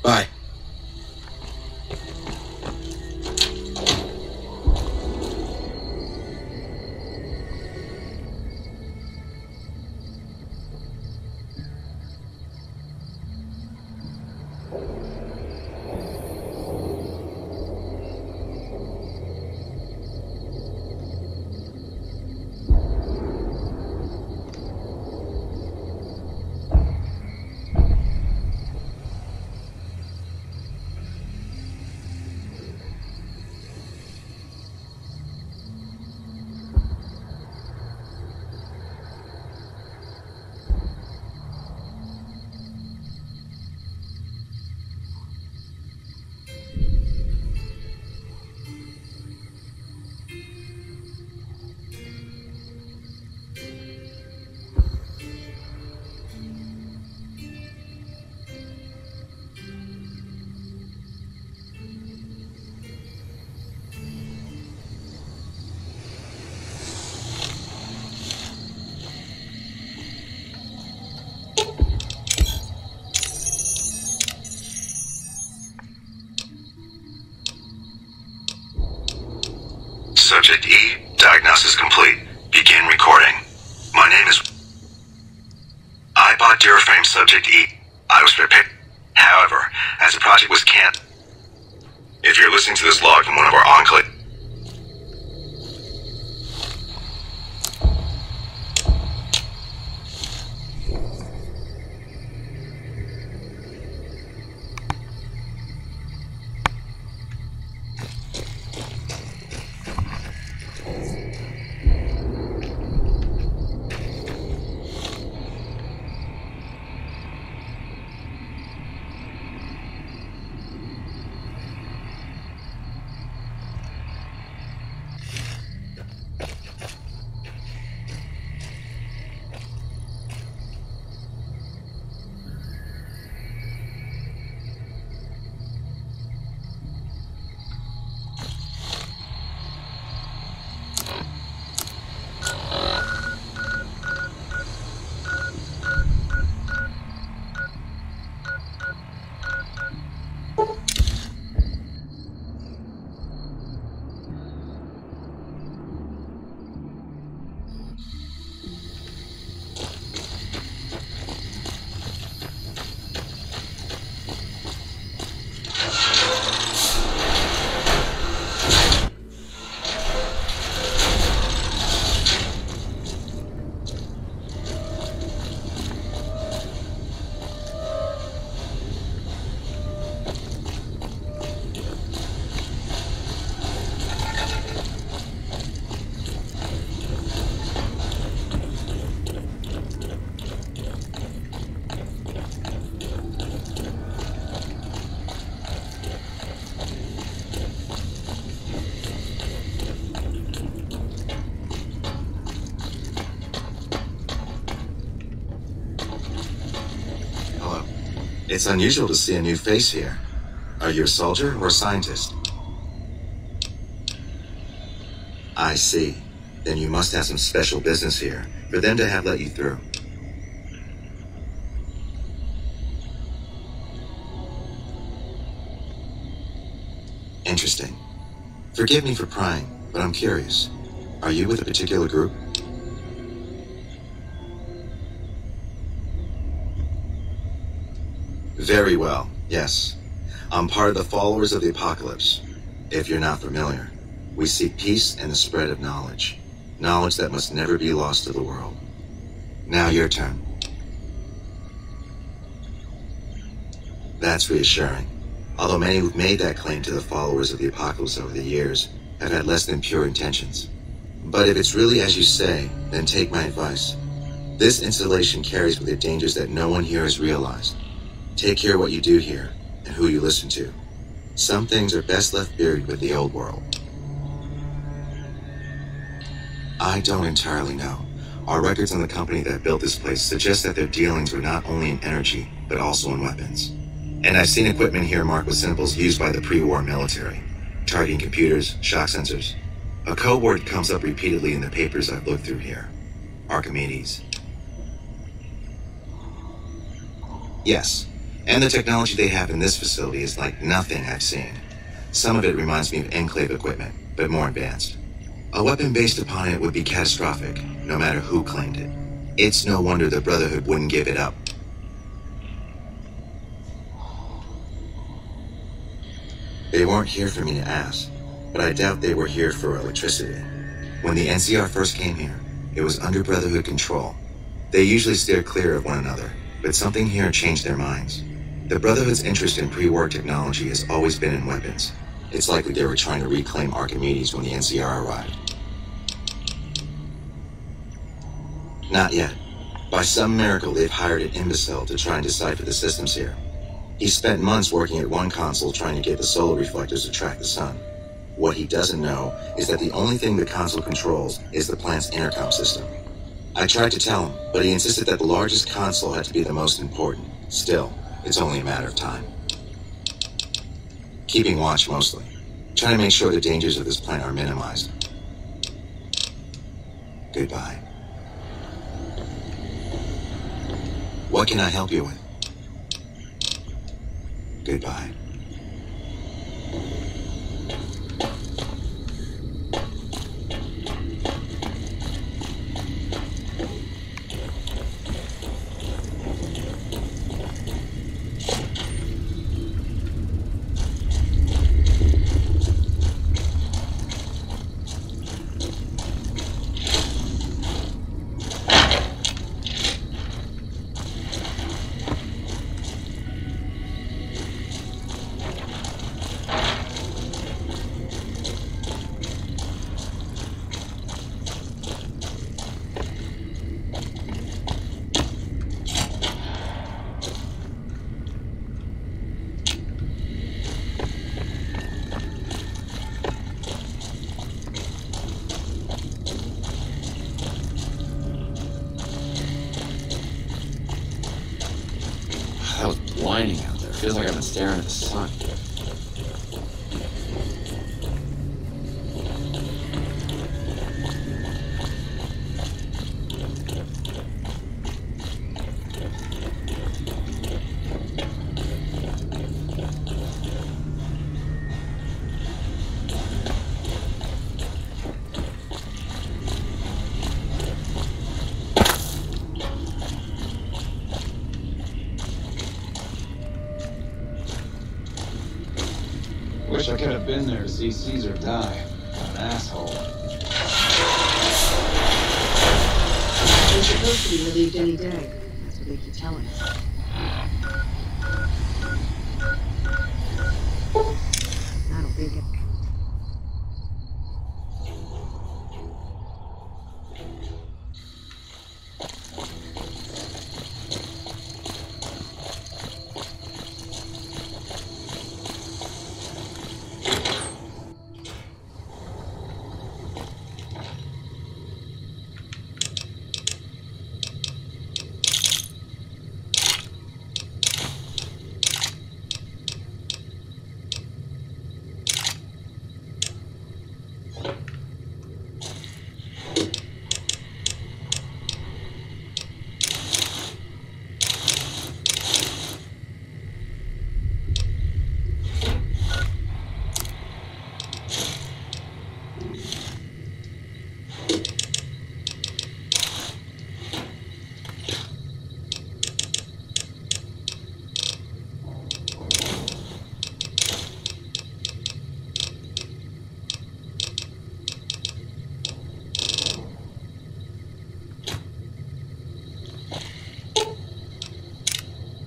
Bye. Subject E, diagnosis complete. Begin recording. My name is... I bought Duraframe Subject E. I was prepared. However, as the project was canned... If you're listening to this log from one of our enclave... It's unusual to see a new face here. Are you a soldier or a scientist? I see. Then you must have some special business here for them to have let you through. Interesting. Forgive me for prying, but I'm curious. Are you with a particular group? Very well, yes. I'm part of the Followers of the Apocalypse. If you're not familiar, we seek peace and the spread of knowledge. Knowledge that must never be lost to the world. Now your turn. That's reassuring. Although many who've made that claim to the Followers of the Apocalypse over the years have had less than pure intentions. But if it's really as you say, then take my advice. This installation carries with it dangers that no one here has realized. Take care of what you do here, and who you listen to. Some things are best left buried with the old world. I don't entirely know. Our records on the company that built this place suggest that their dealings were not only in energy, but also in weapons. And I've seen equipment here marked with symbols used by the pre-war military. Targeting computers, shock sensors. A code word comes up repeatedly in the papers I've looked through here. Archimedes. Yes. And the technology they have in this facility is like nothing I've seen. Some of it reminds me of Enclave equipment, but more advanced. A weapon based upon it would be catastrophic, no matter who claimed it. It's no wonder the Brotherhood wouldn't give it up. They weren't here for me to ask, but I doubt they were here for electricity. When the NCR first came here, it was under Brotherhood control. They usually steer clear of one another, but something here changed their minds. The Brotherhood's interest in pre-war technology has always been in weapons. It's likely they were trying to reclaim Archimedes when the NCR arrived. Not yet. By some miracle, they've hired an imbecile to try and decipher the systems here. He spent months working at one console trying to get the solar reflectors to track the sun. What he doesn't know is that the only thing the console controls is the plant's intercom system. I tried to tell him, but he insisted that the largest console had to be the most important. Still, it's only a matter of time. Keeping watch mostly. Trying to make sure the dangers of this plant are minimized. Goodbye. What can I help you with? shining out there. Feels like I've been staring at the sun. Wish I could have been there to see Caesar die. What an asshole. They're supposed to be relieved any day. That's what they keep telling us. I don't think it.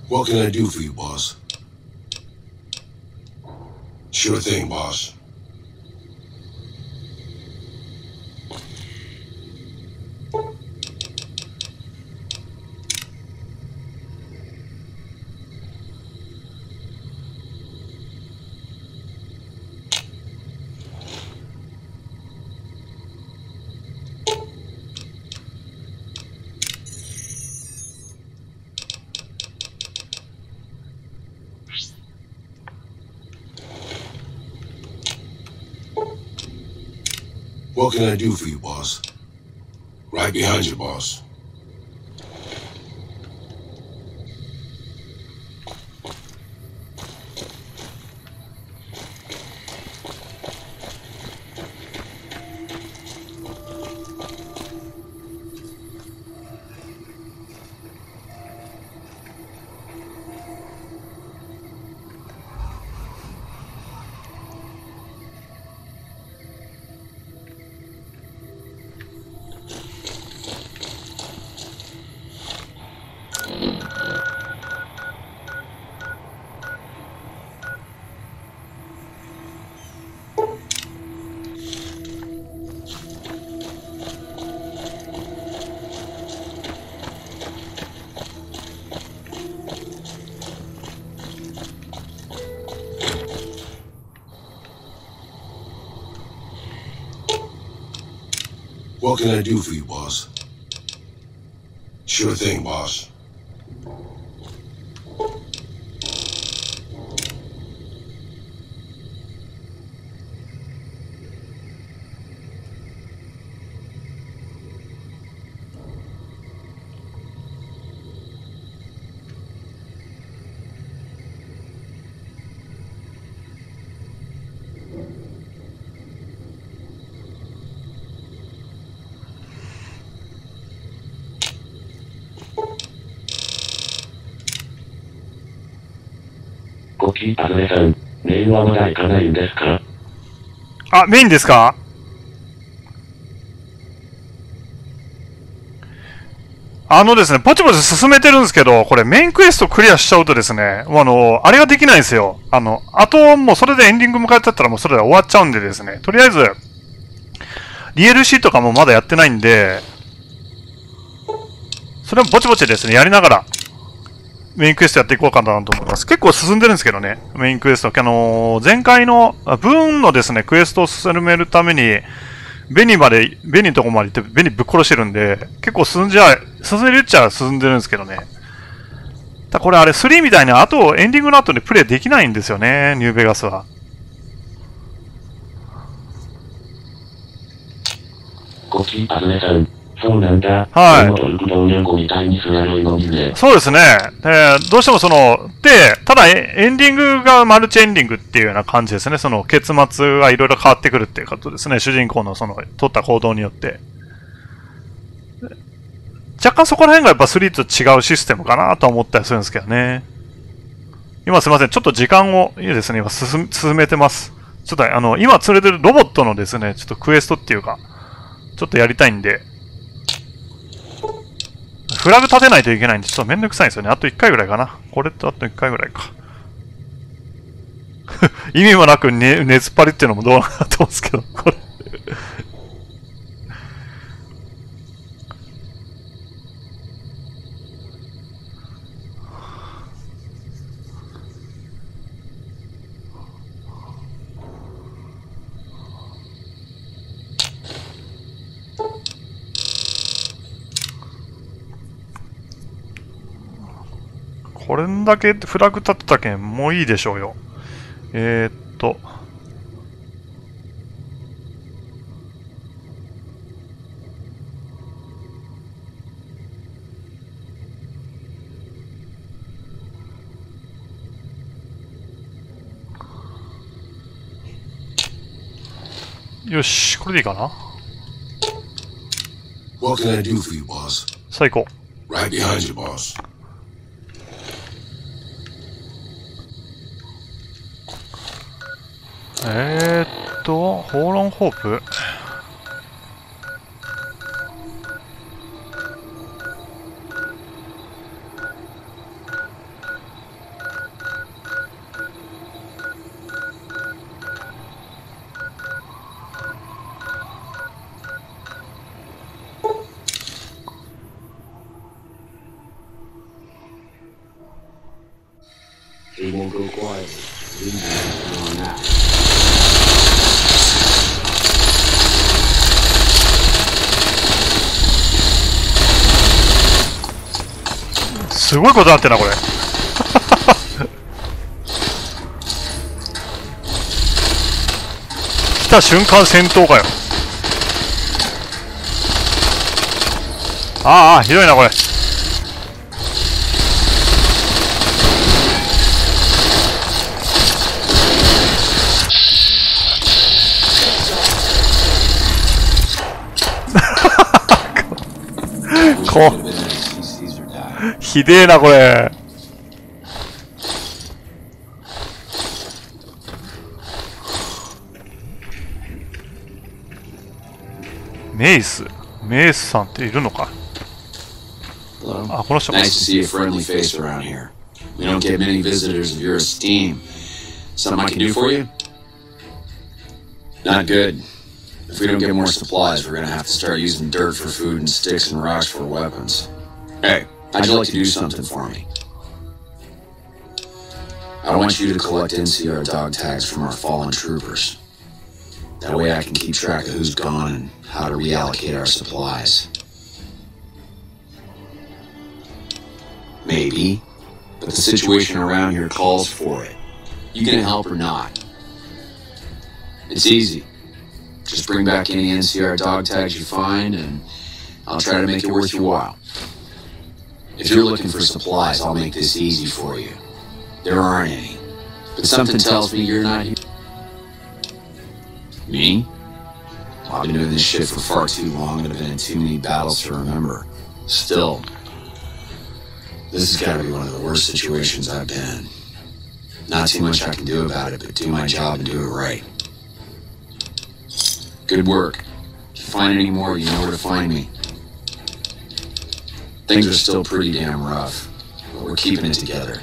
What can I do for you, boss? Sure thing, boss. What can I do for you, boss? Right behind you, boss. What can I do for you, boss? Sure thing, boss.コキーパルエさん、メインはまだ行かないんですか？あ、メインですか？ですね、ポチポチ進めてるんですけど、これメインクエストクリアしちゃうとですね、もうあれができないんですよ。あと、もうそれでエンディング迎えちゃったらもうそれで終わっちゃうんでですね、とりあえず、DLC とかもまだやってないんで、それもぼちぼちですね、やりながら、メインクエストやっていこうかなと思います。結構進んでるんですけどね、メインクエスト。前回の、分のですね、クエストを進めるために、ベニのとこまで行って、ベニぶっ殺してるんで、結構進んでるっちゃ進んでるんですけどね。これあれ3みたいに後、エンディングの後にプレイできないんですよね、ニューベガスは。こっち、アズネさん。そうなんだ。はい。そうですね。どうしてもただエンディングがマルチエンディングっていうような感じですね。その結末がいろいろ変わってくるっていうことですね。主人公の取った行動によって。若干そこら辺がやっぱ3と違うシステムかなと思ったりするんですけどね。今すいません。ちょっと時間を、いいですね。今進めてます。ちょっと今連れてるロボットのですね、ちょっとクエストっていうか、ちょっとやりたいんで、フラグ立てないといけないんで、ちょっとめんどくさいんですよね。あと1回ぐらいかな。これとあと1回ぐらいか。意味もなくねつっぱりっていうのもどうなのかと思うんですけど、これ。これだけフラグ立てたけん、もういいでしょうよ。よし、これでいいかな。What can I do for you, boss? 最高。Right behind you, boss. 放浪ホープすごいことになってんな、これ。来た瞬間戦闘かよ。ああ、ひどいな、これ。ひでえな、これ。メイスさんっているのか。あ、この人。 Nice to see a friendly face around here. We don't get many visitors of your esteem. Something I can do for you? Not good. If we don't get more supplies, we're gonna have to start using dirt for food and sticks and rocks for weapons. Hey, how'd you like to do something for me? I want you to collect NCR dog tags from our fallen troopers. That way I can keep track of who's gone and how to reallocate our supplies. Maybe, but the situation around here calls for it. You gonna help or not? It's easy. Just bring back any NCR dog tags you find, and I'll try to make it worth your while. If you're looking for supplies, I'll make this easy for you. There aren't any. But something tells me you're not here. Me? Well, I've been doing this shit for far too long and have been in too many battles to remember. Still, this has got to be one of the worst situations I've been in. Not too much I can do about it, but do my job and do it right. Good work. If you find any more, you know where to find me. Things are still pretty damn rough, but we're keeping it together.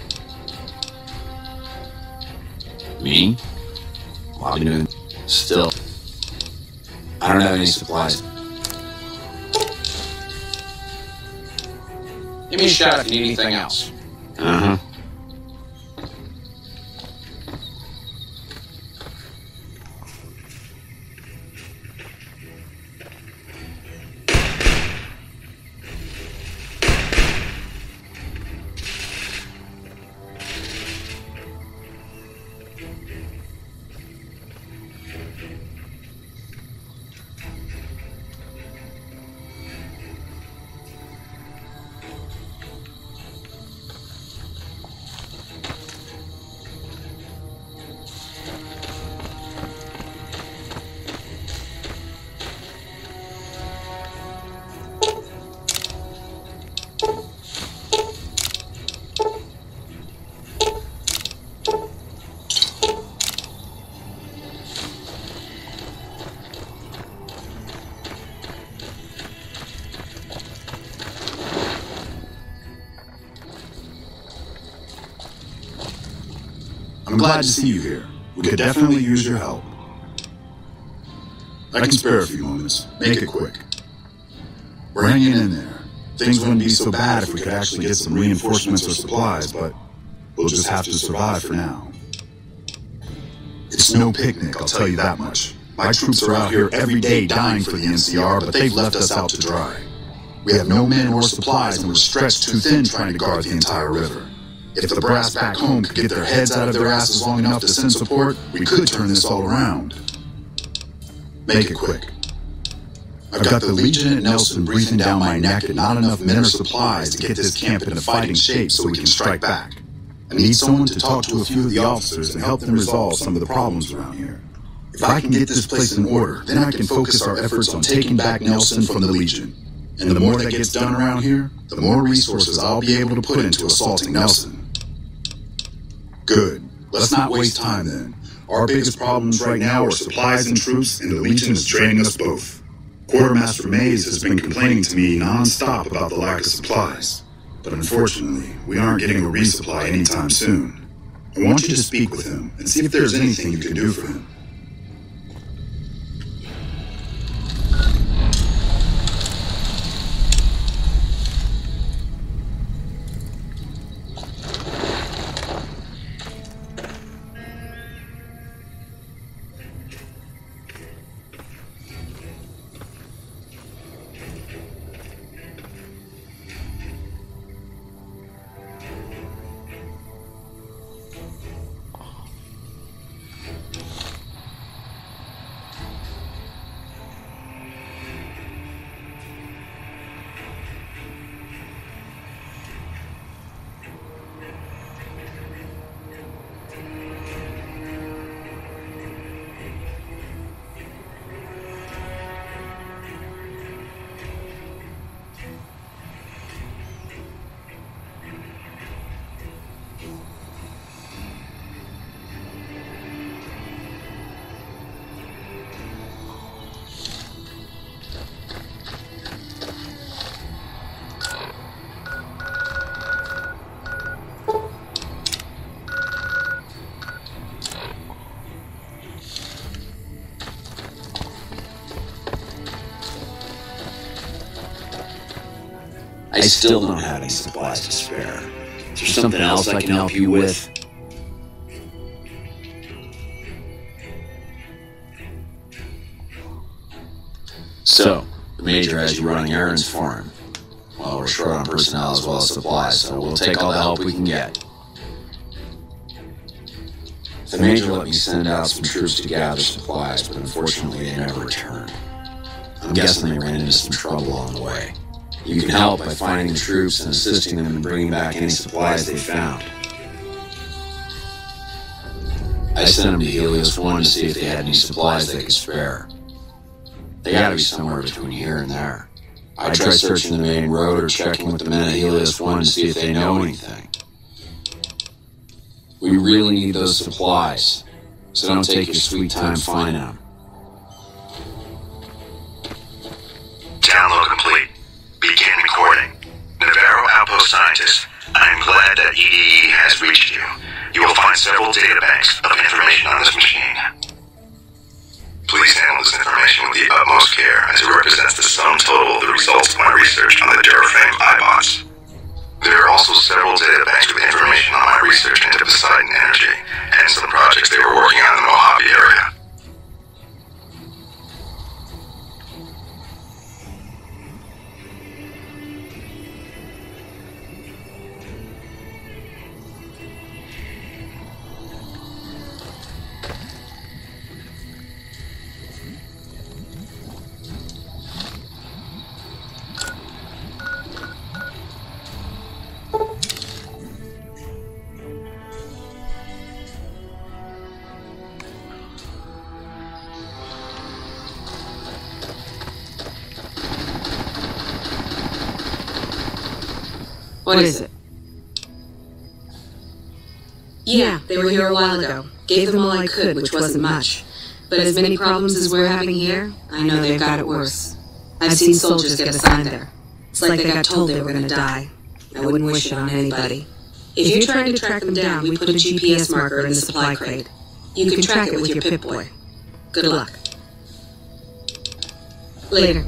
Me? Well, I've been doing... Still. I don't have any supplies. Give me a shout if you need anything else. Uh-huh. I'm glad to see you here. We could definitely use your help. I can spare a few moments. Make it quick. We're hanging in there. Things wouldn't be so bad if we could actually get some reinforcements or supplies, but we'll just have to survive for now. It's no picnic, I'll tell you that much. My troops are out here every day dying for the NCR, but they've left us out to dry. We have no men or supplies, and we're stretched too thin trying to guard the entire river. If the brass back home could get their heads out of their asses long enough to send support, we could turn this all around. Make it quick. I've got the Legion at Nelson breathing down my neck and not enough men or supplies to get this camp into fighting shape so we can strike back. I need someone to talk to a few of the officers and help them resolve some of the problems around here. If I can get this place in order, then I can focus our efforts on taking back Nelson from the Legion. And the more that gets done around here, the more resources I'll be able to put into assaulting Nelson. Good. Let's not waste time then. Our biggest problems right now are supplies and troops, and the Legion is draining us both. Quartermaster Mays has been complaining to me non-stop about the lack of supplies. But unfortunately, we aren't getting a resupply anytime soon. I want you to speak with him and see if there's anything you can do for him. I still don't have any supplies to spare. Is there something else I can help you with? So, the Major has you running errands for him. Well, we're short on personnel as well as supplies, so we'll take all the help we can get. The Major let me send out some troops to gather supplies, but unfortunately they never returned. I'm guessing they ran into some trouble on the way. You can help by finding the troops and assisting them in bringing back any supplies they found. I sent them to Helios 1 to see if they had any supplies they could spare. They gotta be somewhere between here and there. I tried searching the main road or checking with the men at Helios 1 to see if they know anything. We really need those supplies, so don't take your sweet time finding them. Download complete. Begin recording. Navarro Outpost Scientist, I'm glad that EDE has reached you. You will find several databanks of information on this machine. Please handle this information with the utmost care, as it represents the sum total of the results of my research on the Duraframe iBots. There are also several databanks with information on my research into Poseidon Energy and some projects they were working on in the Mojave area. What is it? Yeah, they were here a while ago. Gave them all I could, which wasn't much. But as many problems as we're having here, I know they've got it worse. I've seen soldiers get assigned there. It's like they got told they were gonna die. I wouldn't wish it on anybody. If you're trying to track them down, we put a GPS marker in the supply crate. You can track it with your Pip-Boy. Good luck. Later.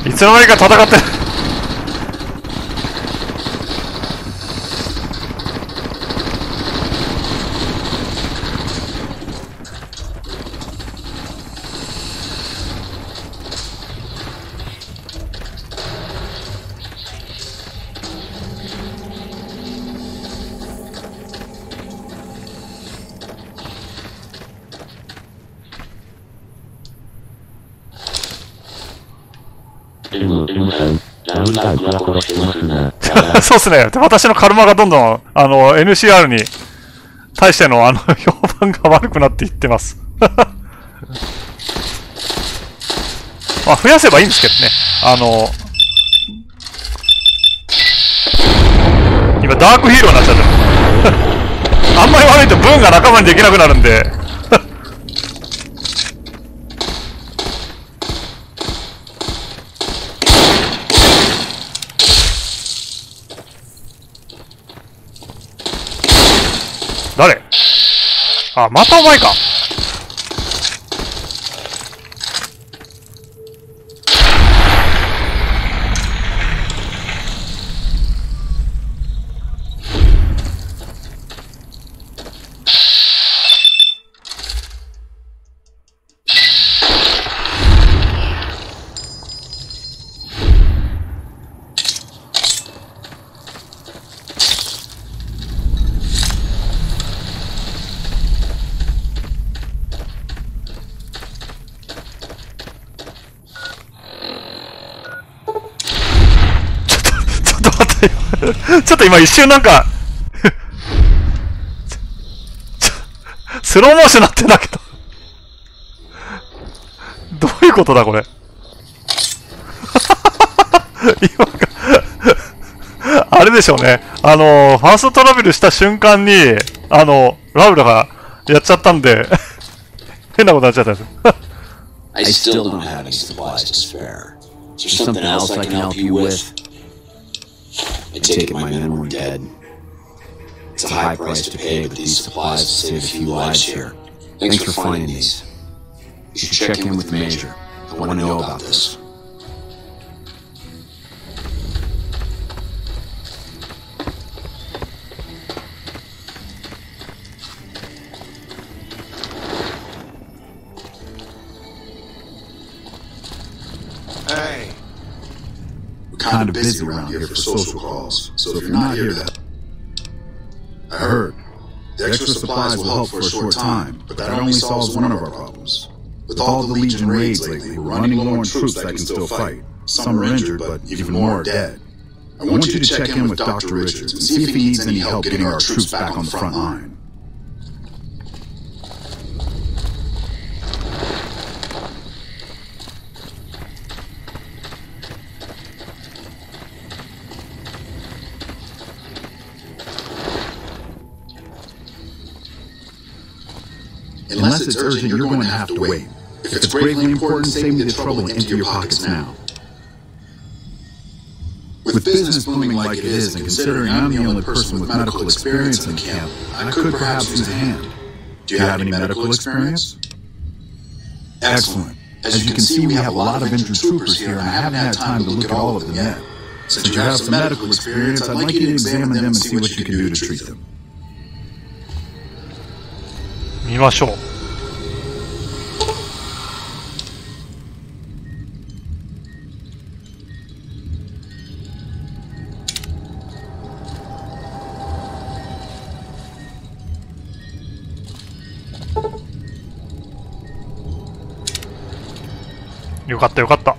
いつの間にか戦ってる。そうっすね。私のカルマがどんどん、NCR に対しての評判が悪くなっていってます。まあ、増やせばいいんですけどね。今、ダークヒーローになっちゃってる。あんまり悪いとブーンが仲間にできなくなるんで。誰？あ、またお前か。ちょっと今一瞬なんかスローモーションなってんだけどどういうことだこれ今あれでしょうね。ファーストトラベルした瞬間に、ラウラがやっちゃったんで、変なことになっちゃったんです。I still don't have any supplies to spare. Is there something else I can help you with? I take it my men were dead. It's a high price to pay, but these supplies will save a few lives here. Thanks for finding these. You should check in with Major. I want to know about this. Hey. We're kind of busy around here for social calls, so if you're not here to... I heard. The extra supplies will help for a short time, but that only solves one of our problems. With all the Legion raids lately, we're running low on troops that can still fight. Some are injured, but even more are dead. I want you to check in with Dr. Richards and see if he needs any help getting our troops back on the front line. Unless it's urgent, you're going to have to wait. If it's gravely important, save me the trouble and empty your pockets now. With business booming like it is, and considering I'm the only person with medical experience in the camp, I could perhaps use a hand. Do you have any medical experience? Excellent. As you can see, we have a lot of injured troopers here, and I haven't had time to look at all of them yet. Since you have some medical experience, I'd like you to examine them and see what you can do to treat them. 見ましょう。よかったよかった。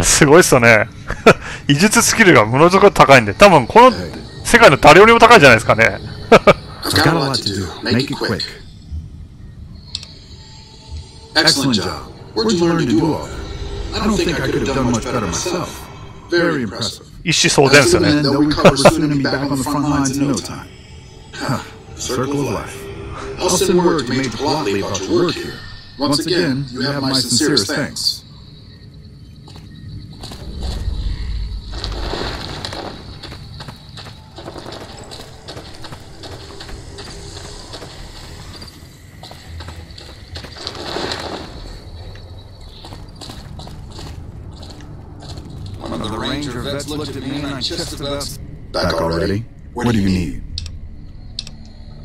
すごいっすよね。技術スキルがものすごく高いんで、多分この世界の誰よりも高いんじゃないですかね。Excellent job. Where'd you learn to do all that? I don't think I could have done much better myself. Very impressive. 一子相伝ですよね。They'll recover soon and be back on the front lines in no time. Circle of life. I'll send word to Major Plotly about your work here. Once again, you have my sincerest thanks. One of the Ranger vets looked at me and I just about... Back already? What do you need?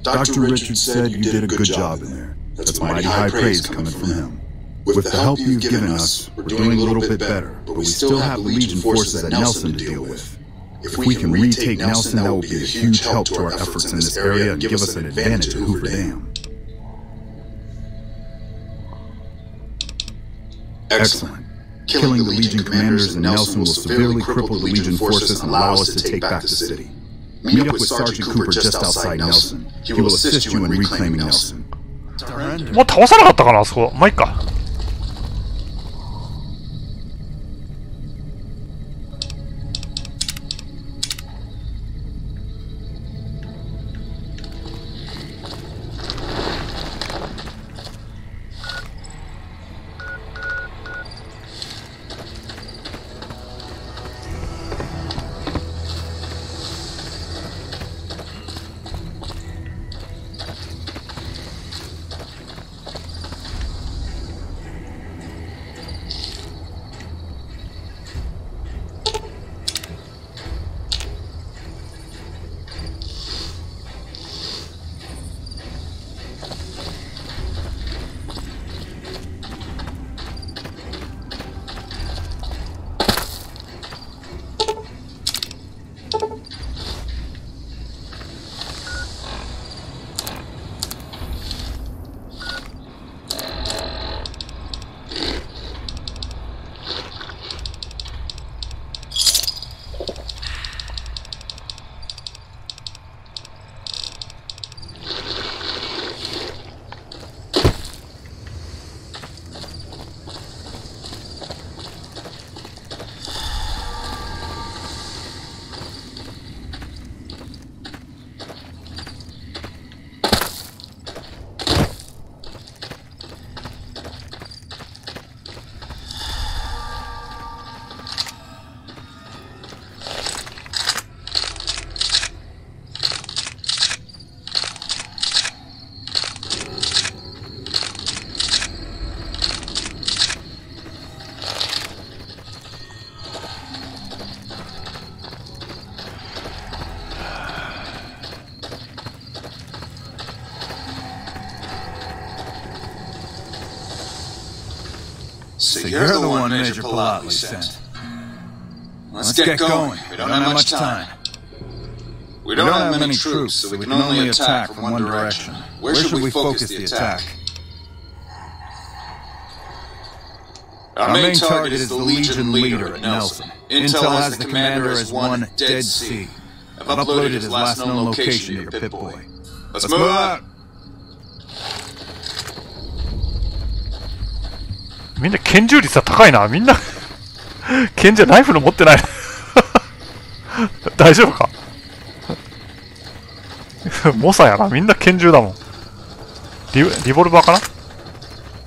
Dr. Richards said you did a good job in there. That's mighty high praise coming from him. With the help you've given us, we're doing a little bit better, but we still have the Legion forces at Nelson to deal with. If we can retake Nelson, that will be a huge help to our efforts in this area and give us an advantage at Hoover Dam. Excellent. Killing the Legion commanders in Nelson will severely cripple the Legion forces and allow us to take back the city. Meet up with Sergeant Cooper just outside Nelson. He will assist you in reclaiming Nelson. もう倒さなかったかな、あそこ。まあいいか。So you're the one Major politely sent. Let's get going. We don't have much time. We don't have many troops, so we can only attack from one direction. Where should we focus the attack? Our main target is the Legion leader at Nelson. Intel has the commander as one Dead Sea. I've uploaded his last known location to your Pip-Boy. Let's move out! みんな拳銃率は高いな。みんな拳銃ライフル持ってない大丈夫か猛者やな。みんな拳銃だもん。リボルバーかな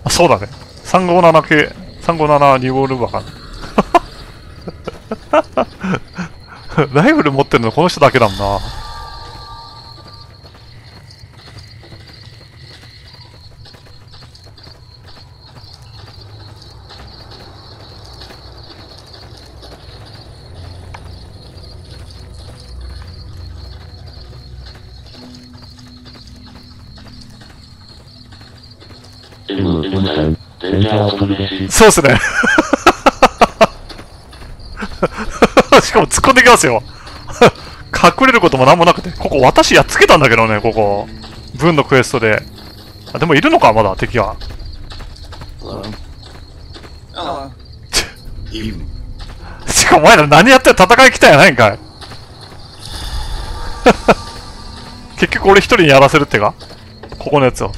あ、そうだね。357系、357リボルバーかなライフル持ってるのこの人だけだもんな。そうっすねしかも突っ込んできますよ隠れることもなんもなくて、ここ私やっつけたんだけどね、ここ文のクエストで。あ、でもいるのかまだ敵は。しかもお前ら何やって戦い来たやないんかい結局俺一人にやらせるってか、ここのやつを。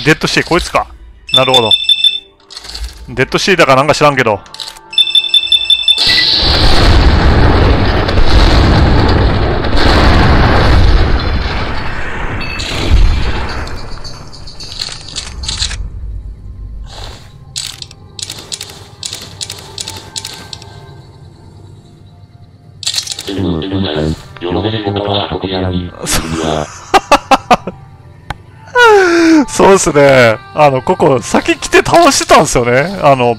デッドシー、こいつか。なるほど。デッドシーだかなんか知らんけど。そうですね。ここ、先来て倒してたんですよね。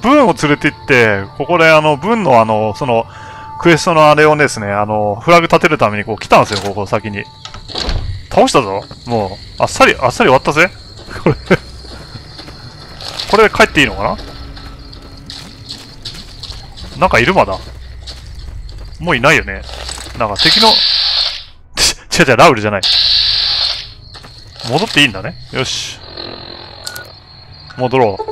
ブーンを連れて行って、ここでブーンのその、クエストのあれをですね、フラグ立てるためにこう来たんですよ、ここ先に。倒したぞ。もう、あっさり終わったぜ。これで帰っていいのかな？なんかいるまだ。もういないよね。なんか敵の、違う、ラウルじゃない。戻っていいんだね。よし。戻ろう。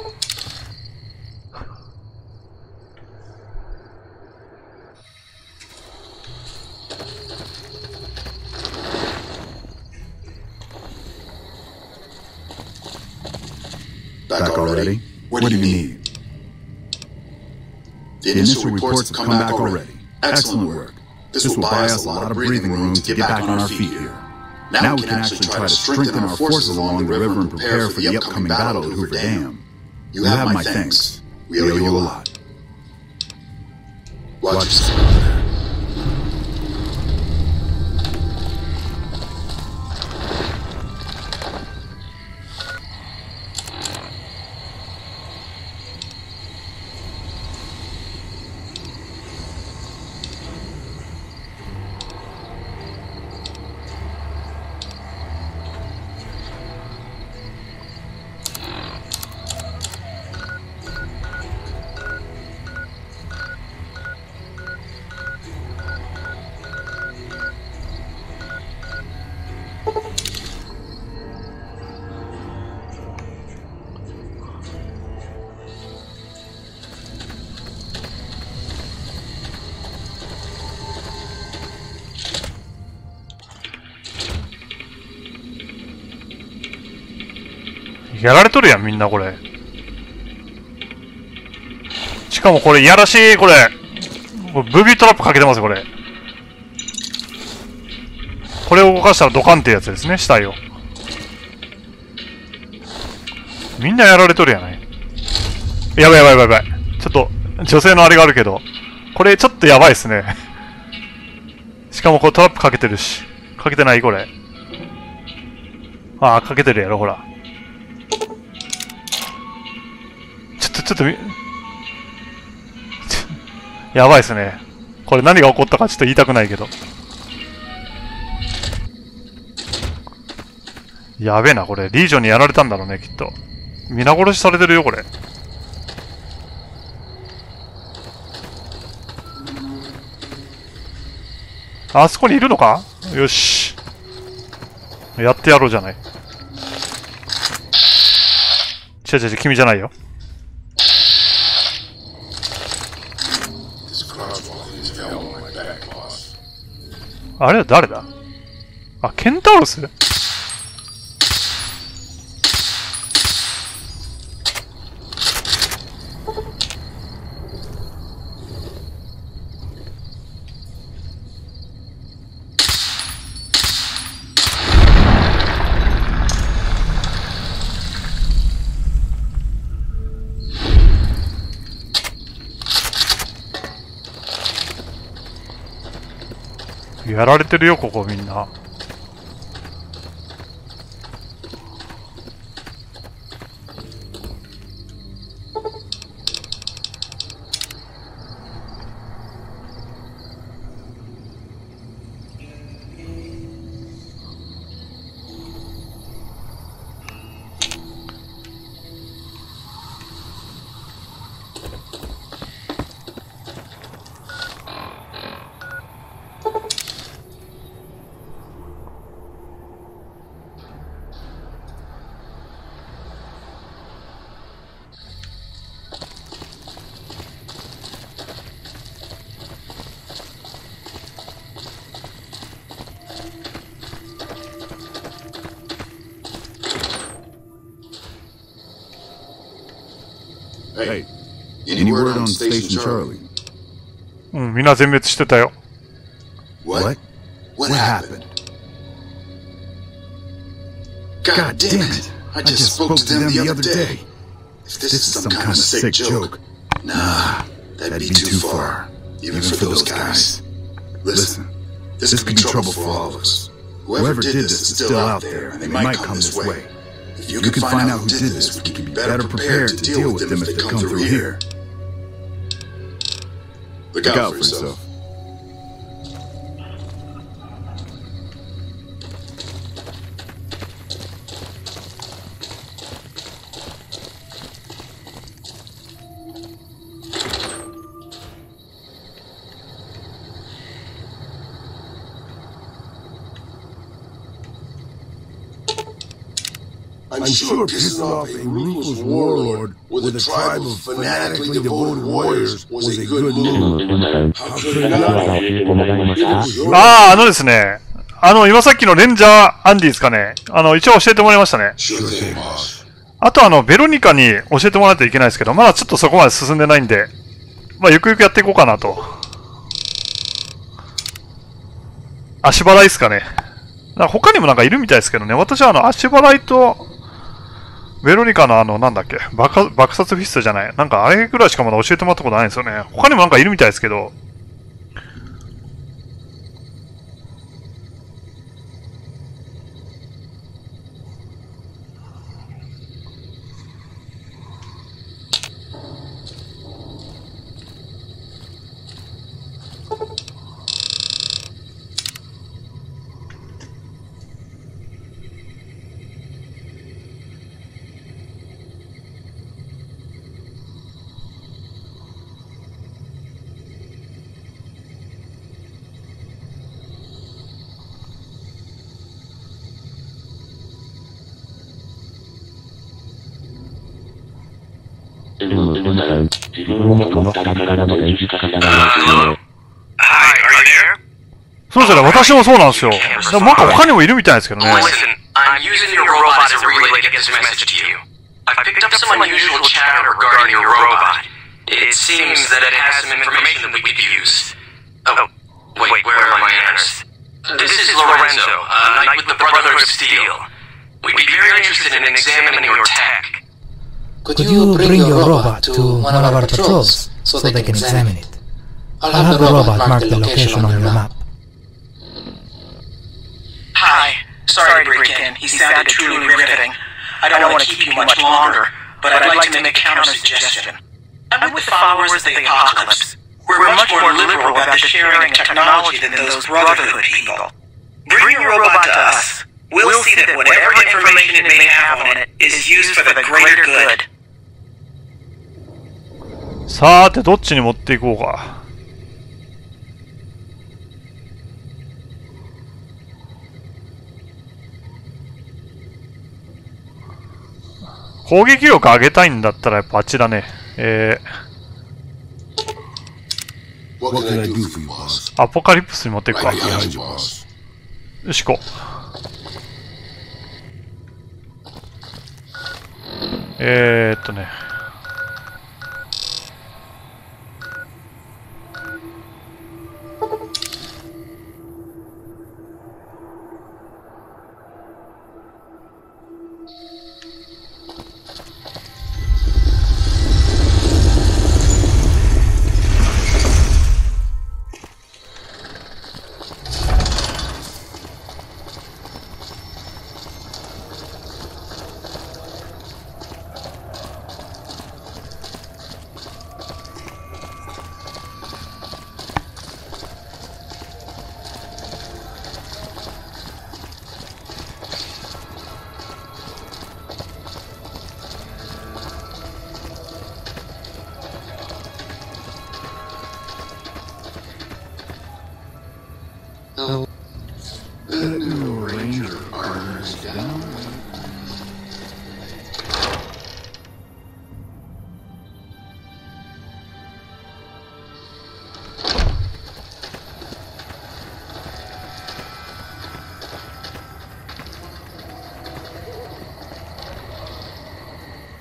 Back already? What do you need? The initial reports have come back already. Excellent work. This will buy us a lot of breathing room to get back on our feet here. Now we can actually try to strengthen our forces along the river and prepare for the upcoming battle at Hoover Dam. You have my thanks. We owe you a lot. Watch yourself out there.やられとるやん、みんなこれ。しかもこれ、いやらしい、これ。ブビートラップかけてますよ、これ。これを動かしたらドカンってやつですね、死体を。みんなやられとるやない。やばい。ちょっと、女性のあれがあるけど。これ、ちょっとやばいっすね。しかもこれトラップかけてるし。かけてないこれ。ああ、かけてるやろ、ほら。ちょっとやばいっすね。これ何が起こったかちょっと言いたくないけど。やべえな、これ。リージョンにやられたんだろうね、きっと。皆殺しされてるよ、これ。あそこにいるのか？よし。やってやろうじゃない。違う、君じゃないよ。あれは誰だ？あ、ケンタウロス？やられてるよ、ここみんな。Hey, any word on Station Charlie? うん、みんな全滅してたよ。What happened? God damn it! I just spoke to them the other day. If this is some kind of sick joke, nah, that'd be too far, even for those guys. Listen, this could be trouble for all of us. Whoever did this is still out there, and they might come this way. If you can find out who did this, we can be better prepared to deal with them if they come through here. Look out for yourself. I'm sure pissing off a ruthless warlord with a tribe of fanatically devoted warriors was a good move. How could it not? ああ、ですね。今さっきのレンジャーアンディですかね。一応教えてもらいましたね。あとベロニカに教えてもらわないといけないですけど、まだちょっとそこまで進んでないんで、まあ、ゆくゆくやっていこうかなと。足払いですかね。他にもなんかいるみたいですけどね。私は足払いと、ベロニカのなんだっけ、爆殺フィストじゃない。なんかあれぐらいしかまだ教えてもらったことないんですよね。他にもなんかいるみたいですけど。そうですよね、私もそうなんですよ。でもなんか他にもいるみたいですけどね。I'm using your robot as a relay to get this message to you. I picked up some unusual chatter regarding your robot. It seems that it has some information that we could use. Oh, wait, where are my manners? This is Lorenzo, a knight with the Brotherhood of Steel. We'd be very interested in examining your tech. Could you bring your robot to one of our patrols so they can examine it? I'll have the robot mark the location on your map. Hi. Sorry to break in. He sounded truly riveting. I don't want to keep you much longer, but I'd like to make a counter-suggestion. I'm with the followers of the Apocalypse. We're much more liberal about the sharing of technology than those Brotherhood people. Bring your robot to us. We'll see that whatever information it may have on it is used for the greater good. さて、どっちに持っていこうか。攻撃力上げたいんだったらやっぱあっちだね。アポカリプスに持っていくか。よし、行こう。ね。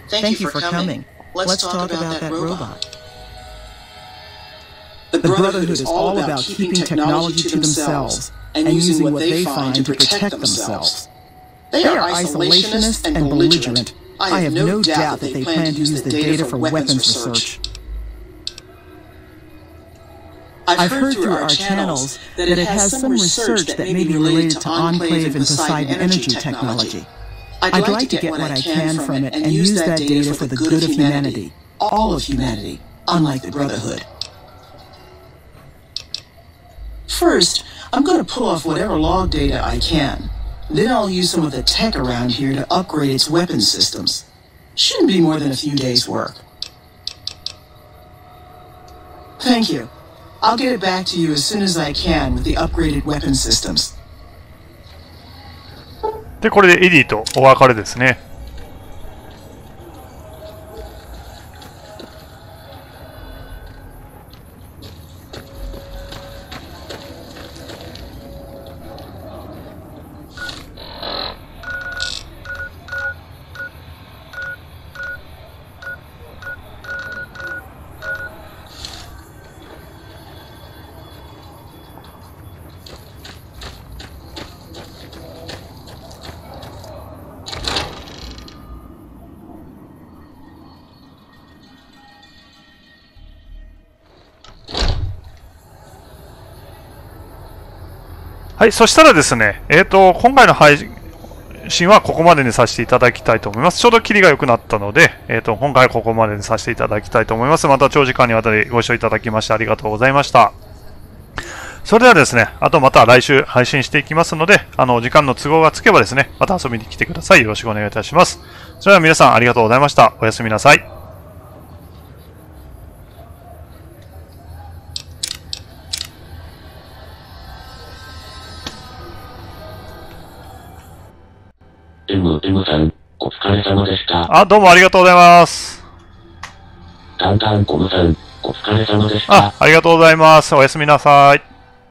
Thank you for coming. Let's talk about that robot. The Brotherhood is all about keeping technology to themselves and using what they find to protect themselves. They are isolationist and belligerent. I have no doubt that they plan to use the data for weapons research. I've heard through our channels that it has some research that may be related to Enclave and Poseidon energy technology. I'd like to get what I can from it and use that data for the good of humanity. All of humanity, unlike the Brotherhood. First, I'm going to pull off whatever log data I can. Then I'll use some of the tech around here to upgrade its weapon systems. Shouldn't be more than a few days' work. Thank you. I'll get it back to you as soon as I can with the upgraded weapon systems. で、これでエディとお別れですね。はい、そしたらですね、今回の配信はここまでにさせていただきたいと思います。ちょうどキリが良くなったので、今回はここまでにさせていただきたいと思います。また長時間にわたりご視聴いただきましてありがとうございました。それではですね、あとまた来週配信していきますので、時間の都合がつけばですね、また遊びに来てください。よろしくお願いいたします。それでは皆さんありがとうございました。おやすみなさい。M さん、お疲れ様でした。どうもありがとうございます。タンタンコムさん、お疲れ様でした。ありがとうございます。おやすみなさい。